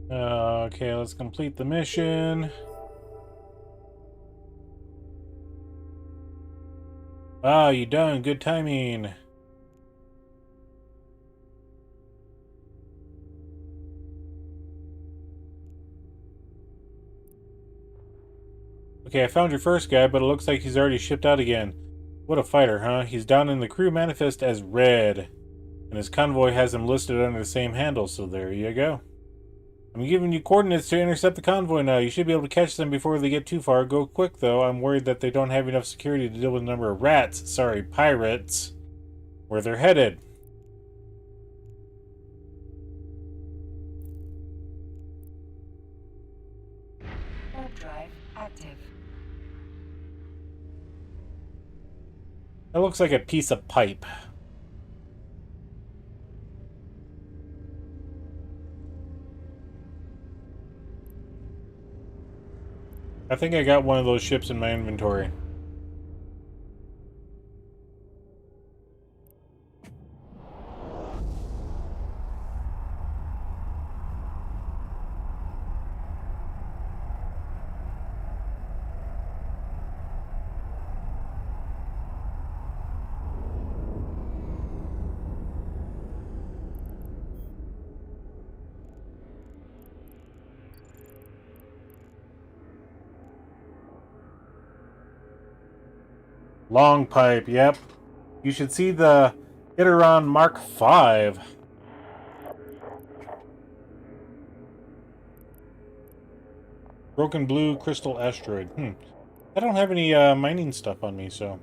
Okay, let's complete the mission. Ah, you done. Good timing. Okay, I found your first guy, but it looks like he's already shipped out again. What a fighter, huh? He's down in the crew manifest as Red, and his convoy has him listed under the same handle, so there you go. I'm giving you coordinates to intercept the convoy now. You should be able to catch them before they get too far. Go quick, though. I'm worried that they don't have enough security to deal with the number of rats, sorry, pirates, where they're headed. Warp drive active. That looks like a piece of pipe. I think I got one of those ships in my inventory. Long pipe, yep. You should see the Iteron Mark V. Broken blue crystal asteroid. I don't have any mining stuff on me, so.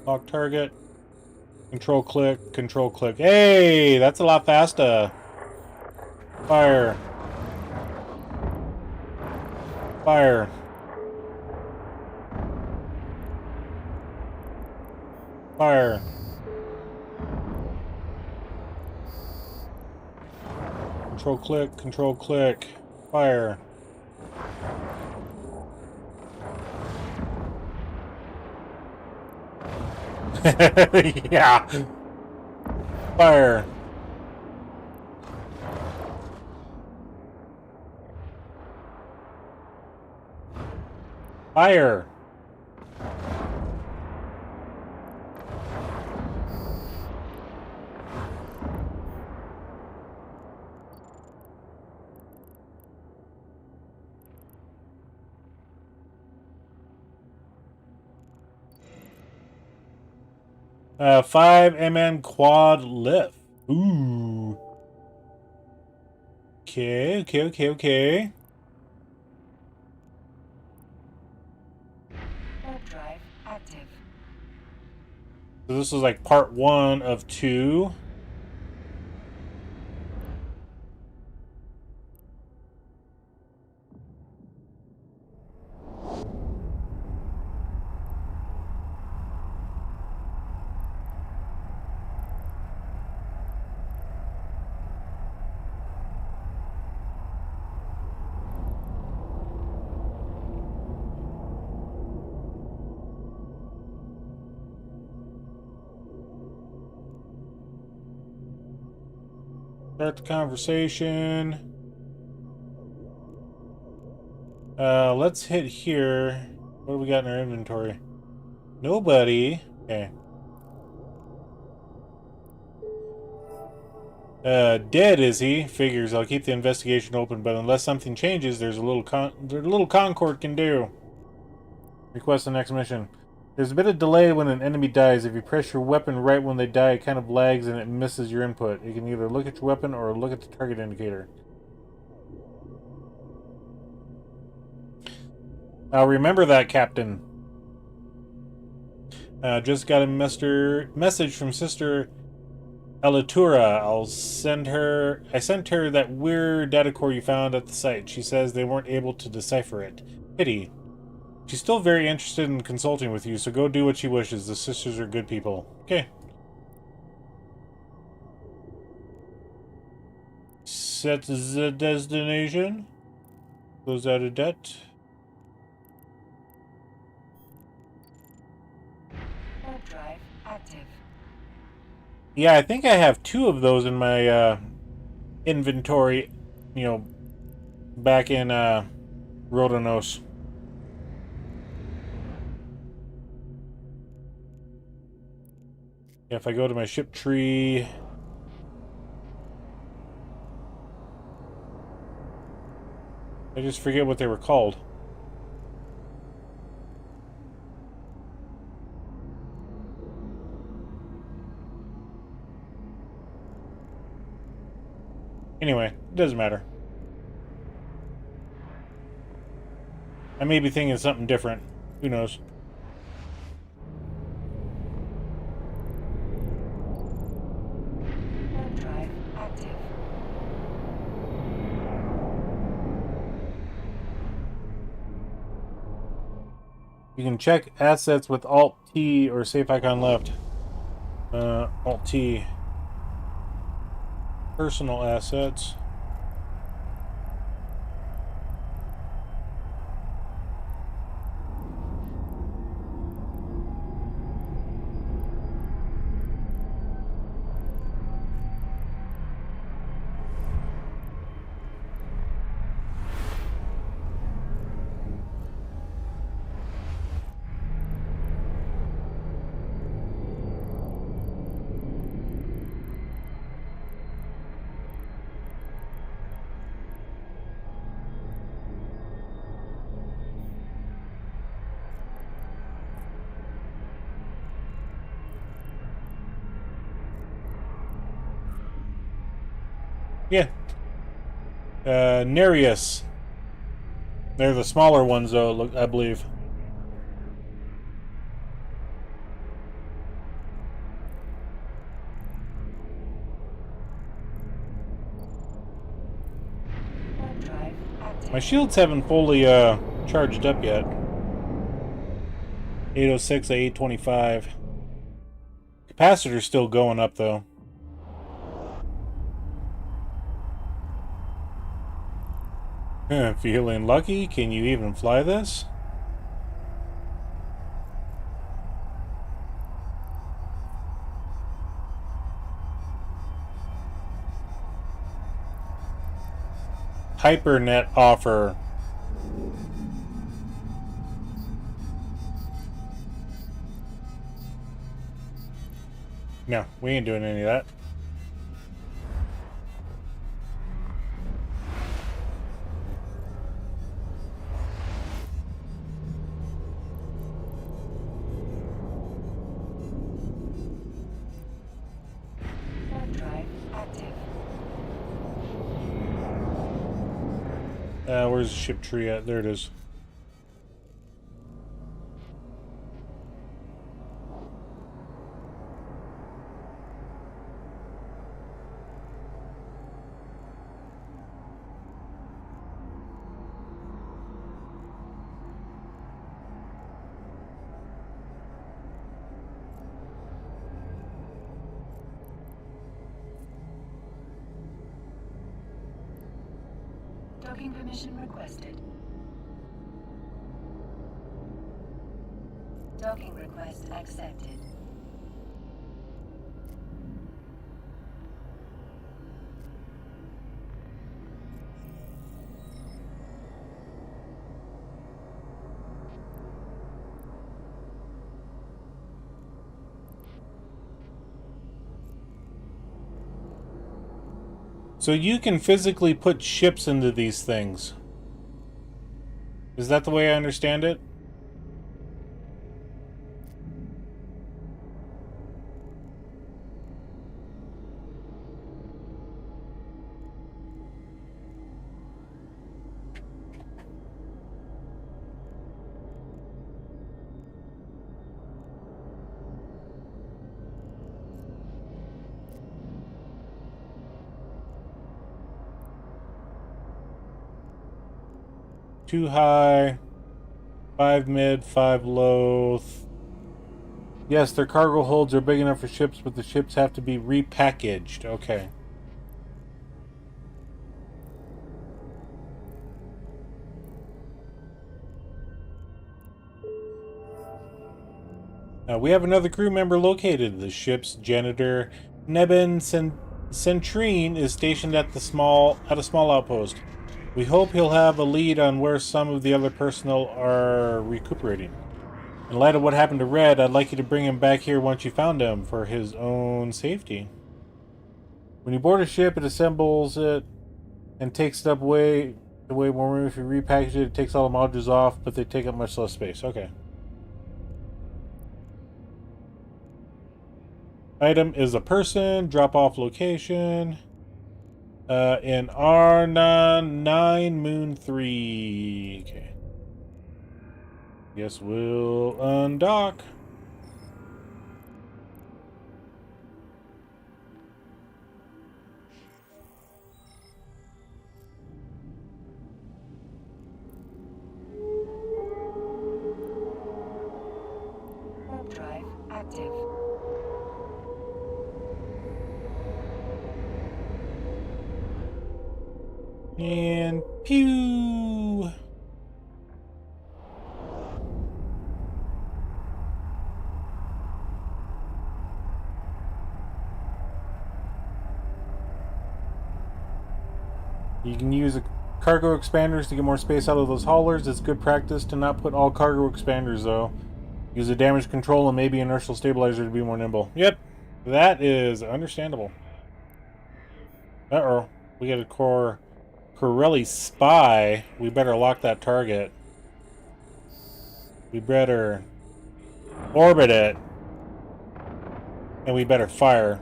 Lock target. Control click, control click. Hey, that's a lot faster. Fire. Fire. Fire. Control click, fire. Yeah. Fire. Fire. 5 quad lift. Ooh. Okay. Warp drive active. So this is like part 1 of 2. Start the conversation. Let's hit here. What do we got in our inventory? Nobody. Okay. Dead is he? Figures. I'll keep the investigation open, but unless something changes, there's a little Concord can do. Request the next mission. There's a bit of delay when an enemy dies. If you press your weapon right when they die, it kind of lags and it misses your input. You can either look at your weapon or look at the target indicator. I'll remember that, Captain. Just got a message from Sister Alatura. I sent her that weird data core you found at the site. She says they weren't able to decipher it. Pity. She's still very interested in consulting with you, so go do what she wishes. The sisters are good people. Okay. Set the destination. Close out of debt. Warp drive active. Yeah, I think I have 2 of those in my inventory, you know, back in Rhodonos. If I go to my ship tree... I just forget what they were called. Anyway, it doesn't matter. I may be thinking something different. Who knows? Warp drive active. You can check assets with Alt-T or safe icon left. Alt-T. personal assets. Yeah. Nereus. They're the smaller ones, though, look, I believe. Warp drive active. My shields haven't fully charged up yet. 806 to 825. Capacitor's still going up, though. Feeling lucky? Can you even fly this? HyperNet offer. No, we ain't doing any of that. Warp drive active. Where's the ship tree at? There it is. Docking permission requested. Docking request accepted. So you can physically put ships into these things. Is that the way I understand it? Too high, 5 mid, 5 low. Yes, their cargo holds are big enough for ships, but the ships have to be repackaged. Okay. We have another crew member located. The ship's janitor, Nebin Centrine, is stationed at a small outpost. We hope he'll have a lead on where some of the other personnel are recuperating. In light of what happened to Red, I'd like you to bring him back here once you found him, for his own safety. When you board a ship, it assembles it and takes it up way more room. If you repackage it, it takes all the modules off, but they take up much less space. Okay. Item is a person. Drop off location. In R9 Moon 3. Okay. Guess we'll undock. Warp drive active. And pew! You can use cargo expanders to get more space out of those haulers. It's good practice to not put all cargo expanders, though. Use a damage control and maybe inertial stabilizer to be more nimble. Yep, that is understandable. Uh-oh. We got a Corelli spy. We better lock that target. We better orbit it. And we better fire.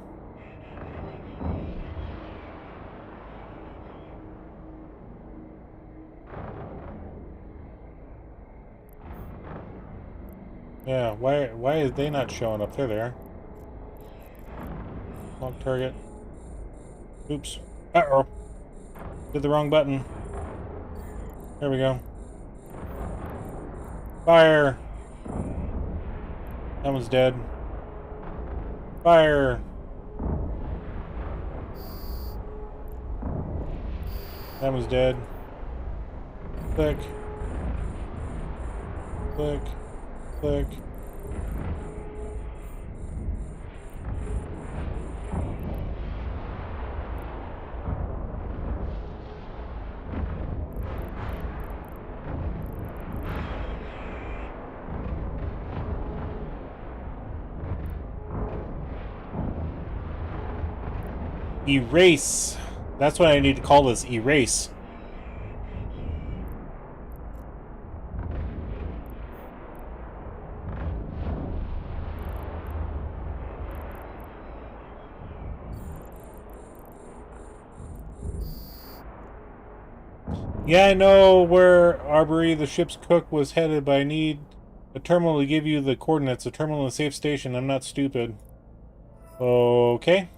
Yeah, why is they not showing up? They're there. Lock target. Oops. Uh-oh. Did the wrong button. There we go. Fire! That one's dead. Fire! That one's dead. Click. Click. Click. Erase. That's what I need to call this. Erase. Yeah, I know where Arbery, the ship's cook, was headed, but I need a terminal to give you the coordinates. A terminal in a safe station. I'm not stupid. Okay.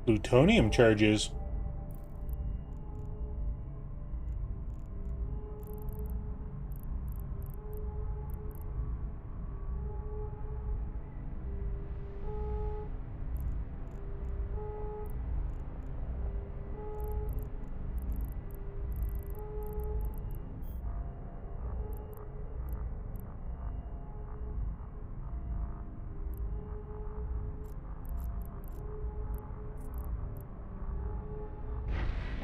Plutonium charges.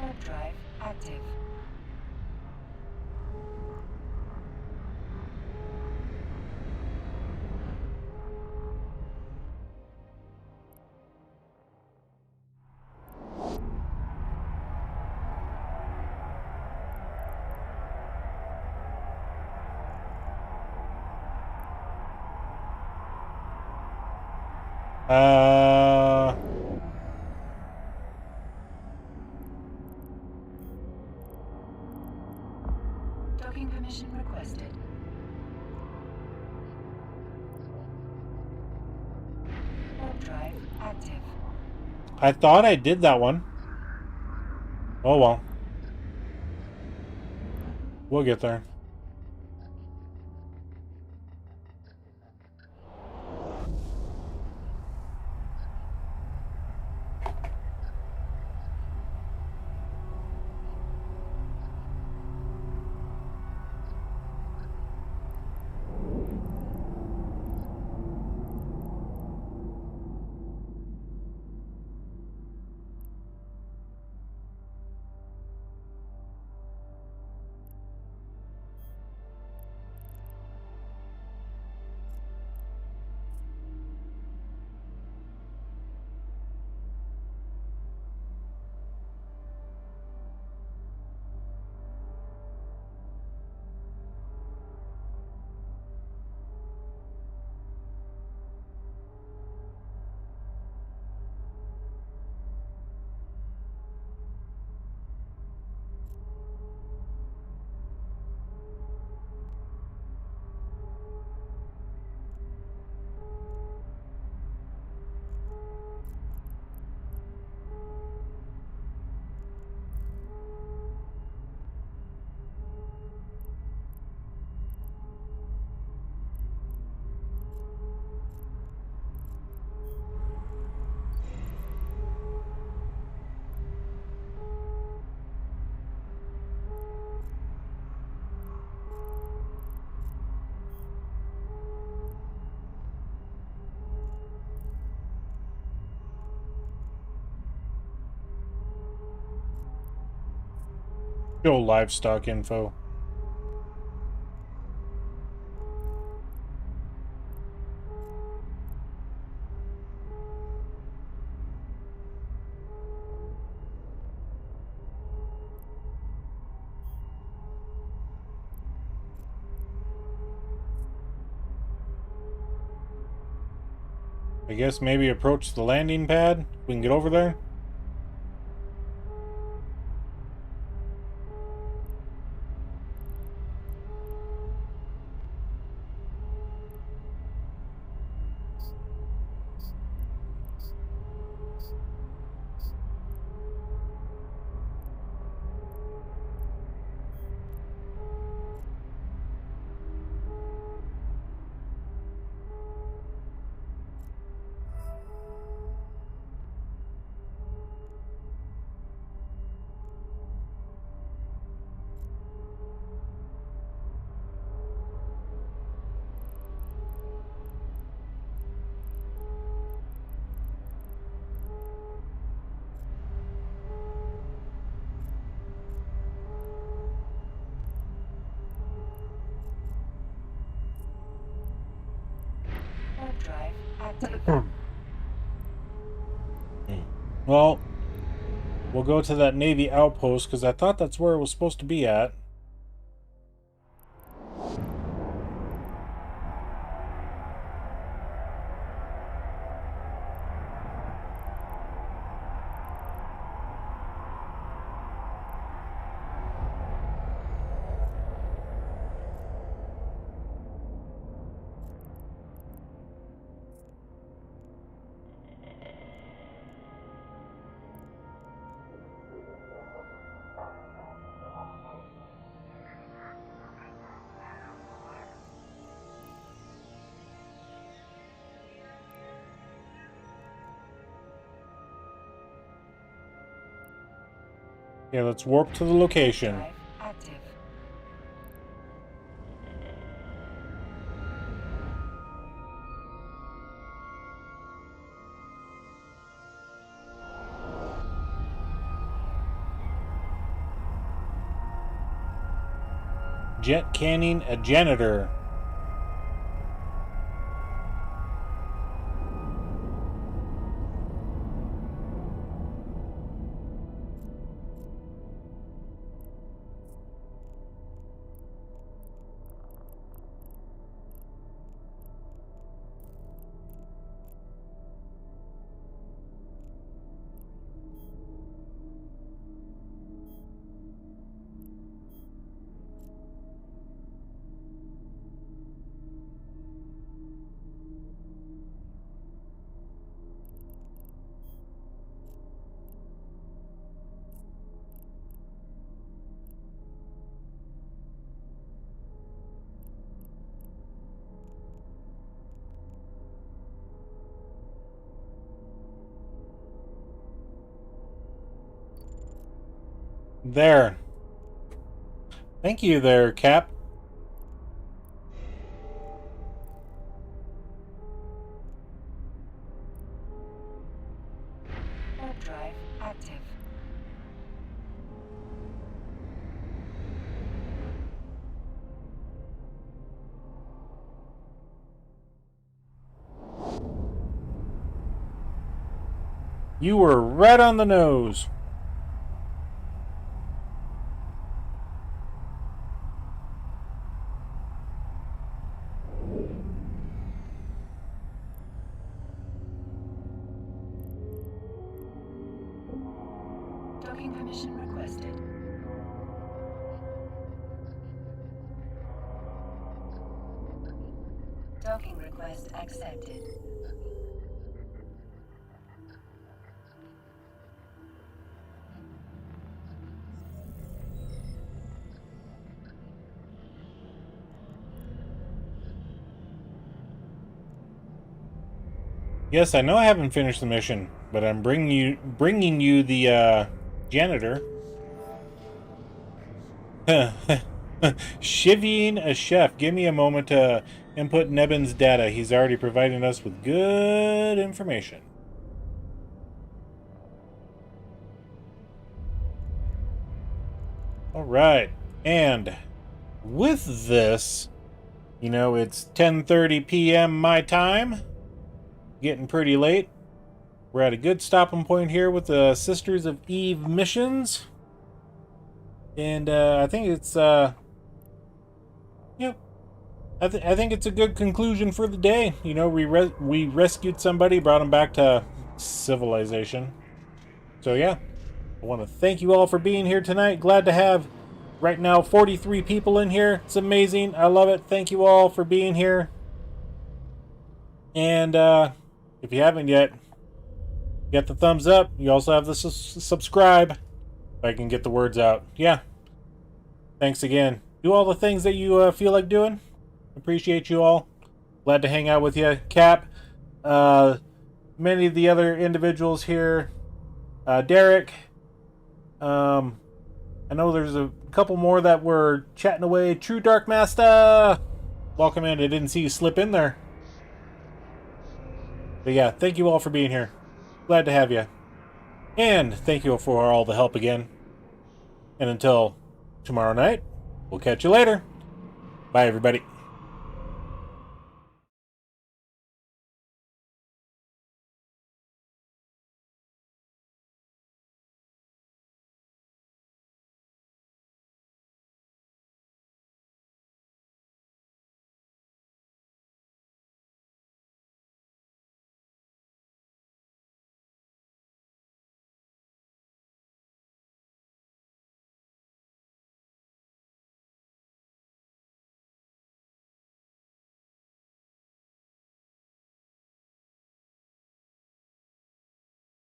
Warp drive active. Docking permission requested. Warp drive active. I thought I did that one. Oh well. We'll get there. Show livestock info. I guess maybe approach the landing pad. We can get over there. Warp drive active. Well, we'll go to that Navy outpost because I thought that's where it was supposed to be at. Yeah, let's warp to the location. Drive active. Jet canning a janitor. There. Thank you there, Cap. Warp drive active. You were right on the nose. Docking permission requested. Docking request accepted. Yes, I know I haven't finished the mission, but I'm bringing you the janitor. Shivvying a chef. Give me a moment to input Nebin's data. He's already providing us with good information. right. And with this, you know, it's 10:30 p.m. my time. Getting pretty late. We're at a good stopping point here with the Sisters of Eve missions. And I think it's, I think it's a good conclusion for the day. You know, we rescued somebody, brought them back to civilization. So yeah, I want to thank you all for being here tonight. Glad to have, right now, 43 people in here. It's amazing. I love it. Thank you all for being here. And if you haven't yet, get the thumbs up. You also have the subscribe, if I can get the words out. Yeah. Thanks again. Do all the things that you feel like doing. Appreciate you all. Glad to hang out with you. Cap, many of the other individuals here. Derek. I know there's a couple more that were chatting away. True Dark Master. Welcome in. I didn't see you slip in there. But yeah, thank you all for being here. Glad to have you. And thank you for all the help again. And until tomorrow night, we'll catch you later. Bye, everybody.